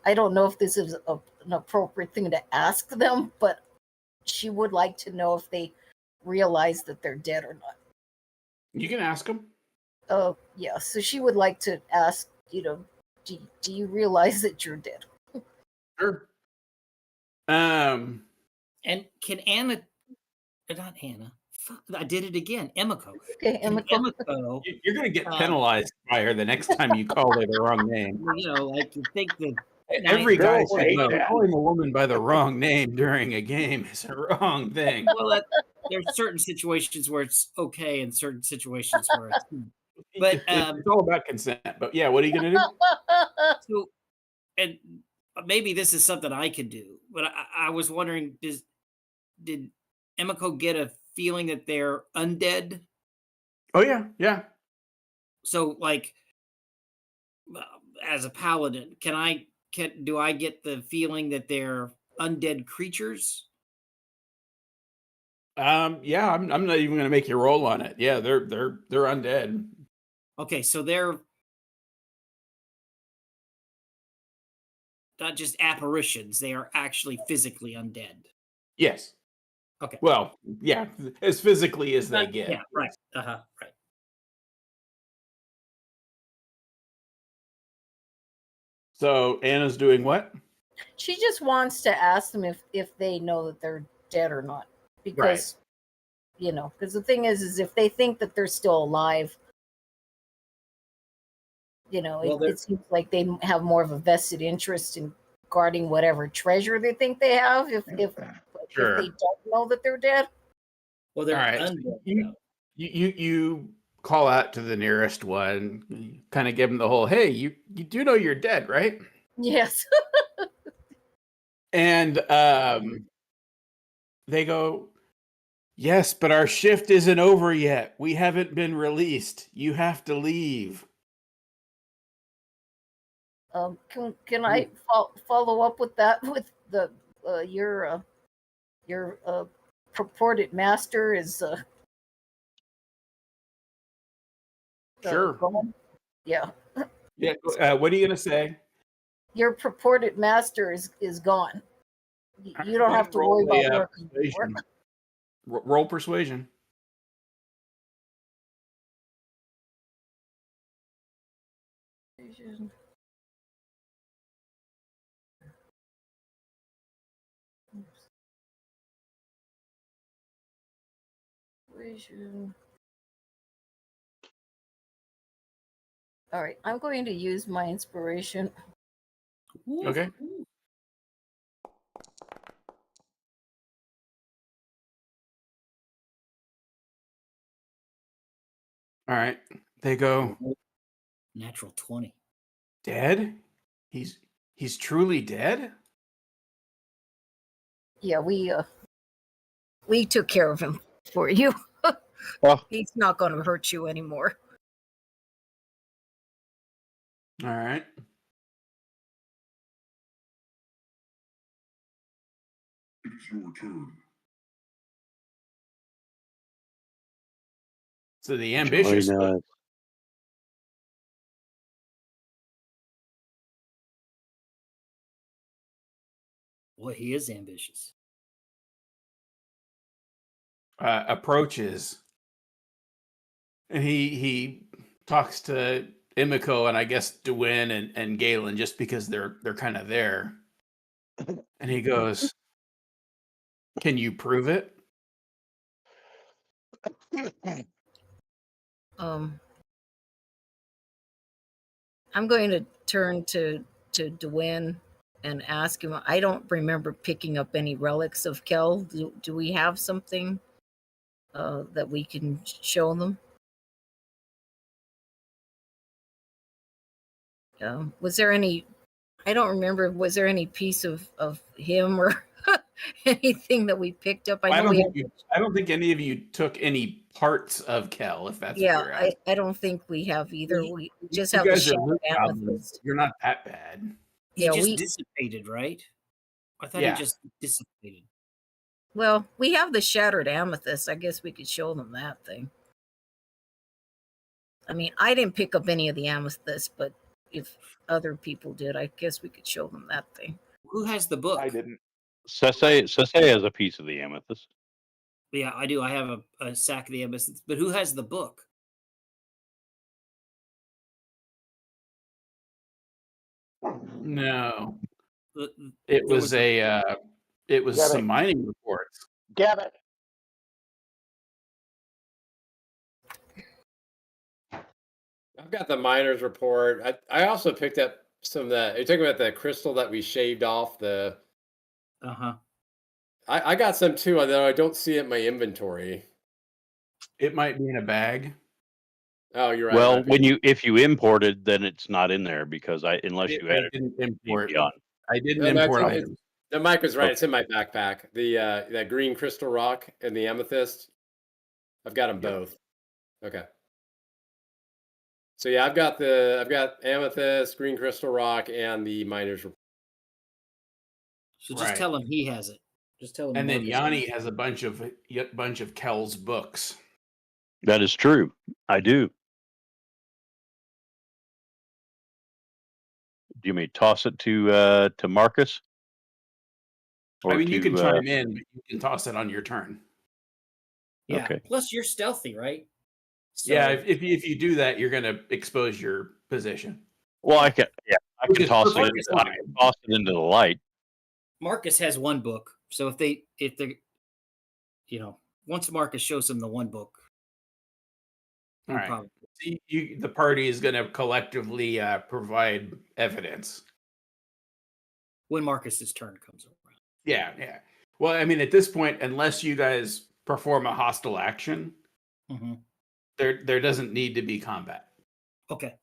I don't know if this is an appropriate thing to ask them, but she would like to know if they realize that they're dead or not. You can ask them. Oh, yeah. So she would like to ask, do you realize that you're dead? Sure. And can Anna, not Anna, fuck, I did it again. Emiko. Okay, Can Emiko. Emiko, You're going to get penalized by her the next time you call her the wrong name. like you think that Every guy Girls should hate know that. calling a woman by the wrong name during a game is a wrong thing. well, there's certain situations where it's okay and certain situations where it's but It's all about consent. But yeah, what are you going to do? so and maybe this is something I could do, but I was wondering, did Emiko get a feeling that they're undead? Oh yeah, yeah. So like as a paladin, do I get the feeling that they're undead creatures? Yeah. I'm not even going to make you roll on it. Yeah, they're undead. Okay, so they're not just apparitions; they are actually physically undead. Yes. Okay. Well, yeah, as physically as they get. Yeah. Right. Right. So Anna's doing what? She just wants to ask them if they know that they're dead or not, because because the thing is if they think that they're still alive, Well, it seems like they have more of a vested interest in guarding whatever treasure they think they have. If Sure. they don't know that they're dead. Well, they're All right. undead. You call out to the nearest one, kind of give them the whole, hey, you do know you're dead, right? Yes. And they go, yes, but our shift isn't over yet. We haven't been released. You have to leave. Can I follow up with that with the your purported master is Sure. gone? Yeah. Yeah. What are you gonna say? Your purported master is gone. You don't have to Roll worry a, about working. persuasion. Roll persuasion. All right, I'm going to use my inspiration. Okay. All right. They go, Natural 20. dead? He's truly dead? Yeah, we took care of him for you. Well, He's not going to hurt you anymore. All right. It's your turn. So the ambitious join us. Boy, he is ambitious. Approaches, and he talks to Emiko and I guess Dewyn and Galen just because they're kind of there. And he goes, "Can you prove it?" I'm going to turn to Dwayne and ask him. I don't remember picking up any relics of Kel. Do we have something that we can show them? Was there any? I don't remember. Was there any piece of him or anything that we picked up? I know we don't think any of you took any parts of Kel, if that's what Yeah, you're asking. I don't think we have either. We just You have the guys are shadow root goblins. amethyst. You're not that bad. He Yeah, just dissipated, right? I thought Yeah. he just dissipated. Well, we have the shattered amethyst. I guess we could show them that thing. I mean, I didn't pick up any of the amethyst, but if other people did, I guess we could show them that thing. Who has the book? I didn't. Sese has a piece of the amethyst. Yeah, I do. I have a sack of the amethyst, but who has the book? No, Uh, it There was was a it was Got some it. mining reports. Get it. I've got the miner's report. I also picked up some of the. Are you talking about the crystal that we shaved off? uh-huh. I got some too, although I don't see it in my inventory. It might be in a bag. Oh, you're right. Well, if you imported, then it's not in there because unless you I added didn't it import. beyond. I didn't No, import it's, items. the Mike was right. Okay. It's in my backpack. The that green crystal rock and the amethyst. I've got them Yep. both. Okay. So yeah, I've got amethyst, green crystal rock, and the miner's report. So just Right. tell him he has it. Just tell him. And then Marcus Yanni has a bunch of Kel's books. That is true. I do. Do you mean toss it to Marcus? I mean, you can to, chime in, but you can toss it on your turn. Yeah. Okay. Plus, you're stealthy, right? So, Yeah, if you do that, you're going to expose your position. Well, I can Which is toss it. perfectly I fine. can toss it into the light. Marcus has one book. So if they, once Marcus shows them the one book, All right. probably. The party is going to collectively provide evidence. When Marcus's turn comes around. Yeah, yeah. Well, I mean, at this point, unless you guys perform a hostile action, Mm-hmm. there doesn't need to be combat. Okay.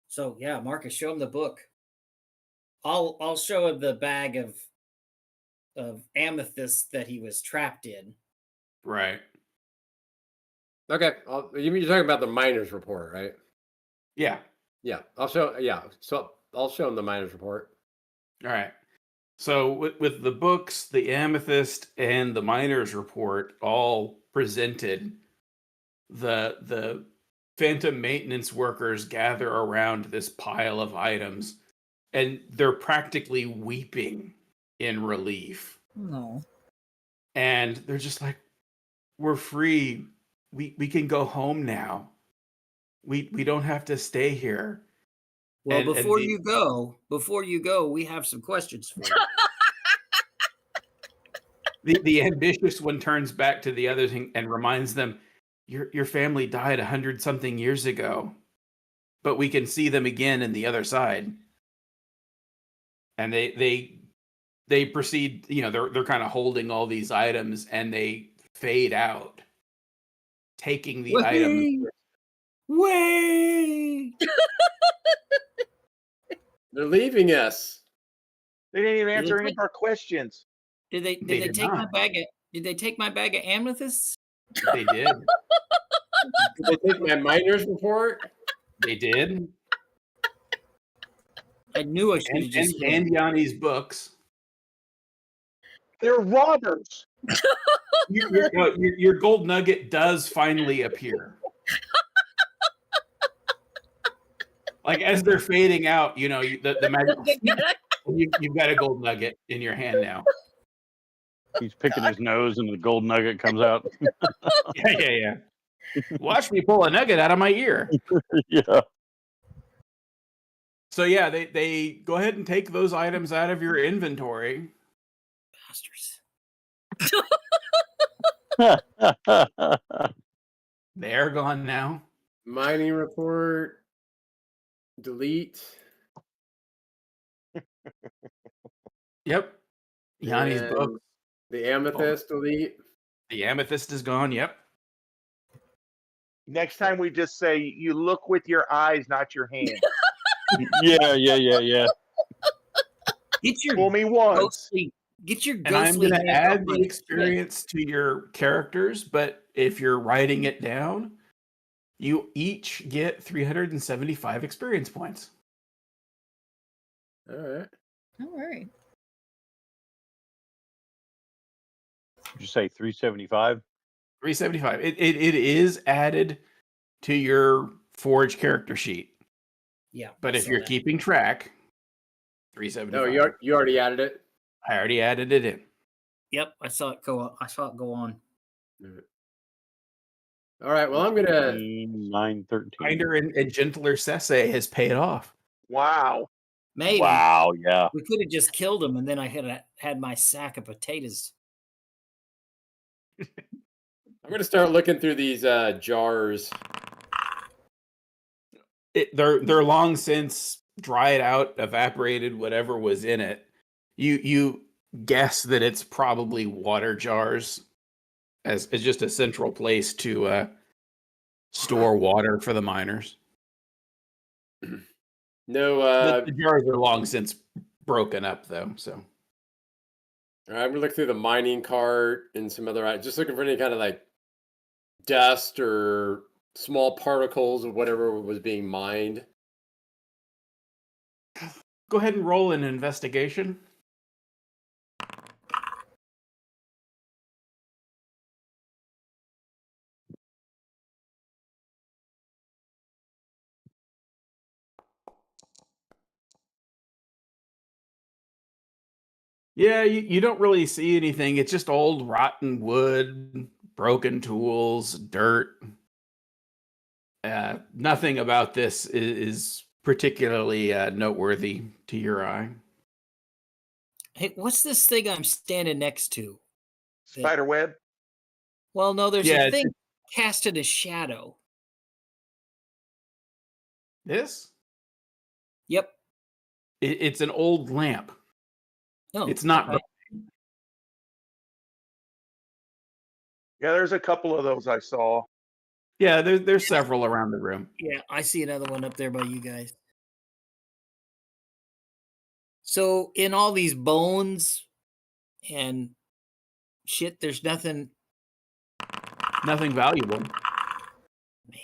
So yeah, Marcus, show him the book. I'll show him the bag of amethyst that he was trapped in. Right. Okay. You're talking about the miner's report, right? Yeah. Yeah. I'll show. Yeah. So I'll show him the miner's report. All right. So with the books, the amethyst, and the miner's report all presented, the phantom maintenance workers gather around this pile of items, and they're practically weeping in relief. No. And they're just like, "We're free. We can go home now. We don't have to stay here." Well, And before the- you go, we have some questions for you. The ambitious one turns back to the others and reminds them, your family died 100-something years ago, but we can see them again in the other side. And they proceed, they're kind of holding all these items, and they fade out, taking the items. Way. They're leaving us. They didn't even answer any take- of our questions. Did they They did take my not. bag of did they take my bag of amethysts? They did. Did they take my miner's report? They did. I knew I should have just And Yanni's books. They're robbers. Your gold nugget does finally appear. Like as they're fading out, the magic. You've got a gold nugget in your hand now. He's picking his nose, and the gold nugget comes out. Yeah. Watch me pull a nugget out of my ear. Yeah. So yeah, they go ahead and take those items out of your inventory. bastards. They're gone now. Mining report. Delete. Yep. Yanni's And book. The amethyst. Delete. The amethyst is gone. Yep. Next time we just say, you look with your eyes, not your hands. Yeah. Get your Fool me once. ghostly. Get your And I'm ghostly. going to hand add off the my experience to your characters, but if you're writing it down, you each get 375 experience points. All right. All right. Did you say 375? 375. It is added to your Forge character sheet. Yeah. But I if saw you're that. keeping track, 375. No, you already added it. I already added it in. Yep, I saw it go on. All right. Well, I'm gonna. 913. Kinder and gentler Sese has paid off. Wow. Maybe. Wow, yeah. We could have just killed him, and then I had my sack of potatoes. I'm gonna start looking through these jars. They're long since dried out, evaporated, whatever was in it. You guess that it's probably water jars as just a central place to store water for the miners. No. The jars are long since broken up, though. So All right, I'm gonna look through the mining cart and some other. Just looking for any kind of like dust or small particles of whatever was being mined. go ahead and roll an investigation. Yeah, you don't really see anything. It's just old rotten wood, broken tools, dirt. Nothing about this is particularly noteworthy to your eye. Hey, what's this thing I'm standing next to? Spider web. Well, no, there's Yeah, a it's- thing casted a shadow. This? Yep. It's an old lamp. Oh, It's not. okay. Yeah, there's a couple of those I saw. Yeah, there's several around the room. Yeah, I see another one up there by you guys. So in all these bones and shit, there's nothing. Nothing valuable. Man,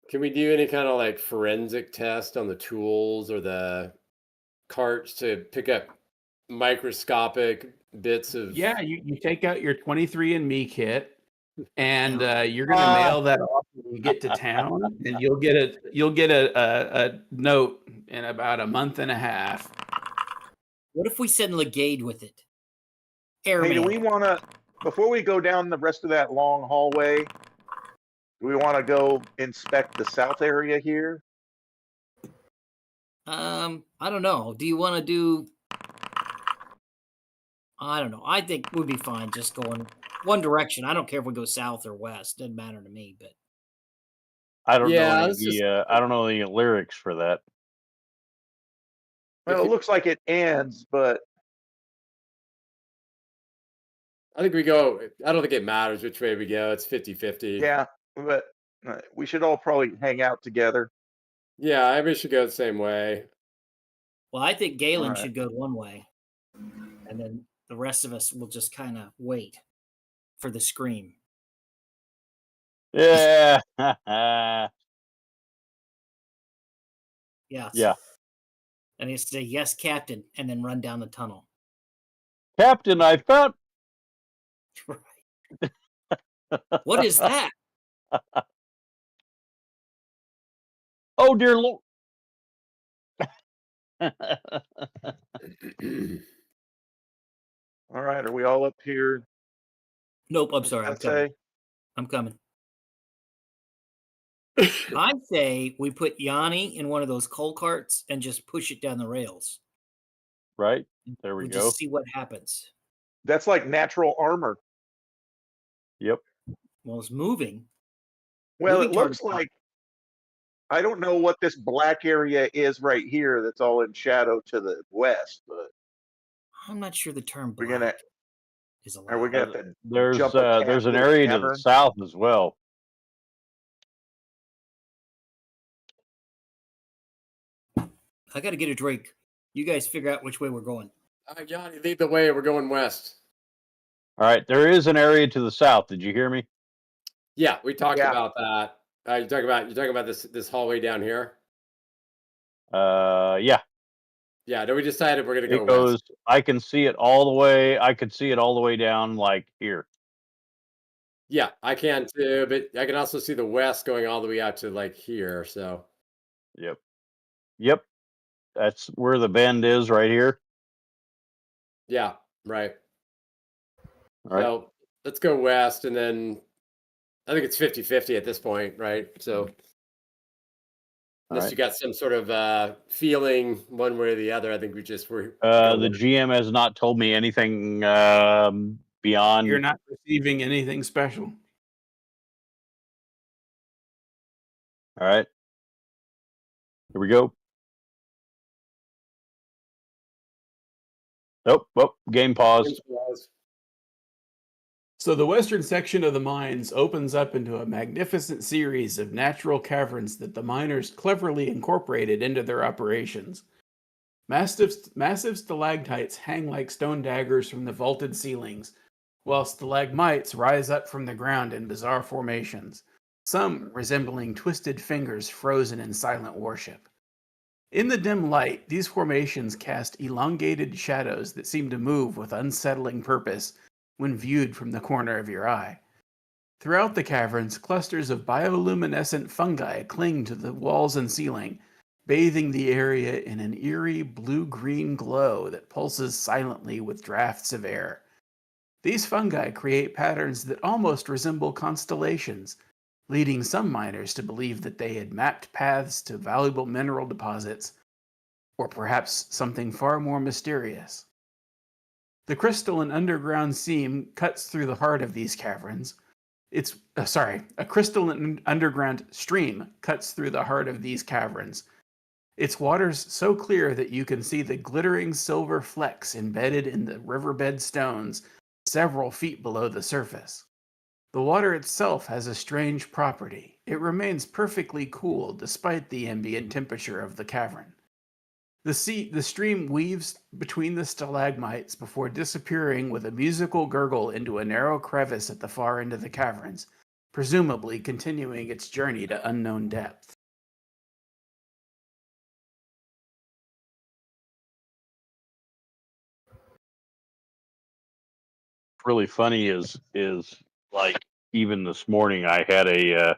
Can we do any kind of like forensic test on the tools or the carts to pick up microscopic bits of? Yeah, you take out your 23andMe kit, and you're gonna mail that off when you get to town, and you'll get a note in about a month and a half. what if we send Legade with it? Hey, Airman. do we want to, before we go down the rest of that long hallway, do we want to go inspect the south area here? I don't know. Do you want to do? I don't know. I think we'd be fine just going one direction. I don't care if we go south or west. Doesn't matter to me. But I don't know Yeah, any of let's just- the I don't know any lyrics for that. Well, it looks like it ends, but I think we go. I don't think it matters which way we go. It's 50-50. yeah, but we should all probably hang out together. Yeah, everybody should go the same way. well, I think Galen Alright. should go one way, and then the rest of us will just kind of wait for the scream. Yeah. Yes. Yeah. And it's say yes, Captain, and then run down the tunnel. Captain, I found. Right. What is that? Oh dear Lord. All right, are we all up here? Nope. I'm sorry. I'm I'd coming. say. I'm coming. I say we put Yanni in one of those coal carts and just push it down the rails. Right? There we We'll go. just see what happens. That's like natural armor. Yep. Well, it's moving. Well, Moving it looks target. like, I don't know what this black area is right here that's all in shadow to the west, but I'm not sure the term we're black gonna, is allowed. are we gonna have to There's jump a there's an little area to the cavern? south as well. I got to get a drink. You guys figure out which way we're going. Yanni, lead the way. We're going west. All right, there is an area to the south. Did you hear me? Yeah, we talked Yeah. about that. You're talking about this hallway down here. Yeah. Yeah, no, we decided we're gonna go It goes. west. I can see it all the way. I could see it all the way down, like here. Yeah, I can too, but I can also see the west going all the way out to like here. So Yep. Yep. That's where the bend is, right here. yeah, right. All right. So let's go west, and then I think it's 50-50 at this point, right? So unless right. you got some sort of feeling one way or the other, I think we go The west. GM has not told me anything beyond. You're not receiving anything special. All right. Here we go. Oh, game paused. So the western section of the mines opens up into a magnificent series of natural caverns that the miners cleverly incorporated into their operations. Massive stalactites hang like stone daggers from the vaulted ceilings, while stalagmites rise up from the ground in bizarre formations, some resembling twisted fingers frozen in silent worship. In the dim light, these formations cast elongated shadows that seem to move with unsettling purpose when viewed from the corner of your eye. Throughout the caverns, clusters of bioluminescent fungi cling to the walls and ceiling, bathing the area in an eerie blue-green glow that pulses silently with drafts of air. These fungi create patterns that almost resemble constellations, leading some miners to believe that they had mapped paths to valuable mineral deposits, or perhaps something far more mysterious. The crystalline underground seam cuts through the heart of these caverns. A crystalline underground stream cuts through the heart of these caverns. Its waters so clear that you can see the glittering silver flecks embedded in the riverbed stones several feet below the surface. The water itself has a strange property. It remains perfectly cool despite the ambient temperature of the cavern. The stream weaves between the stalagmites before disappearing with a musical gurgle into a narrow crevice at the far end of the caverns, presumably continuing its journey to unknown depth. Really funny is like even this morning I had a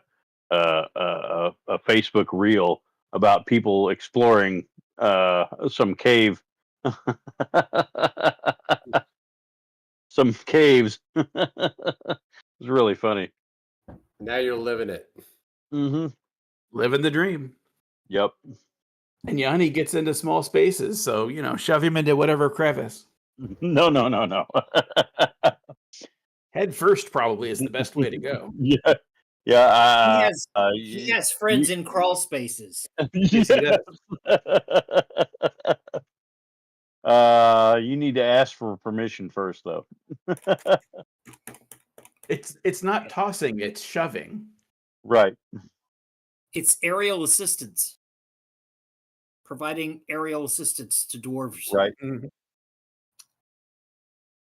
Facebook reel about people exploring some cave, some caves. It's really funny. Now you're living it. Mm-hmm. Living the dream. Yep. And Yanni gets into small spaces, so, shove him into whatever crevice. No. Head first probably is the best way to go. Yeah. Yeah. He has friends in crawl spaces. Yes, he does. You need to ask for permission first, though. It's not tossing, it's shoving. Right. It's aerial assistance. Providing aerial assistance to dwarves. Right.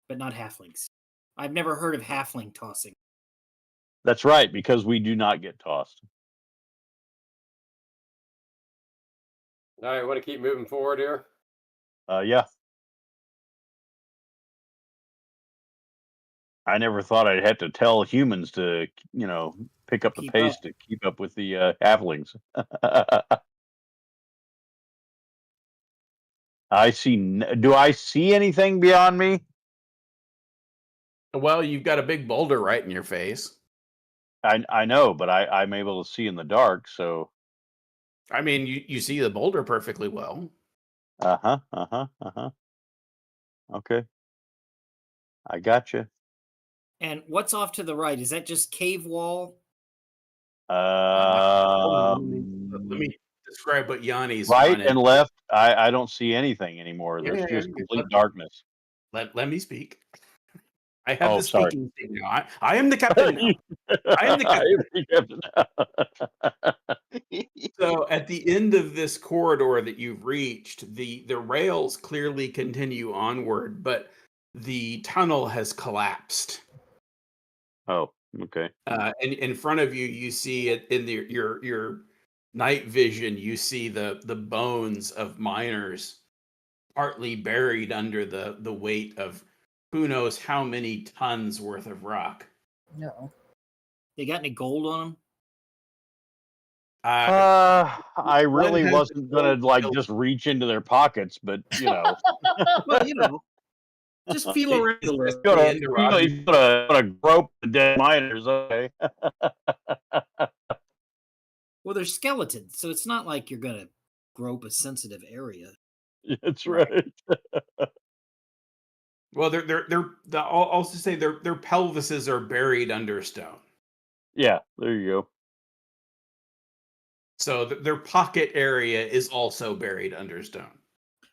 But not halflings. I've never heard of halfling tossing. That's right, because we do not get tossed. All right, want to keep moving forward here? Yeah. I never thought I'd have to tell humans to, pick up the Keep pace up. to keep up with the halflings. Do I see anything beyond me? Well, you've got a big boulder right in your face. I know, but I'm able to see in the dark, so. I mean, you see the boulder perfectly well. Okay. I got you. And what's off to the right? Is that just cave wall? Hold on, let me describe what Yanni's right run and into. left. I don't see anything anymore. There's just complete darkness. Let me speak. I have the sorry. speaking thing now. I am the captain now. I am the captain. So at the end of this corridor that you've reached, the rails clearly continue onward, but the tunnel has collapsed. Oh, okay. And in front of you, you see it in your night vision. You see the bones of miners, partly buried under the weight of who knows how many tons worth of rock. No. They got any gold on them? I really has wasn't been gonna built- just reach into their pockets, but Well, Just feel around a little. He's gonna, into Robbie. he's gonna grope the dead miners. Okay. Well, they're skeletons, so it's not like you're gonna grope a sensitive area. That's Right. right. Well, I'll also say their pelvises are buried under stone, Yeah, there you go. so their pocket area is also buried under stone.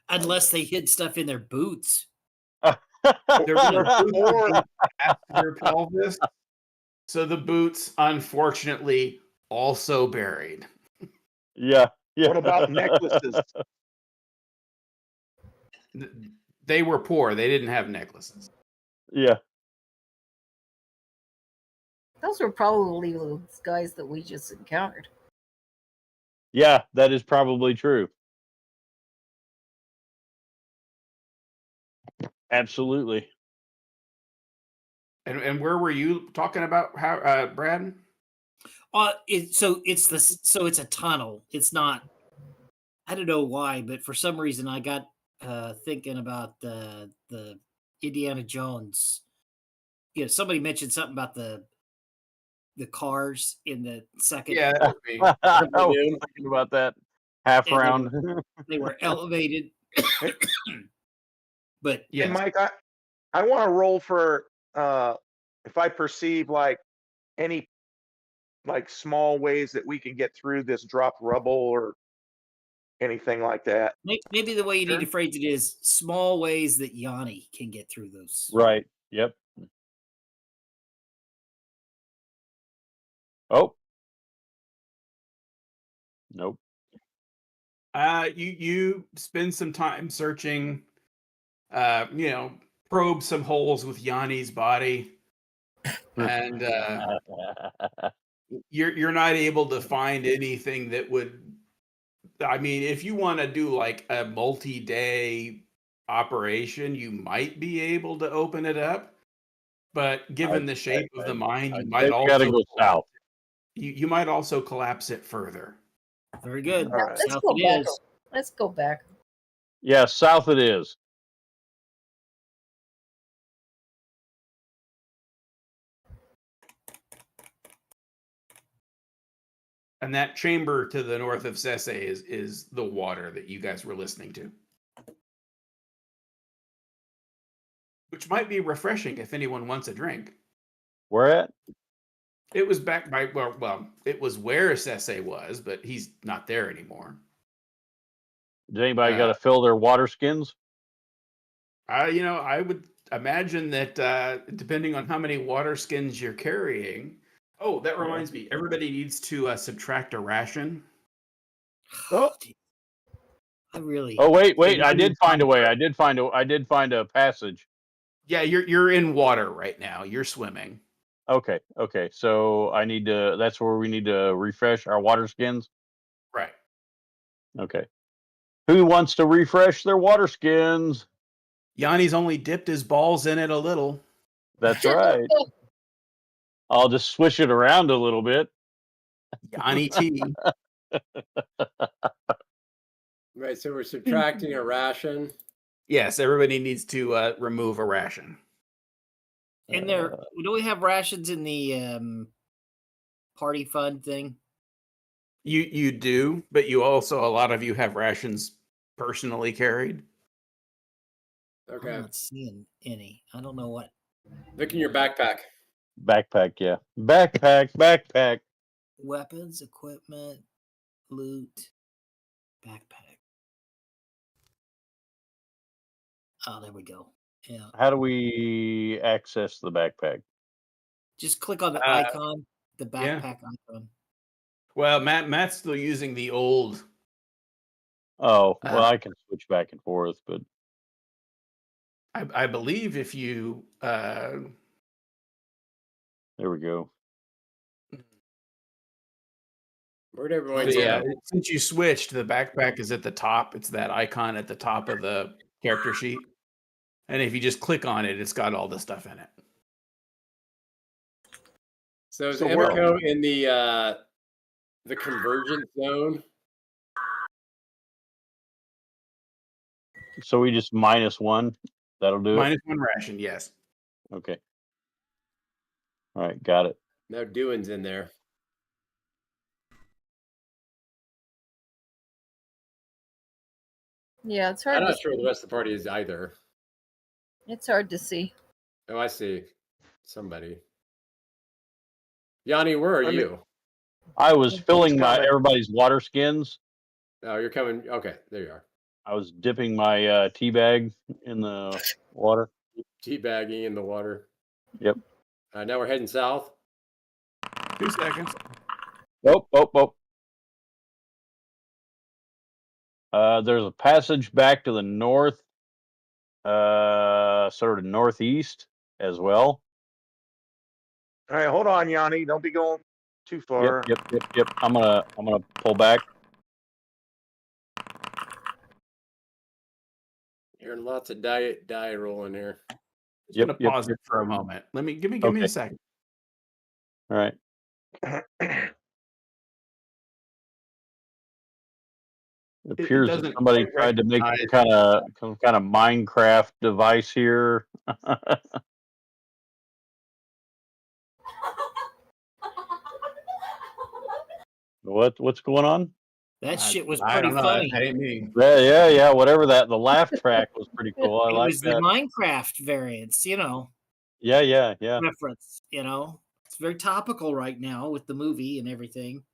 Unless they hid stuff in their boots. Their boots are attached to their pelvis, so the boots, unfortunately, also buried. Yeah. What about necklaces? They were poor; they didn't have necklaces. Yeah. Those were probably those guys that we just encountered. Yeah, that is probably true. Absolutely. And where were you talking about? How, Brad? So it's a tunnel. It's not. I don't know why, but for some reason I got thinking about the Indiana Jones. You know, somebody mentioned something about the cars in the second. Yeah, that would be. I was thinking about that half And round. they were elevated. But Hey, Yes. Mike, I want to roll for if I perceive like any like small ways that we can get through this dropped rubble or anything like that. maybe the way you need Sure. to phrase it is small ways that Yanni can get through those. Right. Yep. Oh. Nope. You spend some time searching. Probe some holes with Yanni's body, and you're not able to find anything that would. I mean, if you want to do like a multi-day operation, you might be able to open it up. But given the shape of the mine, you might gotta also go south. you might also collapse it further. Very good. All right. Let's South go it back. is. Let's go back. Yeah, south it is. And that chamber to the north of Sese is the water that you guys were listening to. Which might be refreshing if anyone wants a drink. Where at? It was back by it was where Sese was, but he's not there anymore. Did anybody got to fill their water skins? I would imagine that depending on how many water skins you're carrying. Oh, that reminds me. Everybody needs to subtract a ration. Oh. I really. Oh wait! I did find a way. I did find a passage. Yeah, you're in water right now. You're swimming. Okay. So I need to. That's where we need to refresh our water skins. Right. Okay. Who wants to refresh their water skins? Yanni's only dipped his balls in it a little. That's right. I'll just swish it around a little bit. Yanni T. Right, so we're subtracting a ration. Yes, everybody needs to remove a ration. And do we have rations in the party fund thing? You do, but you also a lot of you have rations personally carried. Okay. I'm not seeing any. I don't know what. Look in your backpack. Backpack, yeah. Backpack. Weapons, equipment, loot, backpack. Oh, there we go. Yeah. How do we access the backpack? Just click on the icon, the backpack icon. Well, Matt's still using the old. Oh, well, I can switch back and forth, but I believe if you. there we go. Where'd everyone Yeah, go? since you switched, the backpack is at the top. It's that icon at the top of the character sheet, and if you just click on it, it's got all the stuff in it. So is So we're- Emiko in the convergence zone? So we just -1. That'll do it. -1 ration, yes. Okay. All right, got it. No doings in there. Yeah, it's I'm hard to not sure the rest of the party is either. it's hard to see. Oh, I see. Somebody. Yanni, where are Let me- you? I was filling coming. everybody's water skins. Oh, you're coming. Okay, there you are. I was dipping my tea bag in the water. Teabagging in the water. Yep. Now we're heading south. 2 seconds. Oh. There's a passage back to the north, sort of northeast as well. All right, hold on, Yanni. Don't be going too far. Yep. I'm gonna pull back. Hearing lots of die rolling here. Just gonna pause it for a moment. Give me Okay. a second. All right. It appears that doesn't somebody quite tried to make recognize- some kind of Minecraft device here. What's going on? That shit was I pretty don't know. funny. That ain't me. Yeah. Whatever that. The laugh track was pretty cool. I It like was the that. Minecraft variants, Yeah. reference. It's very topical right now with the movie and everything.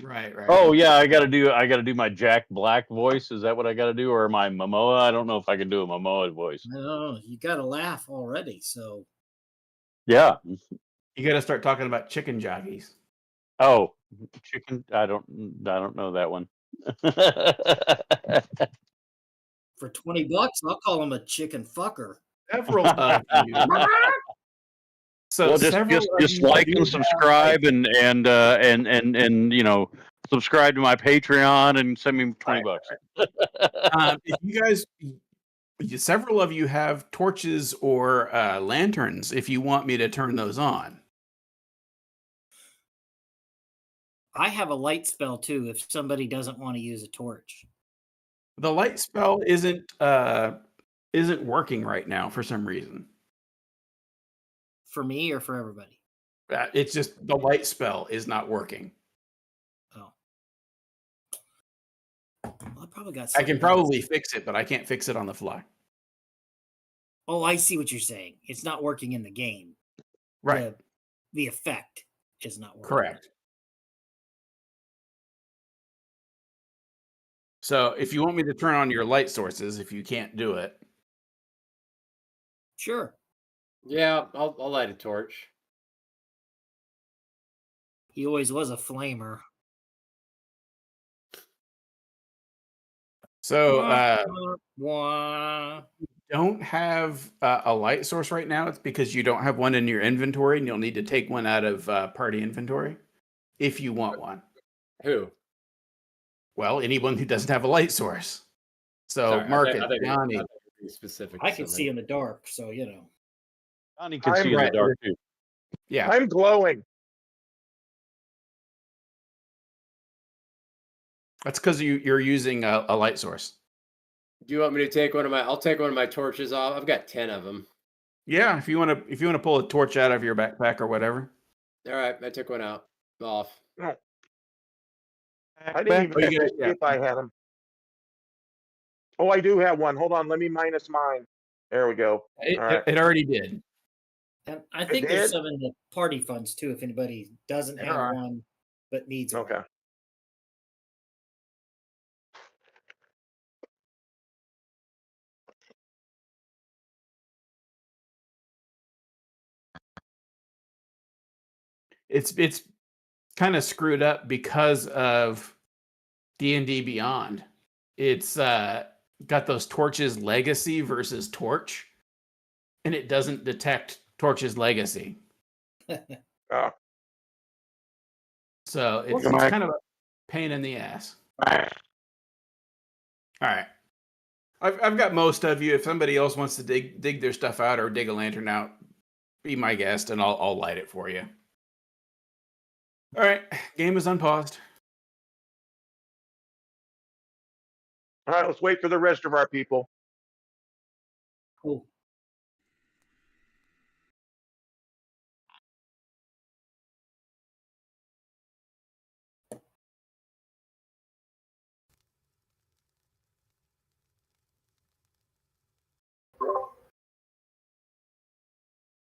Right. Oh yeah, I gotta do my Jack Black voice. Is that what I gotta do, or my Momoa? I don't know if I can do a Momoa voice. I don't know. You got to laugh already. So Yeah. You got to start talking about chicken jockeys. Oh, chicken. I don't know that one. for $20, I'll call him a chicken fucker. Several of you. So Well, several of just you like do and have, subscribe and subscribe to my Patreon and send me $20. if you guys, several of you have torches or lanterns. If you want me to turn those on, I have a light spell too. If somebody doesn't want to use a torch, the light spell isn't working right now for some reason. for me or for everybody. It's just the light spell is not working. Oh, well, I probably got. I can something probably else. fix it, but I can't fix it on the fly. Oh, I see what you're saying. It's not working in the game. Right. The effect is not working. Correct. So if you want me to turn on your light sources, if you can't do it, Sure. Yeah, I'll light a torch. He always was a flamer. so Wah. don't have a light source right now. It's because you don't have one in your inventory, and you'll need to take one out of party inventory if you want one. Who? Well, anyone who doesn't have a light source. So Sorry, Marcus, I think Johnny, specific. I can see in the dark, so Johnny can I'm see in the right. dark too. yeah. I'm glowing. That's because you're using a light source. Do you want me to take one of my? I'll take one of my torches off. I've got 10 of them. Yeah, if you want to pull a torch out of your backpack or whatever. All right, I took one out. Off. No. I didn't even Oh, you have gotta- to see if I had them. Oh, I do have one. Hold on, let me minus mine. There we go. It, All right. it already did. And I think there's did? some in the party funds too. If anybody doesn't There have are. one but needs Okay. one. It's kind of screwed up because of D&D Beyond. It's got those torches legacy versus torch, and it doesn't detect torches legacy. Oh. So it's Come on. kind of a pain in the ass. All right. I've got most of you. If somebody else wants to dig their stuff out or dig a lantern out, be my guest and I'll light it for you. All right, game is unpaused. All right, let's wait for the rest of our people. Cool.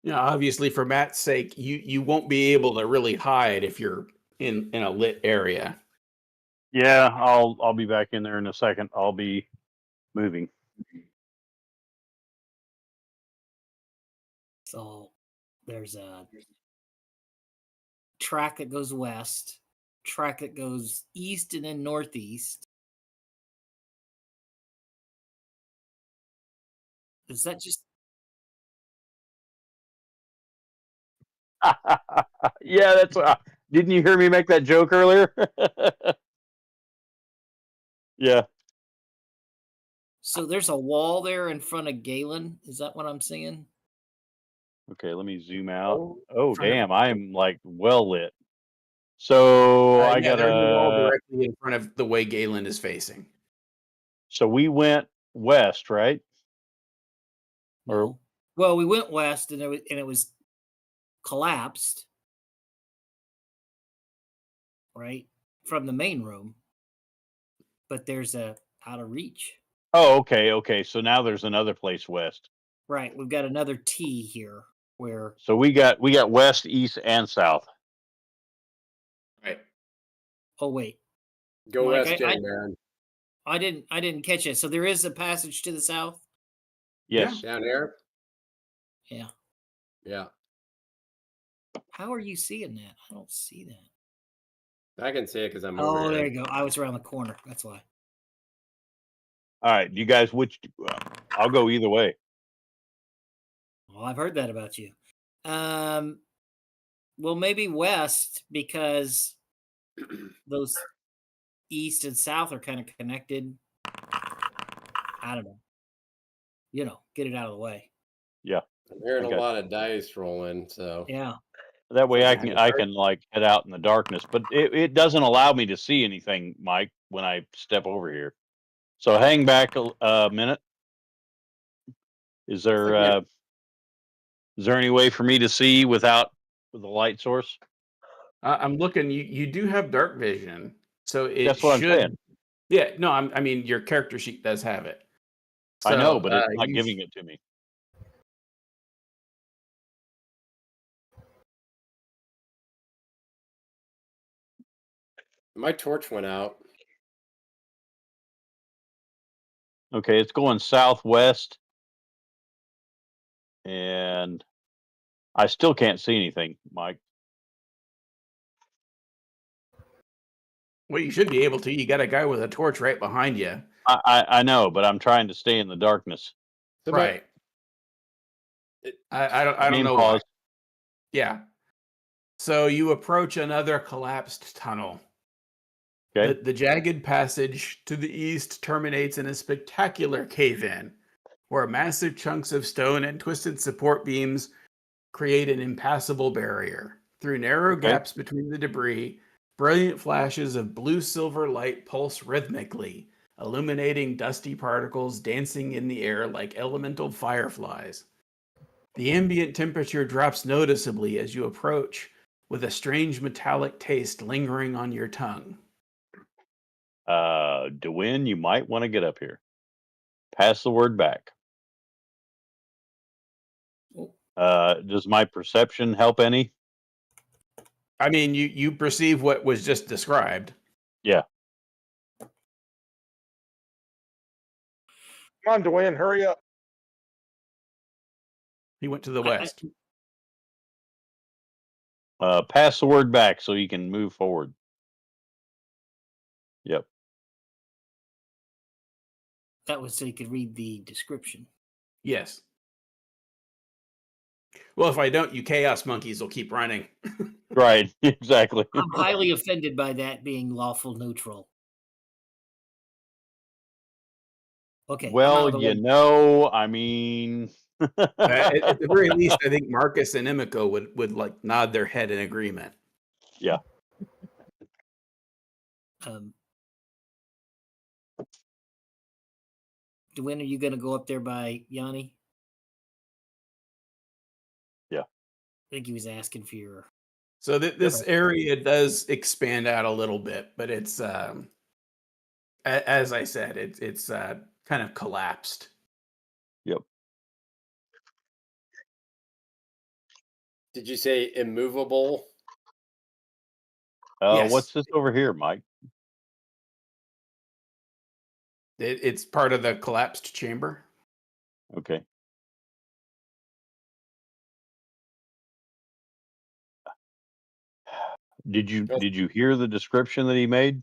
Obviously, for Matt's sake, you won't be able to really hide if you're in a lit area. Yeah, I'll be back in there in a second. I'll be moving. So there's a track that goes west, track that goes east and then northeast. Is that just Yeah, that's. Didn't you hear me make that joke earlier? Yeah. so? There's a wall there in front of Galen. Is that what I'm seeing? Okay, let me zoom out. Oh, Oh, front of- damn! I'm like well lit. So I Yeah, there's a wall gotta. directly in front of the way Galen is facing. So we went west, right? Or No. Well, we went west and it was collapsed, right, from the main room. But there's a out of reach. oh, okay. So now there's another place west. Right. We've got another T here where So we got west, east, and south. Right. oh wait. Go Mike, west, J man. I didn't catch it. So there is a passage to the south? Yes. Down here. Yeah. Yeah, How are you seeing that? I don't see that. I can see it because I'm over Oh, here. there you go. I was around the corner. That's why. All right, you guys. I'll go either way. Well, I've heard that about you. Well, maybe west because those east and south are kind of connected. I don't know. Get it out of the way. Yeah. I'm hearing I a got lot of dice rolling, so Yeah. That way I Yeah, can like head out in the darkness, but it doesn't allow me to see anything, Mike, when I step over here. So hang back a minute. Is there like is there any way for me to see with the light source? I'm looking. You do have dark vision, so it That's what I'm should. saying. Yeah, no, I mean your character sheet does have it. I know, So but it's not you giving it to me. my torch went out. Okay, it's going southwest, and I still can't see anything, Mike. well, you should be able to. You got a guy with a torch right behind you. I know, but I'm trying to stay in the darkness. So Right. I don't Game know why. pause. Yeah. So you approach another collapsed tunnel. Okay. The jagged passage to the east terminates in a spectacular cave-in, where massive chunks of stone and twisted support beams create an impassable barrier. Through narrow Okay. gaps between the debris, brilliant flashes of blue-silver light pulse rhythmically, illuminating dusty particles dancing in the air like elemental fireflies. The ambient temperature drops noticeably as you approach, with a strange metallic taste lingering on your tongue. DeWin, you might want to get up here. Pass the word back. Does my perception help any? I mean, you perceive what was just described. Yeah. Come on, Dwayne, hurry up. He went to the west. Pass the word back so you can move forward. Yep. That was so you could read the description. Yes. Well, if I don't, you chaos monkeys will keep running. Right. Exactly. I'm highly offended by that being lawful neutral. Okay. I'm out Well, of the way. I mean, At the very least, I think Marcus and Emiko would like nod their head in agreement. yeah. When are you going to go up there by Yanni? Yeah. I think he was asking for your. So this area does expand out a little bit, but it's as I said, it's kind of collapsed. Yep. Did you say immovable? Yes. What's this over here, Mike? It's part of the collapsed chamber. Okay. Did you hear the description that he made?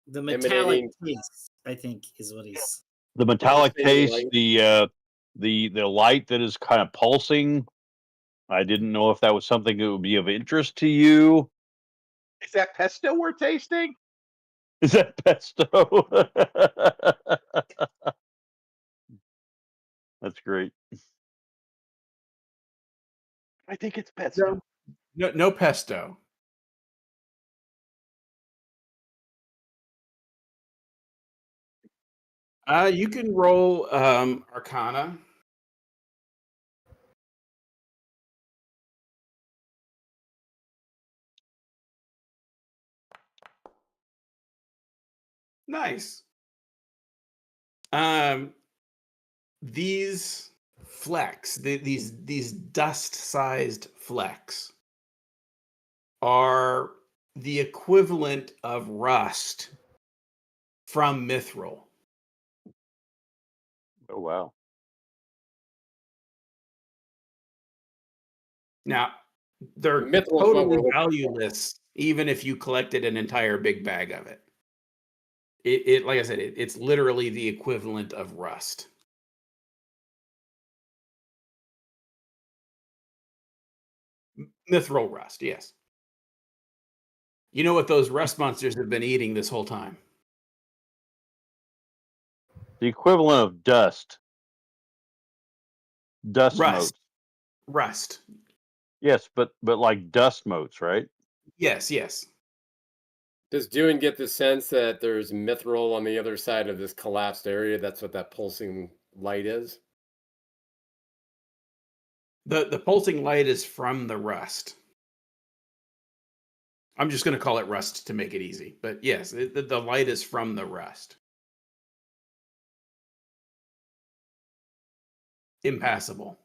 The metallic Emanating- taste, I think, is what he's. The metallic Pulsating taste, light. the light that is kind of pulsing. I didn't know if that was something that would be of interest to you. Is that pesto we're tasting? Is that pesto? That's great. I think it's pesto. No pesto. You can roll Arcana. Nice. These flecks, these dust-sized flecks, are the equivalent of rust from mithril. Oh wow. Now, they're Mithril is what we're totally looking for. valueless, even if you collected an entire big bag of it. It like I said, it's literally the equivalent of rust. Mithril rust, yes. You know what those rust monsters have been eating this whole time? The equivalent of dust. Dust Rust. motes. Rust. Yes, but like dust motes, right? Yes. Does Dewin get the sense that there's mithril on the other side of this collapsed area? That's what that pulsing light is? The pulsing light is from the rust. I'm just going to call it rust to make it easy. But yes, the light is from the rust. Impassable.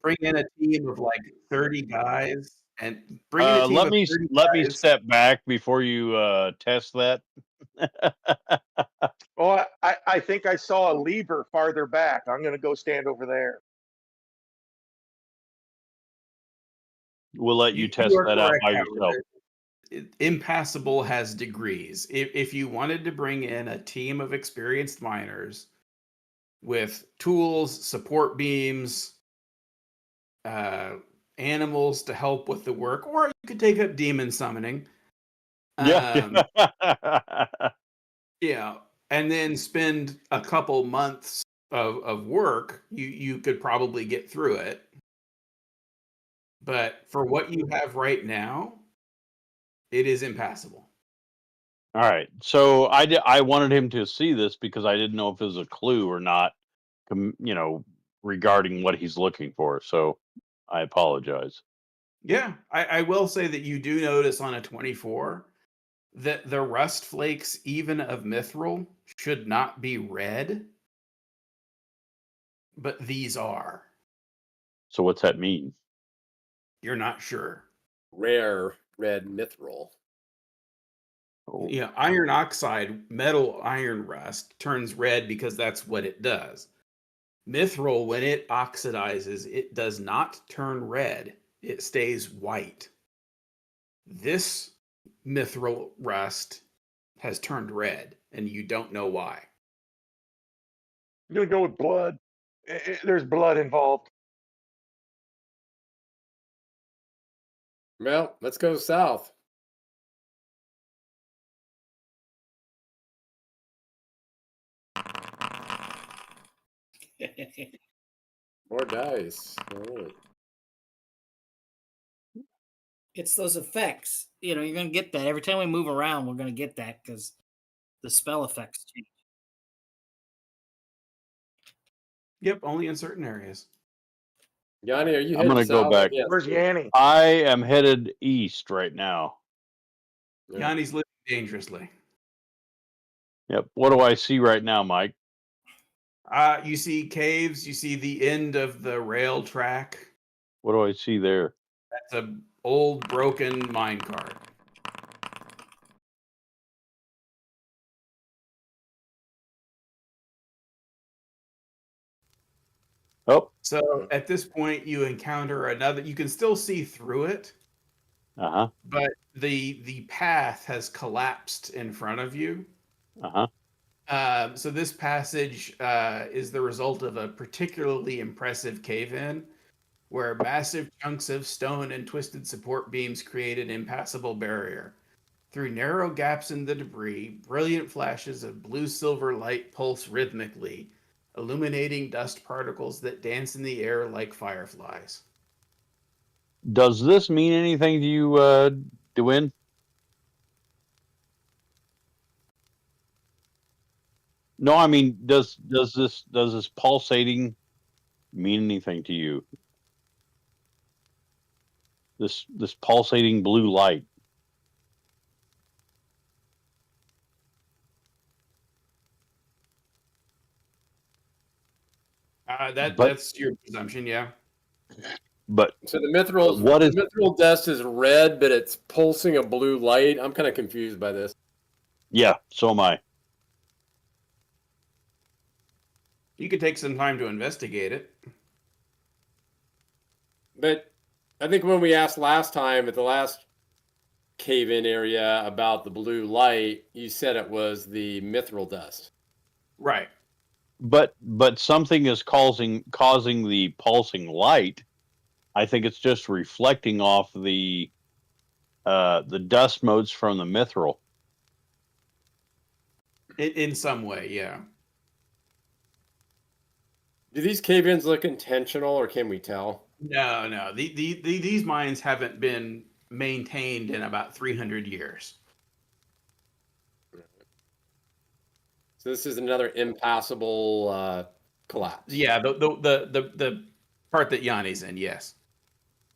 Bring in a team of like 30 guys and bring in a team Let of me 30 let me guys. step back before you test that. Oh, I think I saw a lever farther back. I'm going to go stand over there. We'll let you You test are that out correct, by Howard. yourself. Impassable has degrees. If you wanted to bring in a team of experienced miners with tools, support beams, animals to help with the work, or you could take up demon summoning. Yeah. Yeah, and then spend a couple months of work, you could probably get through it. But for what you have right now, it is impassable. All right. So I wanted him to see this because I didn't know if it was a clue or not, regarding what he's looking for. So I apologize. Yeah, I will say that you do notice on a 24 that the rust flakes, even of mithril, should not be red, but these are. So what's that mean? You're not sure. Rare red mithril. Oh, Yeah, iron oxide, metal iron rust turns red because that's what it does. Mithril, when it oxidizes, it does not turn red. It stays white. This mithril rust has turned red, and you don't know why. I'm going to go with blood. There's blood involved. Well, let's go south. More dice. All right. It's those effects. You're going to get that every time we move around. We're going to get that because the spell effects change. Yep, only in certain areas. Yanni, are you I'm heading gonna go south? back. Yes. Where's Yanni? I am headed east right now. Yeah. Yanni's living dangerously. Yep. What do I see right now, Mike? You see caves. You see the end of the rail track. What do I see there? That's a old broken minecart. Oh, So at this point, you encounter another. You can still see through it, uh-huh, but the path has collapsed in front of you. uh-huh. So this passage is the result of a particularly impressive cave-in, where massive chunks of stone and twisted support beams create an impassable barrier. Through narrow gaps in the debris, brilliant flashes of blue-silver light pulse rhythmically, illuminating dust particles that dance in the air like fireflies. Does this mean anything to you, DeWin? No, I mean, does this pulsating mean anything to you? This pulsating blue light. But That's your presumption, yeah. but So the what is mithril dust is red, but it's pulsing a blue light. I'm kind of confused by this. yeah, so am I. You could take some time to investigate it. But I think when we asked last time at the last cave-in area about the blue light, you said it was the mithril dust. Right. But something is causing the pulsing light. I think it's just reflecting off the dust motes from the mithril. In some way, yeah. Do these cave-ins look intentional, or can we tell? No. These mines haven't been maintained in about 300 years. So this is another impassable collapse. Yeah, the part that Yanni's in, yes.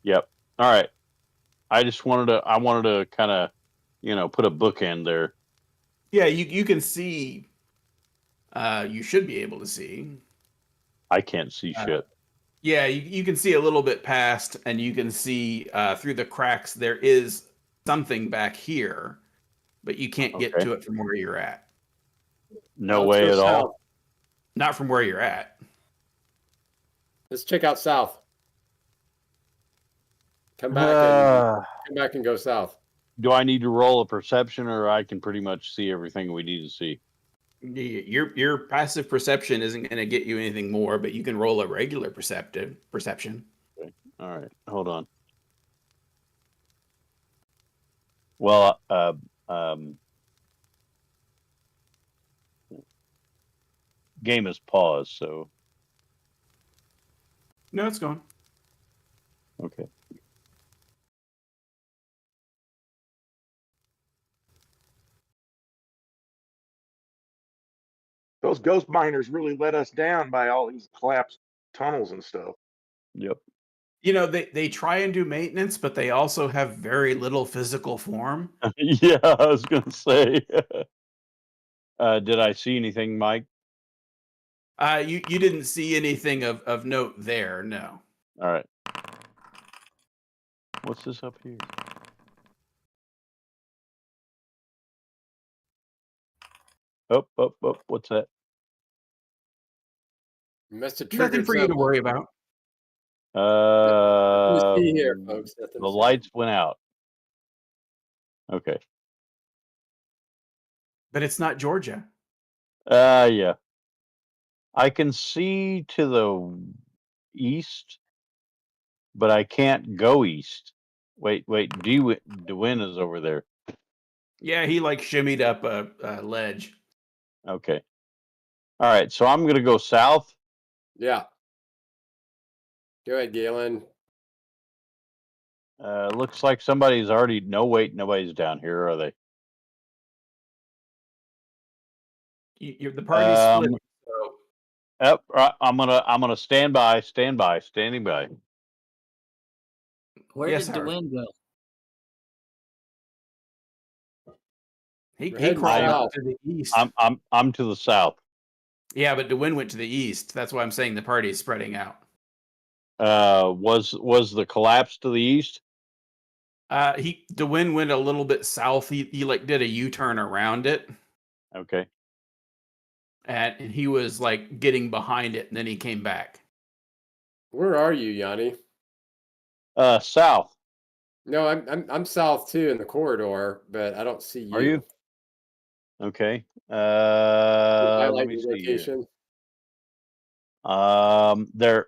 Yep. All right. I wanted to kind of, put a bookend there. Yeah, you can see. You should be able to see. I can't see shit. Yeah, you can see a little bit past, and you can see through the cracks there is something back here, but you can't get Okay. to it from where you're at. No Let's way go at all. south. Not from where you're at. Let's check out south. Come back and go south. Do I need to roll a perception, or I can pretty much see everything we need to see? Your passive perception isn't going to get you anything more, but you can roll a regular perception. Okay. All right. Hold on. Well, game is paused, so No, it's gone. okay. Those ghost miners really let us down by all these collapsed tunnels and stuff. Yep. You know, they try and do maintenance, but they also have very little physical form. Yeah, I was gonna say. Did I see anything, Mike? You didn't see anything of note there, no. All right. What's this up here? Oh. What's that? Must have Nothing triggered for you to something. worry about. You see here, folks. Nothing The to see. lights went out. Okay. But it's not Georgia. Yeah. I can see to the east, but I can't go east. Wait. DeWin is over there. Yeah, he like shimmied up a ledge. Okay. All right. So I'm gonna go south. Yeah. Go ahead, Galen. Looks like somebody's already. No, wait. Nobody's down here, are they? The party's split. So Yep. I'm gonna stand by. Standing by. Where Yes, did sir. Dwayne go? he We're heading crawled south. out to the east. I'm to the south. Yeah, but DeWin went to the east. That's why I'm saying the party is spreading out. Was the collapse to the east? DeWin went a little bit south. He like did a U-turn around it, Okay. and he was like getting behind it, and then he came back. Where are you, Yanni? South. No, I'm south too in the corridor, but I don't see you. Are you? Okay. You Let highlight me your see here. location. There.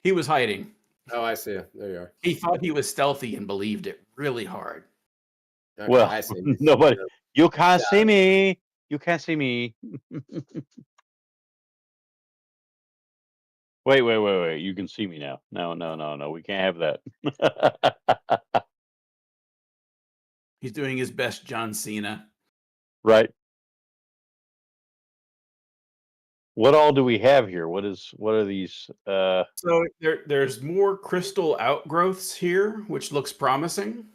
He was hiding. Oh, I see. There you are. He thought he was stealthy and believed it really hard. Okay, Well, I see. nobody. You can't Yeah. see me. You can't see me. Wait. You can see me now. No. We can't have that. He's doing his best John Cena. Right. What all do we have here? What are these? So there's more crystal outgrowths here, which looks promising.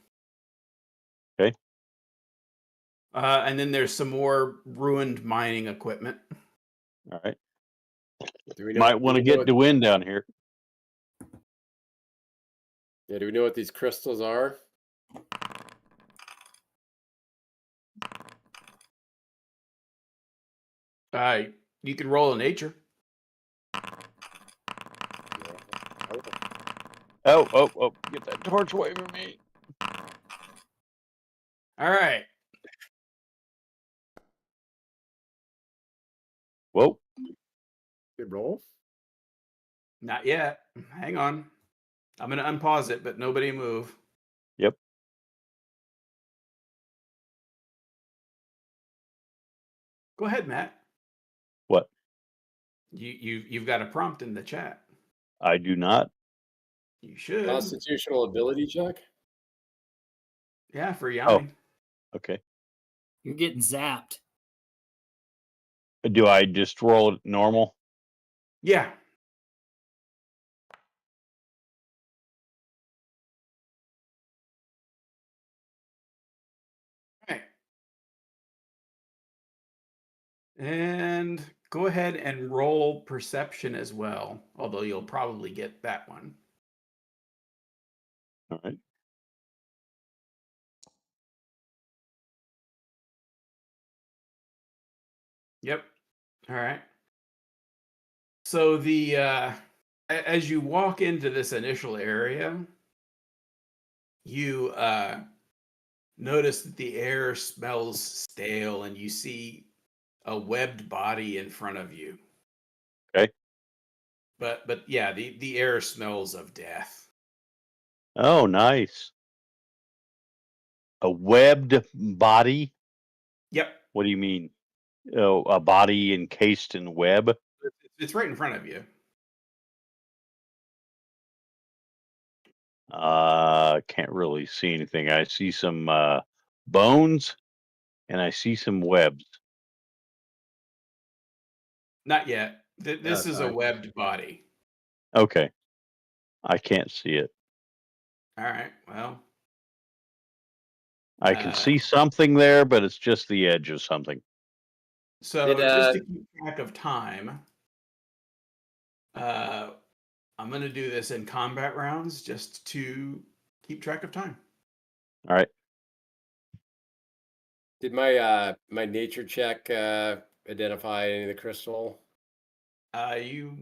Okay. And then there's some more ruined mining equipment. All right. Do we know? Might want to get DeWin down here. Yeah. Do we know what these crystals are? You can roll a nature. Oh! Get that torch away from me. All right. Whoa. Good roll. Not yet. Hang on. I'm going to unpause it, but nobody move. Yep. Go ahead, Matt. What? You've got a prompt in the chat. I do not. You should. Constitutional ability check. Yeah, for Yanni. Okay. You're getting zapped. Do I just roll it normal? Yeah. Okay. And go ahead and roll perception as well, although you'll probably get that one. All right. Yep. All right. So as you walk into this initial area, you notice that the air smells stale, and you see a webbed body in front of you. Okay. But yeah, the air smells of death. Oh, nice. A webbed body? Yep. What do you mean? Oh, a body encased in web? It's right in front of you. Can't really see anything. I see some bones and I see some webs. Not yet. This is a sorry. webbed body. Okay. I can't see it. All right. Well, I can see something there, but it's just the edge of something. so just to keep track of time, I'm going to do this in combat rounds just to keep track of time. All right. Did my my nature check identify any of the crystal? I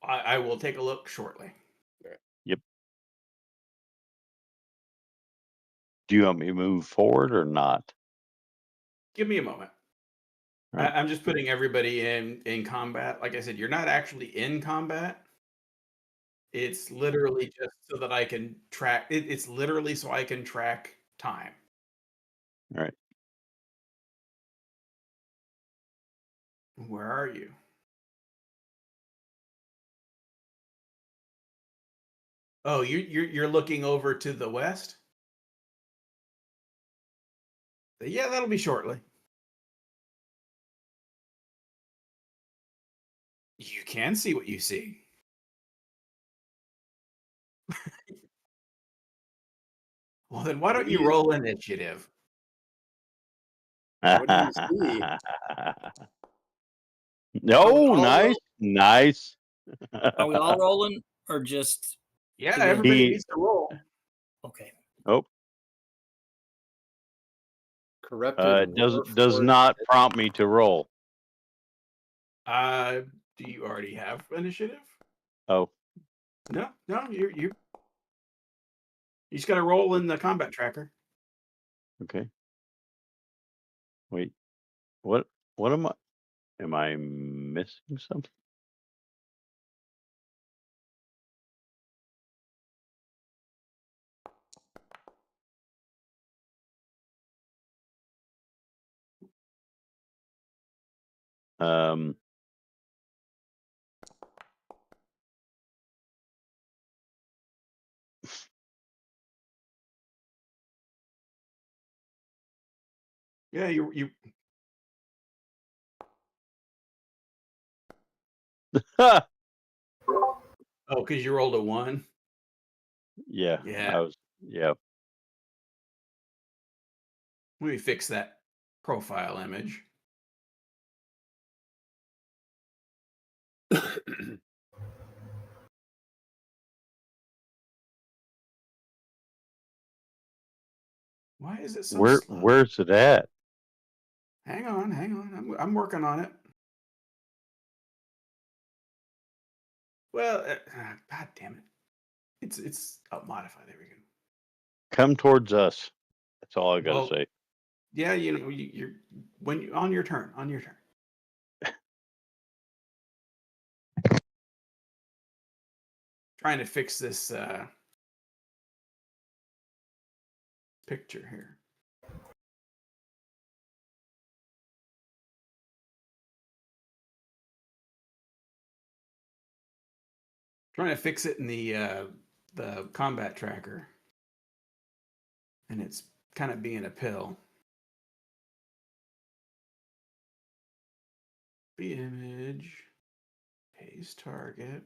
will take a look shortly. Yep. Do you want me to move forward or not? Give me a moment. Right. I'm just putting everybody in combat. Like I said, you're not actually in combat. It's literally just so that I can track. It's literally so I can track time. All right. Where are you? Oh, you're looking over to the west? Yeah, that'll be shortly. You can see what you see. Well, then why don't you roll initiative? What do you see? No, all nice, nice. Are we all rolling or just Yeah, Dwayne? everybody He- needs to roll. Okay? Oh, Corrupted does Warforged. not prompt me to roll. Do you already have initiative? Oh, No, you just got to roll in the combat tracker. okay. Wait, what? What am I? Am I missing something? Um, Yeah, you. Oh, because you rolled a 1. yeah, Yeah. I was. Yeah, Let me fix that profile image. Why is it so slow? where's it at? Hang on. I'm working on it. Well, God damn it! It's modify. There we go. Come towards us. That's all I gotta Well, say. yeah, you're when you on your turn. On your turn. Trying to fix this picture here. Trying to fix it in the combat tracker, and it's kind of being a pill. The image, paste target,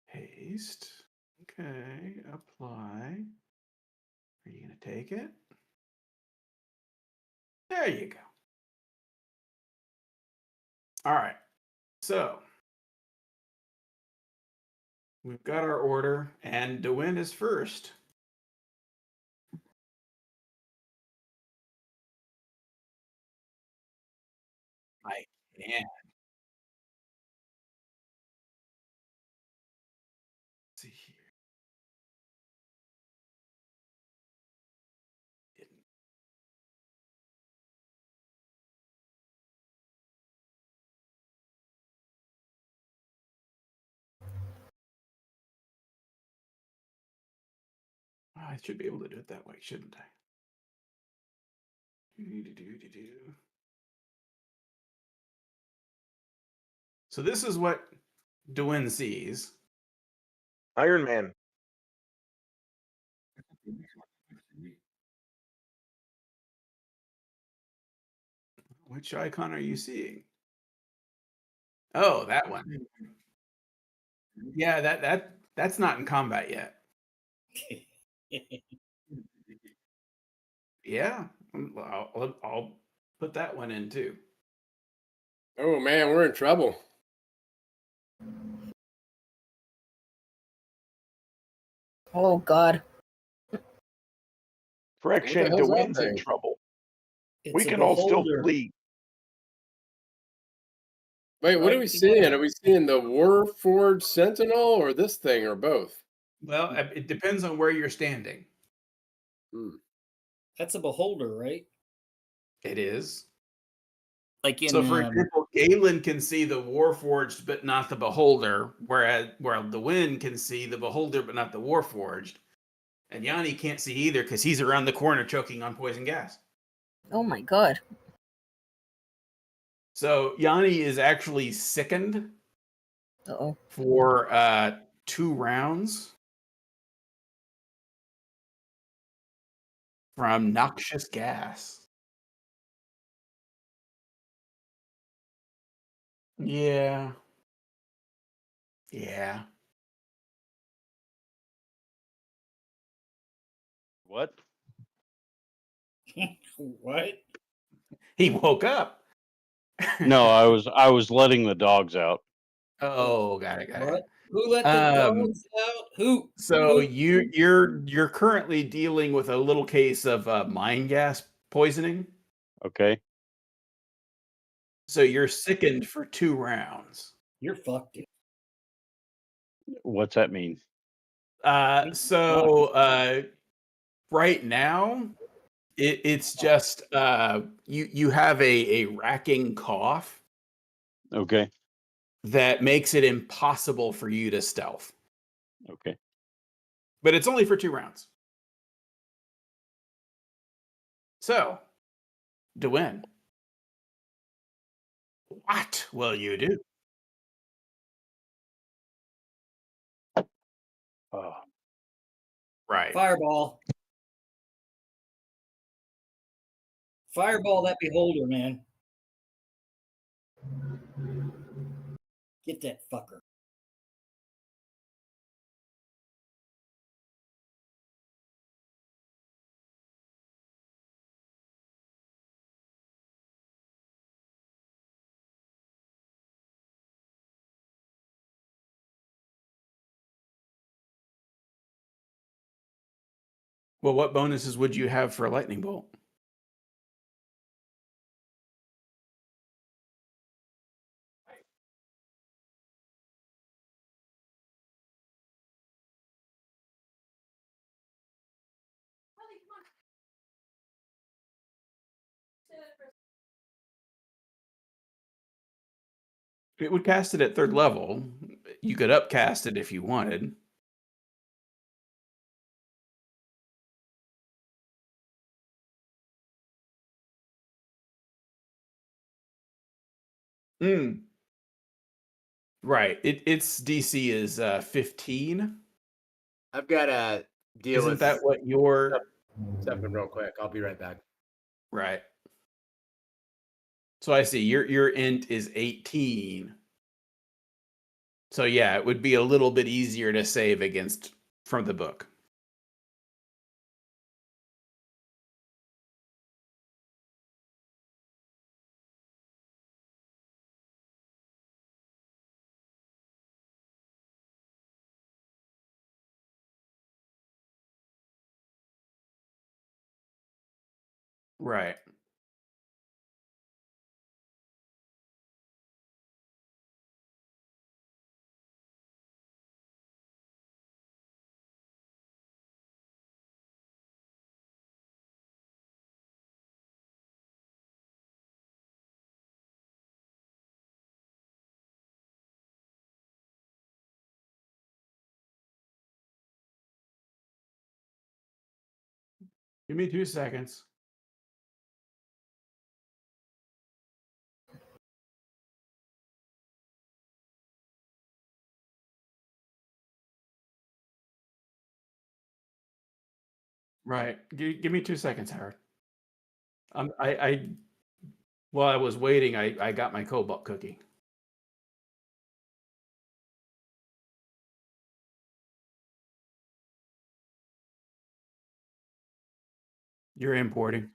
paste. Okay, apply. Are you gonna take it? There you go. All right. So we've got our order, and DeWin is first. I can. Let's see here. Oh, I should be able to do it that way, shouldn't I? So this is what DeWin sees. Iron Man. Which icon are you seeing? Oh, that one. Yeah, that's not in combat yet. Yeah, I'll put that one in too. Oh man, we're in trouble. Oh God. Friction hell's to that win's in thing? trouble. It's We a can all still beholder. flee. Wait, what are we Right seeing? together. Are we seeing the Warforged Sentinel or this thing or both? Well, it depends on where you're standing. Hmm. That's a beholder, right? It is. Like in So, for example, Galen can see the Warforged, but not the Beholder, where the Wind can see the Beholder, but not the Warforged. And Yanni can't see either because he's around the corner choking on poison gas. Oh my God. So Yanni is actually sickened Uh-oh. for 2 rounds from noxious gas. Yeah. Yeah. What? what? He woke up. No, I was letting the dogs out. Oh, got it, got What? it. Who let the dogs out? Who? So Who? you're currently dealing with a little case of mine gas poisoning. Okay. So you're sickened for 2 rounds. You're fucked. Dude. What's that mean? So right now it's just you have a racking cough Okay. that makes it impossible for you to stealth. Okay. But it's only for 2 rounds. So, Dwayne, what will you do? Oh, Right. Fireball. Fireball that beholder, man. Get that fucker. Well, what bonuses would you have for a lightning bolt? It would cast it at 3rd level. You could upcast it if you wanted. Mm. Right. Its DC is 15. I've got to deal Isn't with that what your something real quick. I'll be right back. right? So I see your int is 18. So yeah, it would be a little bit easier to save against from the book. Right. Give me 2 seconds. Right. Give me 2 seconds, Howard. I while I was waiting, I got my cobalt cookie. You're importing.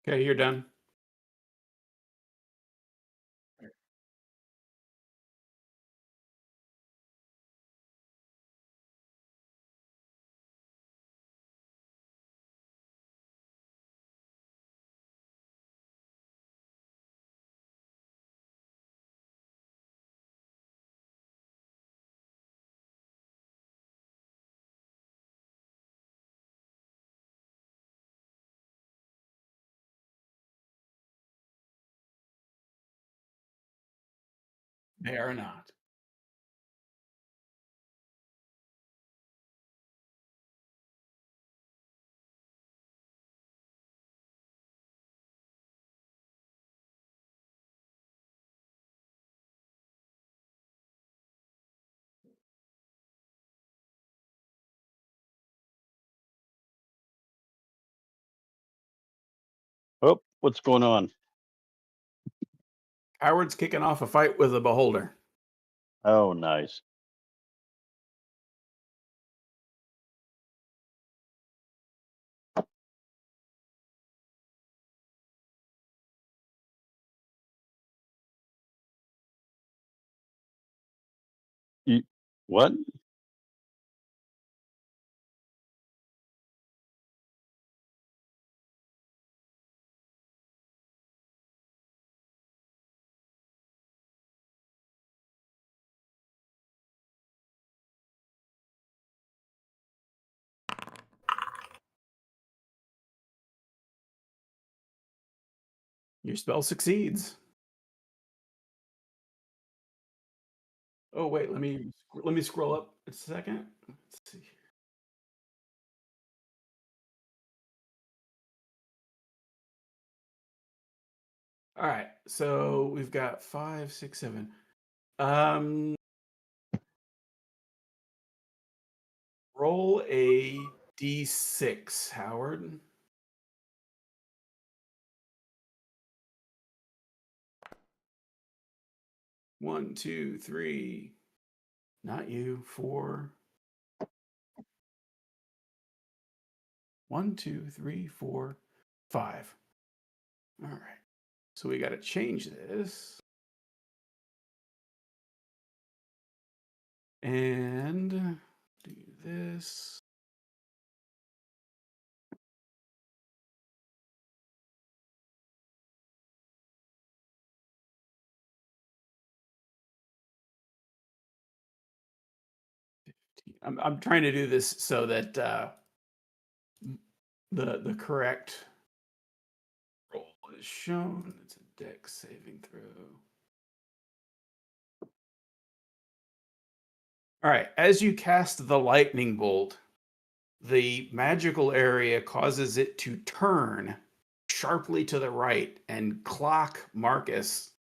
Okay, you're done. They are not. Oh, what's going on? Howard's kicking off a fight with a beholder. Oh, nice. You, what? Your spell succeeds. Oh wait, let me scroll up a second. Let's see. All right, so we've got 5, 6, 7. Roll a d6, Howard. One, two, three. Not you. 4. 1, 2, 3, 4, 5. All right. So we got to change this. And do this. I'm trying to do this so that the correct roll is shown. It's a dex saving throw. All right. As you cast the lightning bolt, the magical area causes it to turn sharply to the right and clock Marcus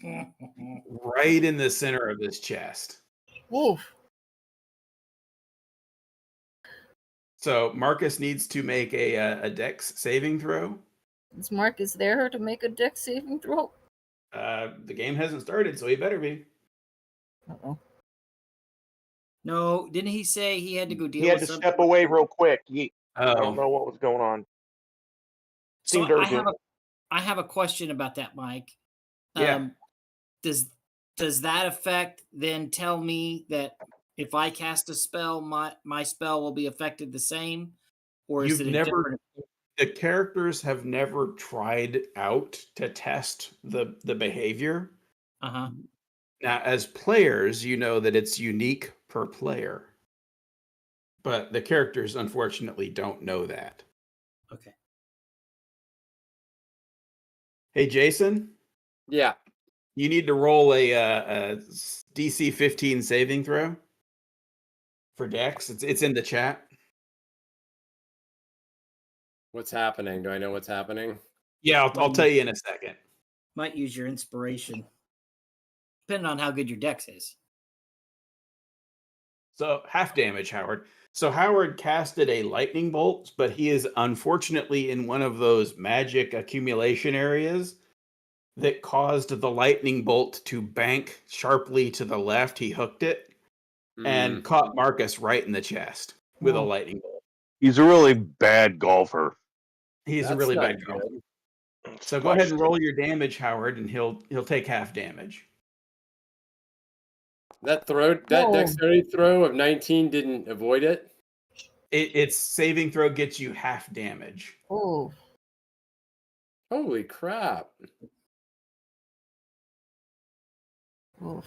right in the center of his chest. Woof. So Marcus needs to make a dex saving throw. Is Marcus there to make a dex saving throw? The game hasn't started, so he better be. Uh-oh. No, didn't he say he had to go He deal had with to something? step away real quick. I don't Oh, know what was going on. So Seemed urgent. I have a question about that, Mike. yeah. Does that effect then tell me that if I cast a spell, my spell will be affected the same, or is You've it a never. different? The characters have never tried out to test the behavior. Uh huh. Now, as players, you know that it's unique per player, but the characters unfortunately don't know that. Okay. Hey, Jason, Yeah. you need to roll a DC 15 saving throw for Dex. It's in the chat. What's happening? Do I know what's happening? Yeah, I'll tell you in a second. Might use your inspiration, depending on how good your dex is. So half damage, Howard. So Howard casted a lightning bolt, but he is unfortunately in one of those magic accumulation areas that caused the lightning bolt to bank sharply to the left. He hooked it and caught Marcus right in the chest with a Oh. lightning bolt. He's a really bad golfer. He's a That's really not bad golfer. good. So go ahead and roll your damage, Howard, and he'll take half damage. That Whoa. dexterity throw of 19 didn't avoid it. Its saving throw gets you half damage. Oh. Holy crap! Oof.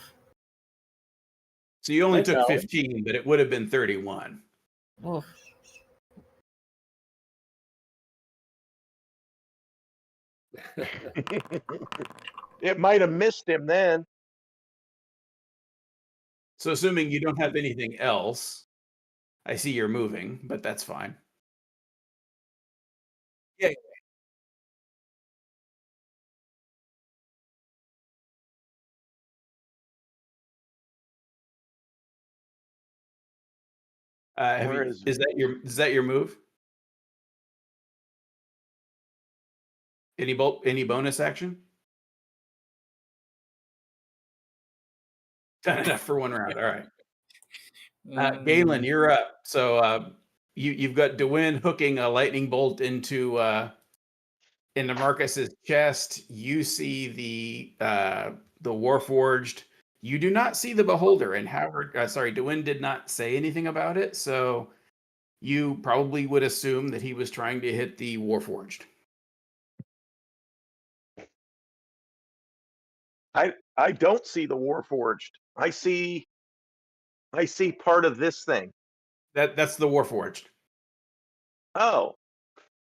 So you only Thanks, took Howard. 15, but it would have been 31. Oof. It might have missed him then. So assuming you don't have anything else, I see you're moving, but that's fine. Yeah. Where is is that your move? Any bonus action? Done enough for one round. All right. Galen, you're up. So you've got DeWin hooking a lightning bolt into Marcus's chest. You see the Warforged. You do not see the Beholder, and Howard. DeWin did not say anything about it, so you probably would assume that he was trying to hit the Warforged. I don't see the Warforged. I see part of this thing. That's the Warforged. Oh,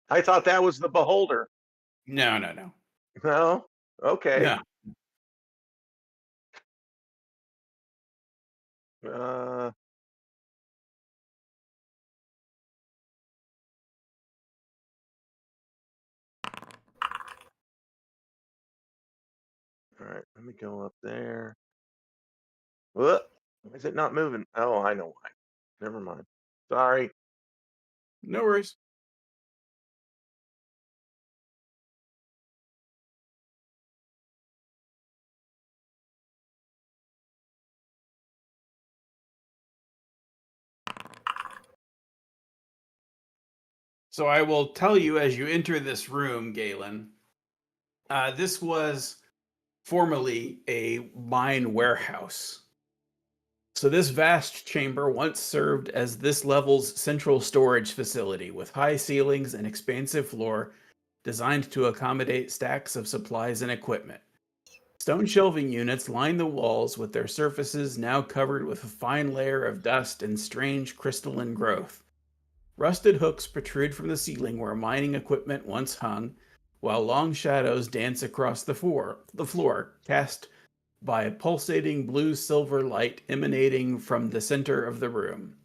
I thought that was the Beholder. No. No? Okay. No. All right, let me go up there. What? Why is it not moving? Oh, I know why. Never mind. Sorry. No worries. So I will tell you as you enter this room, Galen, this was formerly a mine warehouse. So this vast chamber once served as this level's central storage facility with high ceilings and expansive floor designed to accommodate stacks of supplies and equipment. Stone shelving units line the walls with their surfaces now covered with a fine layer of dust and strange crystalline growth. Rusted hooks protrude from the ceiling where mining equipment once hung, while long shadows dance across the floor, cast by a pulsating blue-silver light emanating from the center of the room.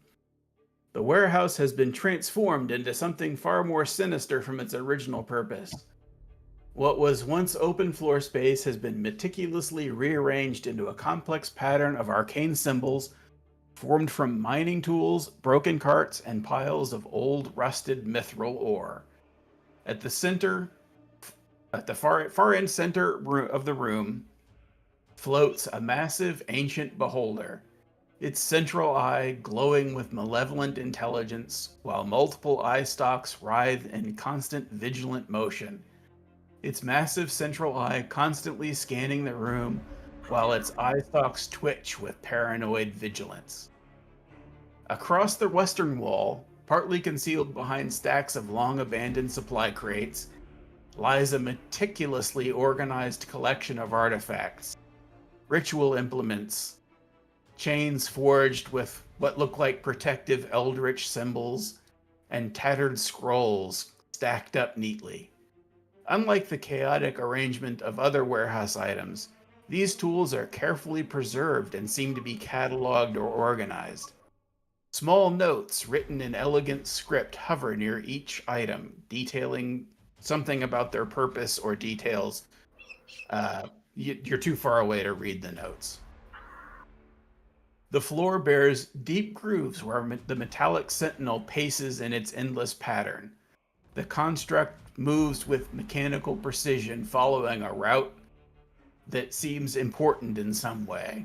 The warehouse has been transformed into something far more sinister from its original purpose. What was once open floor space has been meticulously rearranged into a complex pattern of arcane symbols formed from mining tools, broken carts, and piles of old, rusted mithril ore. At the far end center of the room, floats a massive ancient beholder, its central eye glowing with malevolent intelligence, while multiple eye stalks writhe in constant vigilant motion. Its massive central eye constantly scanning the room, while its eye stalks twitch with paranoid vigilance. Across the western wall, partly concealed behind stacks of long abandoned supply crates, lies a meticulously organized collection of artifacts, ritual implements, chains forged with what look like protective eldritch symbols, and tattered scrolls stacked up neatly. Unlike the chaotic arrangement of other warehouse items, these tools are carefully preserved and seem to be cataloged or organized. Small notes written in elegant script hover near each item, detailing something about their purpose or details. You're too far away to read the notes. The floor bears deep grooves where the metallic sentinel paces in its endless pattern. The construct moves with mechanical precision, following a route that seems important in some way.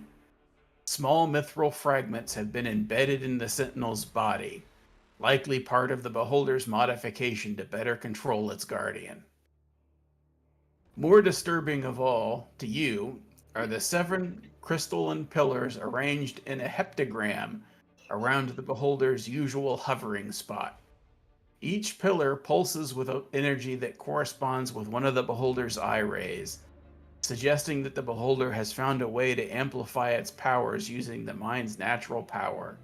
Small mithril fragments have been embedded in the sentinel's body, likely part of the beholder's modification to better control its guardian. More disturbing of all, to you, are the 7 crystalline pillars arranged in a heptagram around the beholder's usual hovering spot. Each pillar pulses with energy that corresponds with one of the beholder's eye rays, suggesting that the beholder has found a way to amplify its powers using the mind's natural power.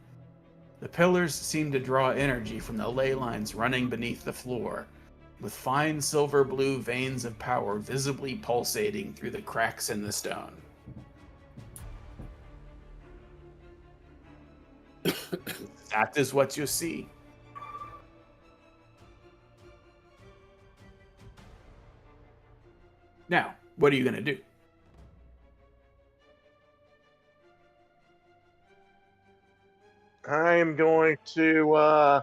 The pillars seem to draw energy from the ley lines running beneath the floor, with fine silver blue veins of power visibly pulsating through the cracks in the stone. That is what you see. Now, what are you going to do? I'm going to,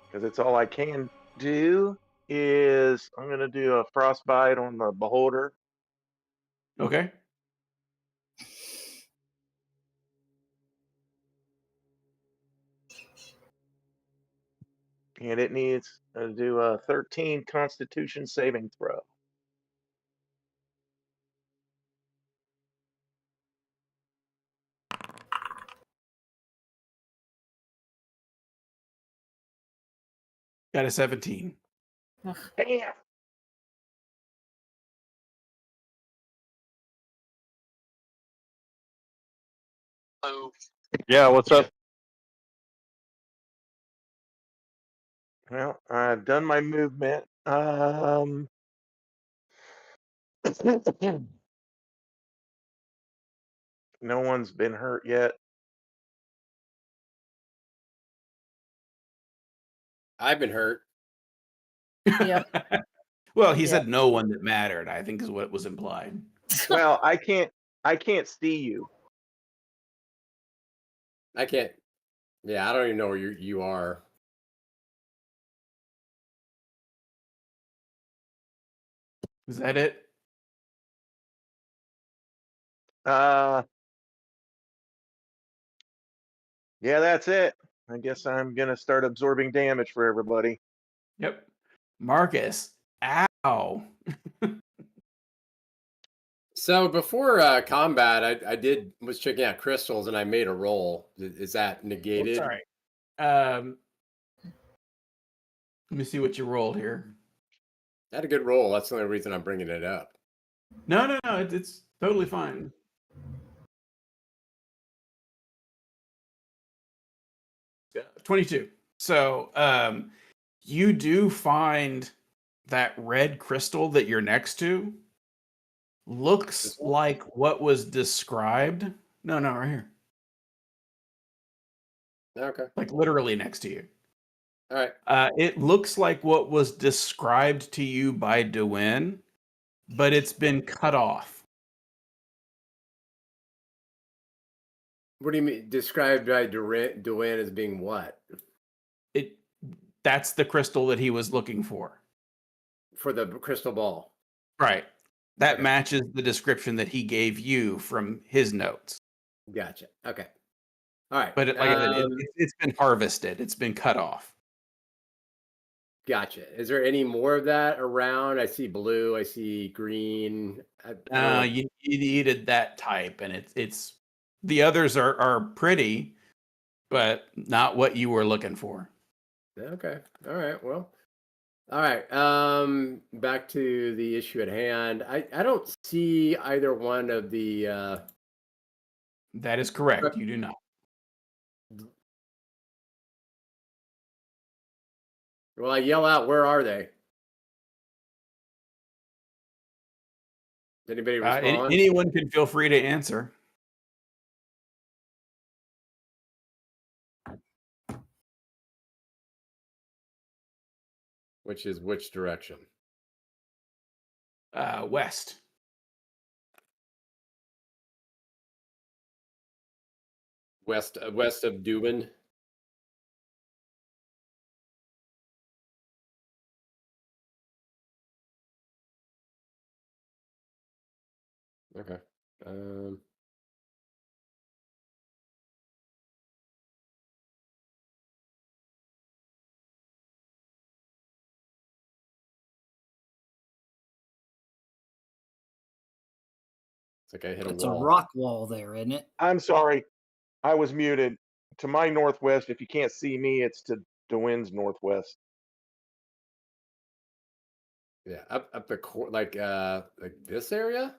because it's all I can do, is I'm going to do a frostbite on the beholder. Okay. And it needs to do a 13 Constitution saving throw. Got a 17. Damn. Yeah, what's up? Well, I've done my movement. No one's been hurt yet. I've been hurt. Yeah. Well, he Yeah. said no one that mattered, I think is what was implied. Well, I can't see you. I can't. Yeah, I don't even know where you are. Is that it? Yeah, that's it. I guess I'm gonna start absorbing damage for everybody. Yep. Marcus. Ow. So before combat, I was checking out crystals and I made a roll. Is that negated? Sorry. Let me see what you rolled here. I had a good roll. That's the only reason I'm bringing it up. No, it's totally fine. Yeah, 22. So, you do find that red crystal that you're next to looks like what was described. No, right here. Okay. Like literally next to you. All right. It looks like what was described to you by DeWin, but it's been cut off. What do you mean? Described by Duane as being what? That's the crystal that he was looking for. For the crystal ball. Right. That Okay. matches the description that he gave you from his notes. Gotcha. Okay. All right. But like I said, it's been harvested. It's been cut off. Gotcha. Is there any more of that around? I see blue. I see green. You needed that type, and it's the others are pretty, but not what you were looking for. Okay. All right. Well. All right. Back to the issue at hand. I don't see either one of the. That is correct. You do not. Well, I yell out, "Where are they?" Did anybody respond? Anyone can feel free to answer. Which is which direction? West. West of Dubin. Okay. It's like I hit a It's wall. a rock wall there, isn't it? I'm sorry, I was muted. To my northwest, if you can't see me, it's to DeWin's northwest. Yeah, up the like this area.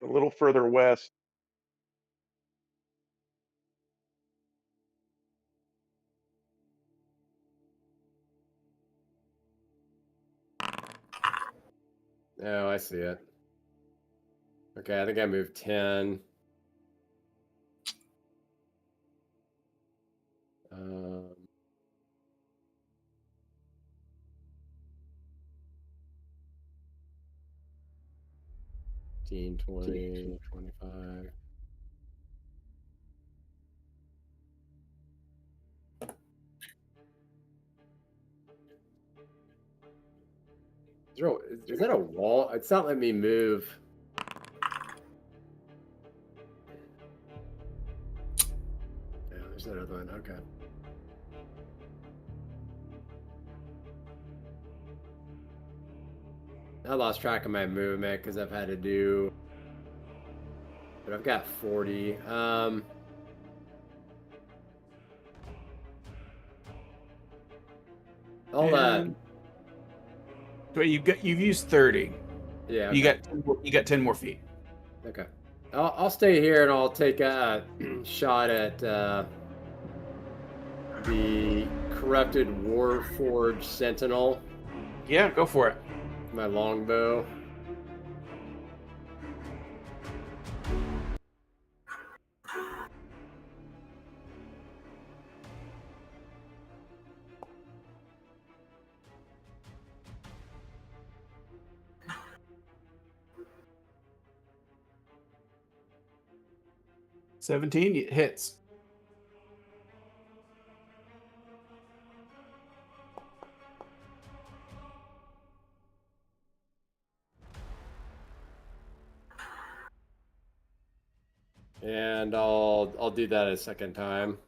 A little further west. Oh, I see it. Okay, I think I moved 10. 15, 20, 25. Is that a wall? It's not letting me move. Yeah, there's that other one. Okay. I lost track of my movement because I've had to do, but I've got 40. I'll And so you've used 30. yeah. Okay. You got 10 more feet. Okay. I'll stay here and I'll take a shot at the corrupted Warforged Sentinel. Yeah, go for it. My longbow. $17 hits. And I'll do that a second time.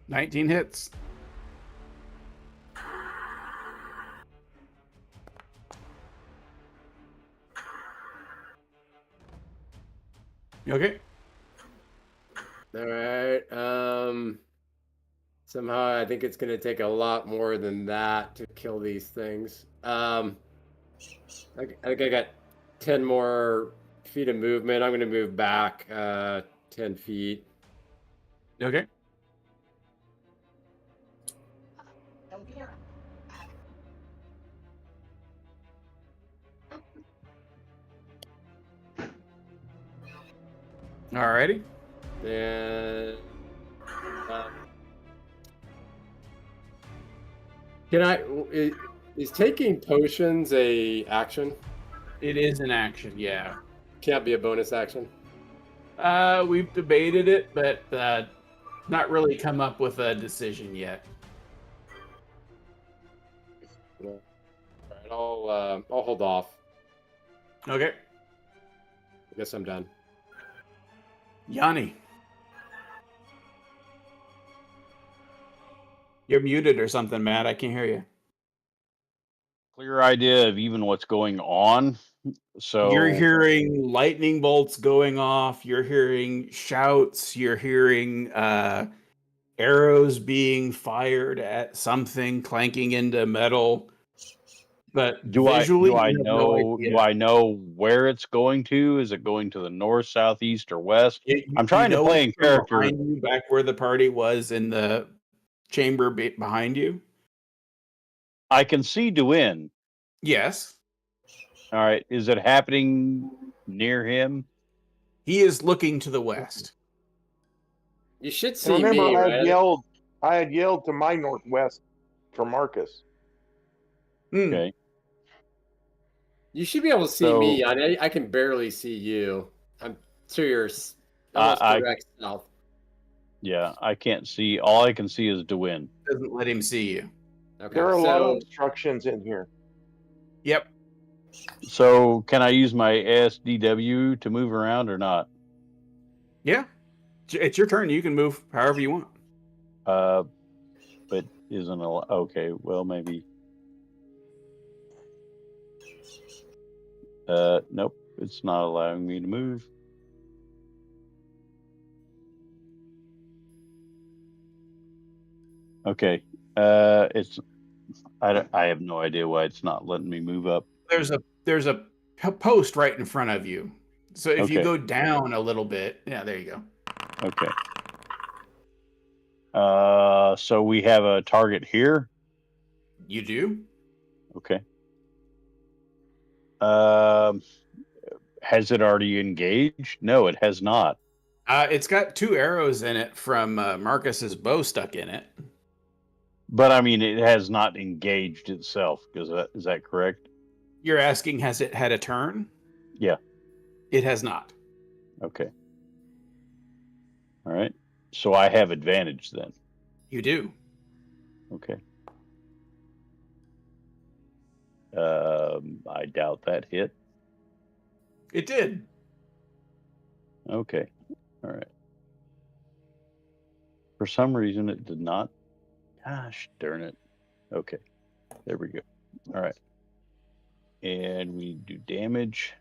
$19 hits. You okay? All right. Somehow I think it's gonna take a lot more than that to kill these things. I think I got 10 more feet of movement. I'm gonna move back 10 feet. You okay? Alrighty. And can I? Is taking potions a action? It is an action, yeah. Can't be a bonus action. We've debated it, but not really come up with a decision yet. No. All right, I'll hold off. Okay. I guess I'm done. Yanni. You're muted or something, Matt. I can't hear you. Clear idea of even what's going on. So You're hearing lightning bolts going off. You're hearing shouts. You're hearing arrows being fired at something, clanking into metal. But do visually, I you have no know idea. do I know where it's going to? Is it going to the north, south, east, or west? I'm trying to play in it's from character. behind you, back where the party was in the chamber behind you. I can see Duin. Yes, All right. Is it happening near him? he is looking to the west. You should And see remember, me, right? I had yelled to my northwest for Marcus. Hmm. Okay. You should be able to see So- me. I can barely see you. I'm to your almost I- direct south. Yeah, I can't see. All I can see is Duin. Doesn't let him see you. Okay, There are a lot of so obstructions in here. Yep. So can I use my ASDW to move around or not? Yeah. It's your turn. You can move however you want. But isn't okay? Well, maybe. Nope. It's not allowing me to move. Okay. It's. I have no idea why it's not letting me move up. There's a post right in front of you. So if you Okay. go down a little bit, yeah, there you go. Okay. So we have a target here. You do? Okay. Has it already engaged? No, it has not. It's got 2 arrows in it from Marcus's bow stuck in it. But I mean, it has not engaged itself. Is that correct? You're asking, has it had a turn? Yeah. It has not. Okay. All right. So I have advantage then. You do. Okay. I doubt that hit. It did. Okay. All right. For some reason, it did not. Gosh darn it. Okay. There we go. All right. And we do damage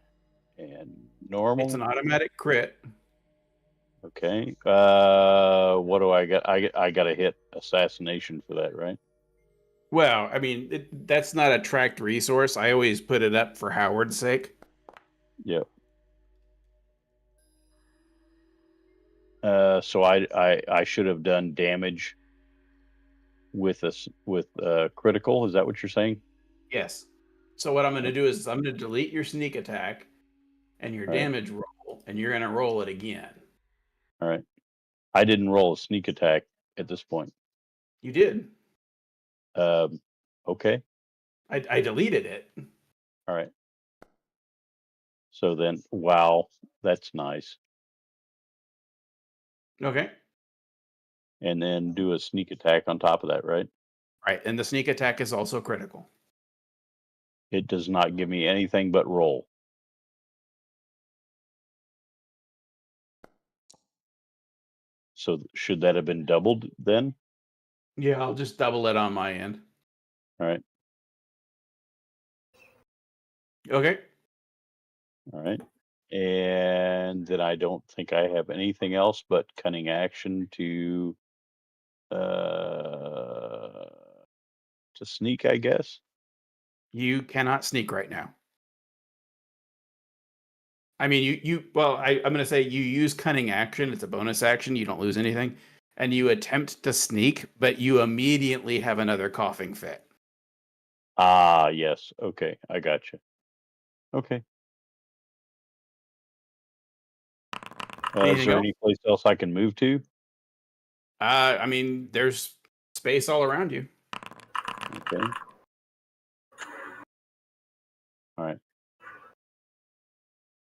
and normal. It's an automatic crit. Okay. What do I got? I got to hit assassination for that, right? Well, I mean, that's not a tracked resource. I always put it up for Howard's sake. Yep. So I should have done damage with critical. Is that what you're saying? Yes. So what I'm going to do is I'm going to delete your sneak attack and your All right. damage roll, and you're going to roll it again. All right. I didn't roll a sneak attack at this point. You did. Okay. I deleted it. All right. So then, wow, that's nice. Okay. And then do a sneak attack on top of that, right? Right. And the sneak attack is also critical. It does not give me anything but roll. So should that have been doubled then? Yeah, I'll just double it on my end. All right. Okay. All right. And then I don't think I have anything else but cunning action to sneak, I guess. You cannot sneak right now. I mean, I'm going to say you use cunning action. It's a bonus action. You don't lose anything. And you attempt to sneak, but you immediately have another coughing fit. Ah, yes. Okay. I got you. Okay. Is Anything there else? any place else I can move to? I mean, there's space all around you. Okay. All right.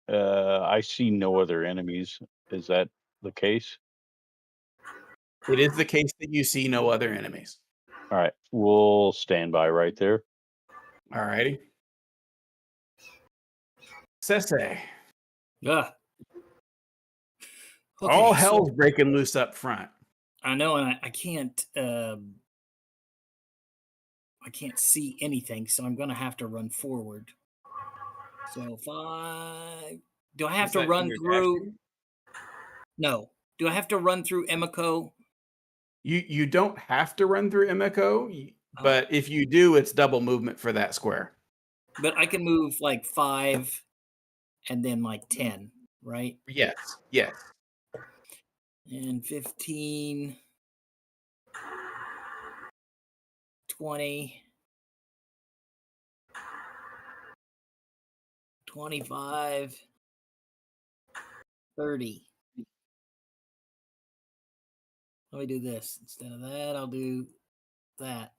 I see no other enemies. Is that the case? It is the case that you see no other enemies. All right. We'll stand by right there. All righty. Sese. Yeah. All Okay, hell's so breaking loose up front. I know, and I can't see anything, so I'm gonna have to run forward. So if do I have Is to that run when you're through? dashing? No. Do I have to run through Emiko? You don't have to run through Emiko, Oh. but if you do, it's double movement for that square. But I can move like 5 and then like 10, right? Yes. Yes. And 15, 20, 25, 30. Let me do this. Instead of that, I'll do that.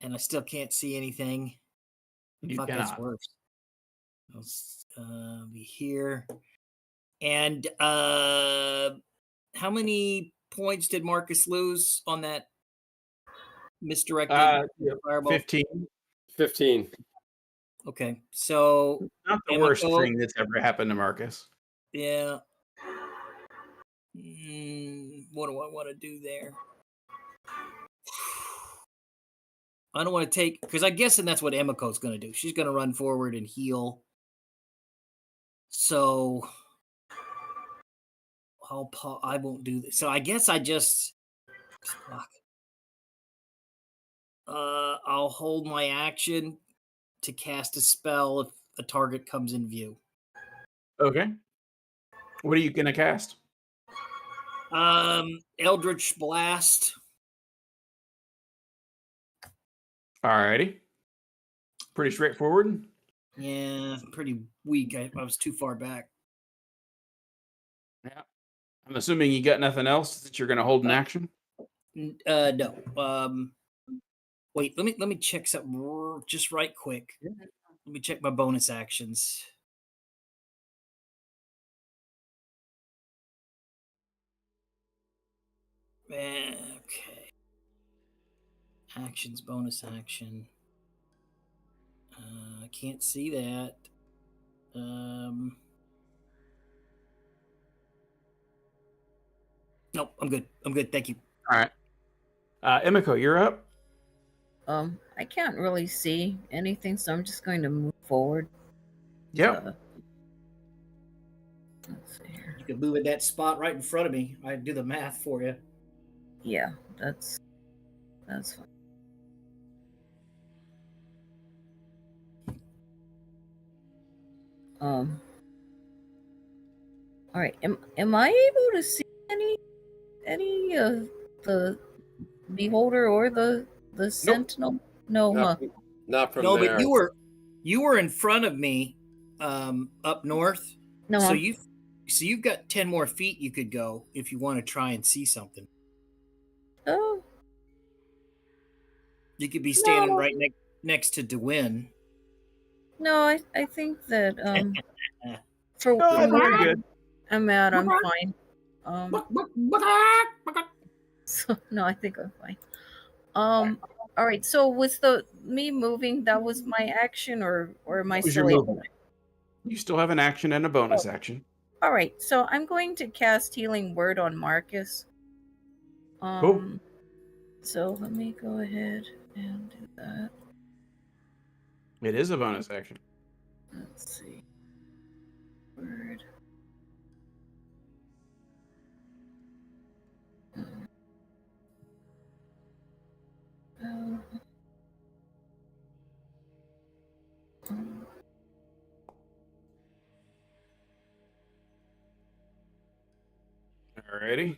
And I still can't see anything. You Fuck, that's cannot. worse. I'll be here. And how many points did Marcus lose on that misdirected fireball? 15. 15. Okay, so Not the worst Emiko, thing that's ever happened to Marcus. yeah. What do I want to do there? I don't want to take, because I'm guessing that's what Emiko's going to do. She's going to run forward and heal. So I won't do this. So I guess I just fuck. I'll hold my action to cast a spell if a target comes in view. Okay. What are you gonna cast? Eldritch Blast. Alrighty. Pretty straightforward. Yeah, pretty weak. I was too far back. Yeah. I'm assuming you got nothing else that you're gonna hold in action. No. Wait. Let me check something just right quick. Let me check my bonus actions. Okay. Actions, bonus action. I can't see that. Nope, I'm good. I'm good. Thank you. All right. Emiko, you're up. I can't really see anything, so I'm just going to move forward. Yep. Let's see here. You could move in that spot right in front of me. I'd do the math for you. Yeah, that's fine. All right. Am I able to see any of the beholder or the sentinel? No, huh? Not from No, there. but you were in front of me, up north. No. So you've got 10 more feet you could go if you want to try and see something. Oh, You could be standing No. right next to DeWin. no. I think that for No, I from think where you're good. I'm at, I'm fine. So no, I think I'm fine. All right. So was me moving? That was my action, or am I That was still your able? movement. You still have an action and a bonus action. All right. So I'm going to cast Healing Word on Marcus. Cool. So let me go ahead and do that. It is a bonus action. Let's see. Word. Alrighty.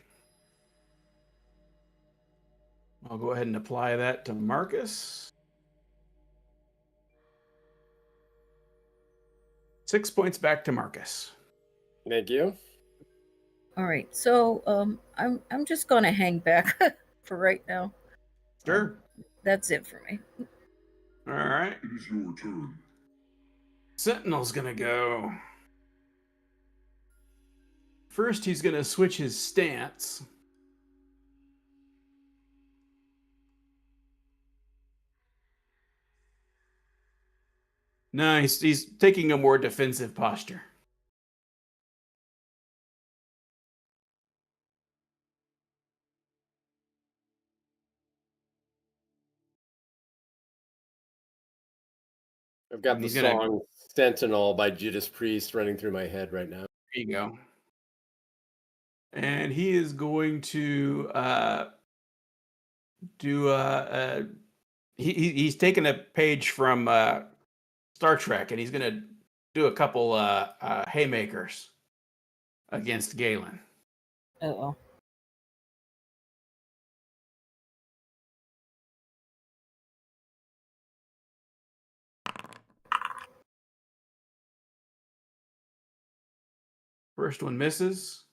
I'll go ahead and apply that to Marcus. 6 points back to Marcus. Thank you. All right. So I'm just gonna hang back for right now. Sure. That's it for me. All right. It is your turn. Sentinel's gonna go. First, he's gonna switch his stance. No, he's taking a more defensive posture. I've got And the he's gonna- song Sentinel by Judas Priest running through my head right now. There you go. And he is going to do he's taken a page from Star Trek, and he's going to do a couple haymakers against Galen. Oh. First one misses.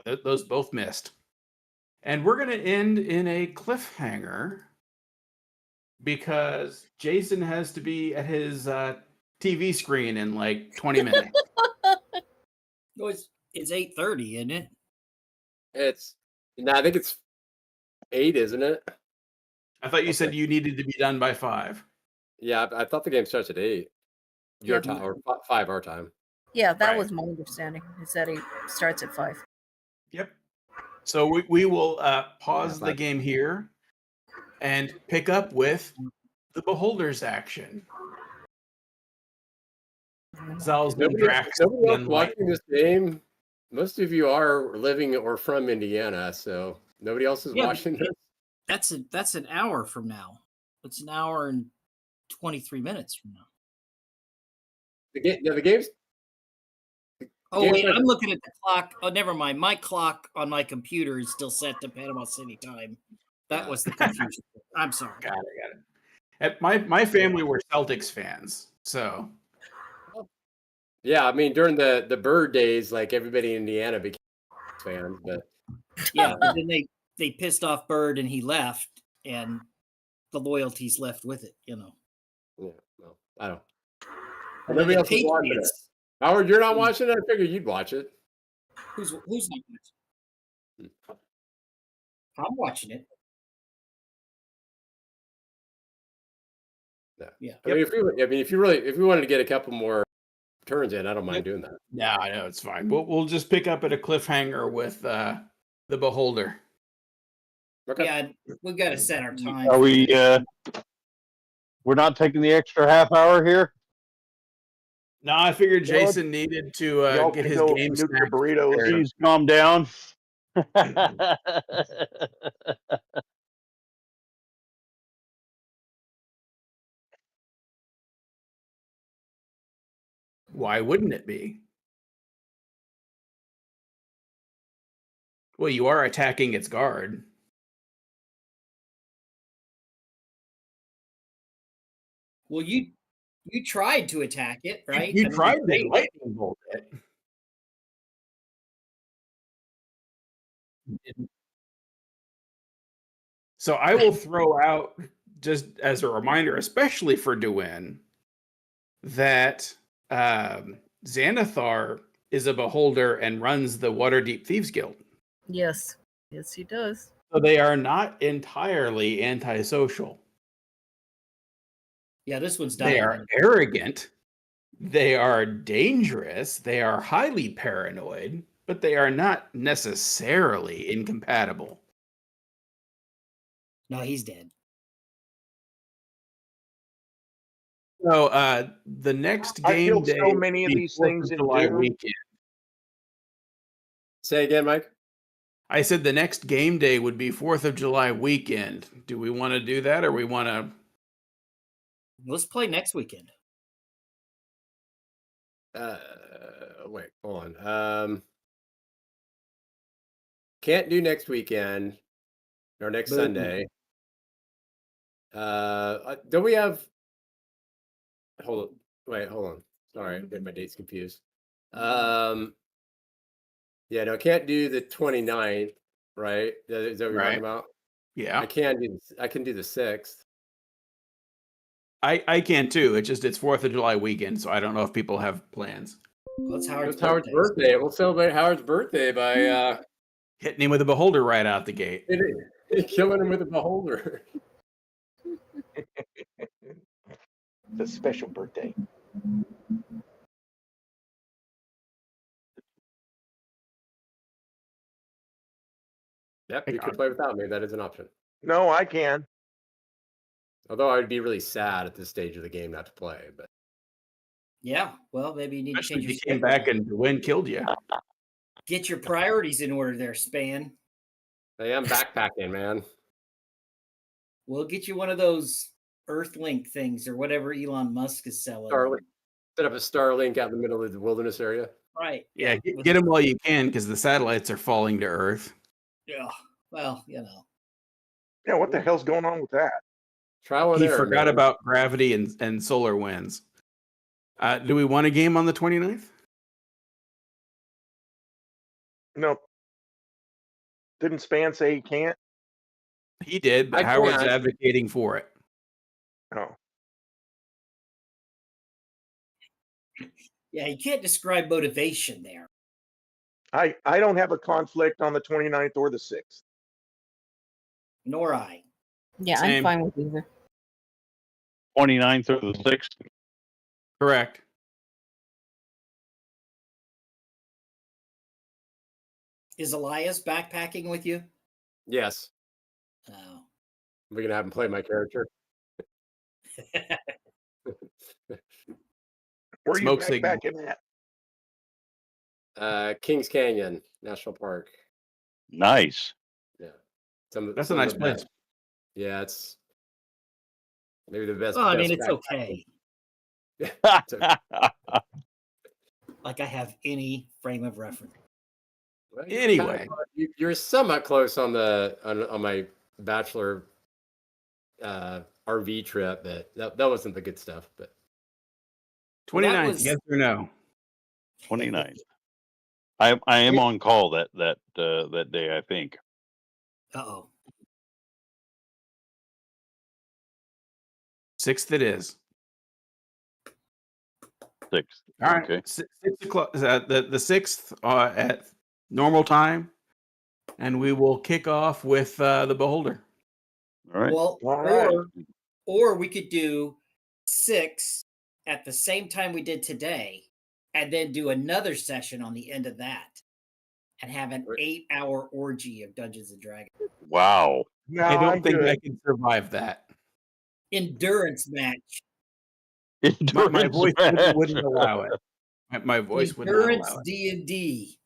Those both missed. And we're going to end in a cliffhanger because Jason has to be at his TV screen in like 20 minutes. Oh, it's 8:30, isn't it? I think it's 8, isn't it? I thought you Okay. said you needed to be done by 5. Yeah, I thought the game starts at 8. Your Yep. time, or 5 our time. Yeah, that Right. was my understanding. Is that it starts at 5. Yep. So we will pause Yeah, the game here and pick up with the Beholder's action. Zal's and Nobody Drax else and Light. watching this game. Most of you are living or from Indiana, so nobody else is Yeah, watching this. That's an hour from now. It's an hour and 23 minutes from now. The game's. Oh, game wait, starts- I'm looking at the clock. Oh, never mind. My clock on my computer is still set to Panama City time. That was the confusion. I'm sorry. Got it. My family were Celtics fans, so Yeah, I mean during the Bird days, like everybody in Indiana became fans, but Yeah, but then they pissed off Bird and he left, and the loyalties left with it. yeah, well, I don't. And then Nobody the else is watching it. Patriots. Howard, you're not watching it? I figured you'd watch it. Who's not watching? I'm watching it. Yeah. I mean, if we wanted to get a couple more turns in, I don't mind doing that. Yeah, I know it's fine. We'll just pick up at a cliffhanger with the Beholder. Okay. Yeah, we've got to set our time. Are we? We're not taking the extra half hour here. No, I figured Jason needed to Y'all get can his go game nuke your snacks burritos. prepared. Please calm down. Why wouldn't it be? Well, you are attacking its guard. Well, you tried to attack it, right? You I mean, tried to failed. lightning bolt it. So I will throw out, just as a reminder, especially for Duin, that Xanathar is a beholder and runs the Waterdeep Thieves Guild. Yes. Yes, he does. So they are not entirely antisocial. Yeah, this one's They dying. are arrogant. They are dangerous. They are highly paranoid, but they are not necessarily incompatible. No, he's dead. So the next I game killed day so many of will be these 4th things in July Doom. weekend. Say again, Mike. I said the next game day would be 4th of July weekend. Do we want to do that, or we want to? Let's play next weekend. Wait, hold on. Can't do next weekend or next Boo. Sunday. Don't we have? Hold on. Wait, hold on. Sorry, I'm getting my dates confused. Yeah, no, can't do the 29th, right? Is that what you're Right. talking about? Yeah, I can do the 6th. I can too. It's 4th of July weekend, so I don't know if people have plans. Well, it's Howard's It's Howard's birthday. birthday. We'll celebrate Howard's birthday by Hitting him with a beholder right out the gate. killing him with a beholder. It's a special birthday. Yep, you could play without me. That is an option. No, I can. Although I would be really sad at this stage of the game not to play. But Yeah. Well, maybe you need Especially to if change you your came back schedule. and Duin killed you. Get your priorities in order there, Span. I am backpacking, man. We'll get you one of those Earthlink things or whatever Elon Musk is selling. Starlink. Set up a Starlink out in the middle of the wilderness area. Right. Yeah, with- get them while you can, because the satellites are falling to Earth. Yeah. Well, you know. Yeah, what the hell's going on with that? Trial and He error. forgot man. about gravity and solar winds. Do we want a game on the 29th? No. Didn't Span say he can't? He did, but I Howard's can't. advocating for it. Oh. Yeah, you can't describe motivation there. I don't have a conflict on the 29th or the 6th. Nor I. Yeah, Same. I'm fine with either. 29th or the 6th. Correct. Is Elias backpacking with you? Yes. Oh. We're gonna have him play my character. Where are you Smoke signal. backpacking at? Kings Canyon National Park. Nice. Yeah. That's a nice place. Yeah, it's maybe the best. Well, I mean, best it's backpacking. okay. Like I have any frame of reference. Well, you're Anyway. kind of- you're somewhat close on on my bachelor RV trip, but that wasn't the good stuff. But 29th, was- yes or no? 29th. I am on call that day, I think. Uh-oh. 6th it is. 6th. All right. Okay. 6 o'clock. The 6th at normal time, and we will kick off with the Beholder. All right. Well, All right. or we could do 6 at the same time we did today, and then do another session on the end of that, and have an 8-hour orgy of Dungeons and Dragons. Wow. No, I don't I'm think I good. can survive that. Endurance match. My Endurance voice match. wouldn't allow it. My voice would not Endurance allow it. D&D.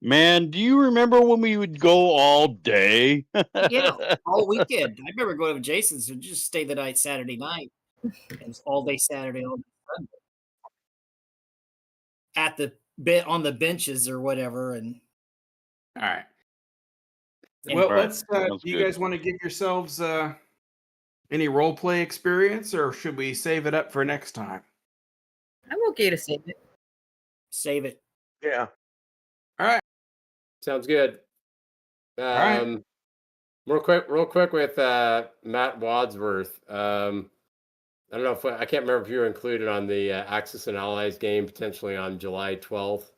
Man, do you remember when we would go all day? Yeah, all weekend. I remember going to Jason's and just stay the night Saturday night, and it's all day Saturday, all day Sunday. At the bit on the benches or whatever, and All right. And- Well, All right. let's. Sounds Do you good. guys want to give yourselves any role play experience, or should we save it up for next time? I'm okay to save it. save it. Yeah. All right. Sounds good. right. Real quick with Matt Wadsworth. I don't know if I can't remember if you were included on the Axis and Allies game potentially on July 12th.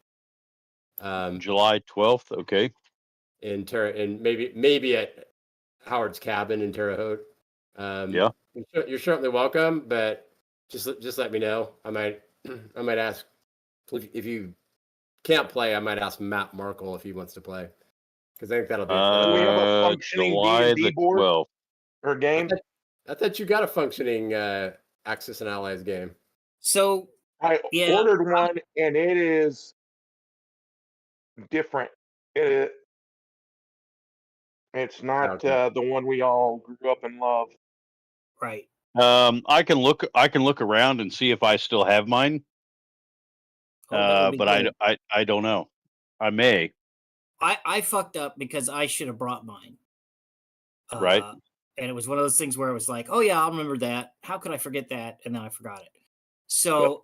July 12th. Okay. In maybe at Howard's cabin in Terre Haute. Yeah. You're certainly welcome, but just let me know. I might ask if you can't play. I might ask Matt Markle if he wants to play, because I think that'll be. Do we have a functioning July D&D the board 12th. or game? I thought you got a functioning Axis and Allies game. So I yeah, ordered one, and it is different. It's not Okay. the one we all grew up and loved. right. I can look around and see if I still have mine. Oh, that would be But good. I don't know. I may. I fucked up because I should have brought mine. Right. And it was one of those things where it was like, oh yeah, I'll remember that. How could I forget that? And then I forgot it. So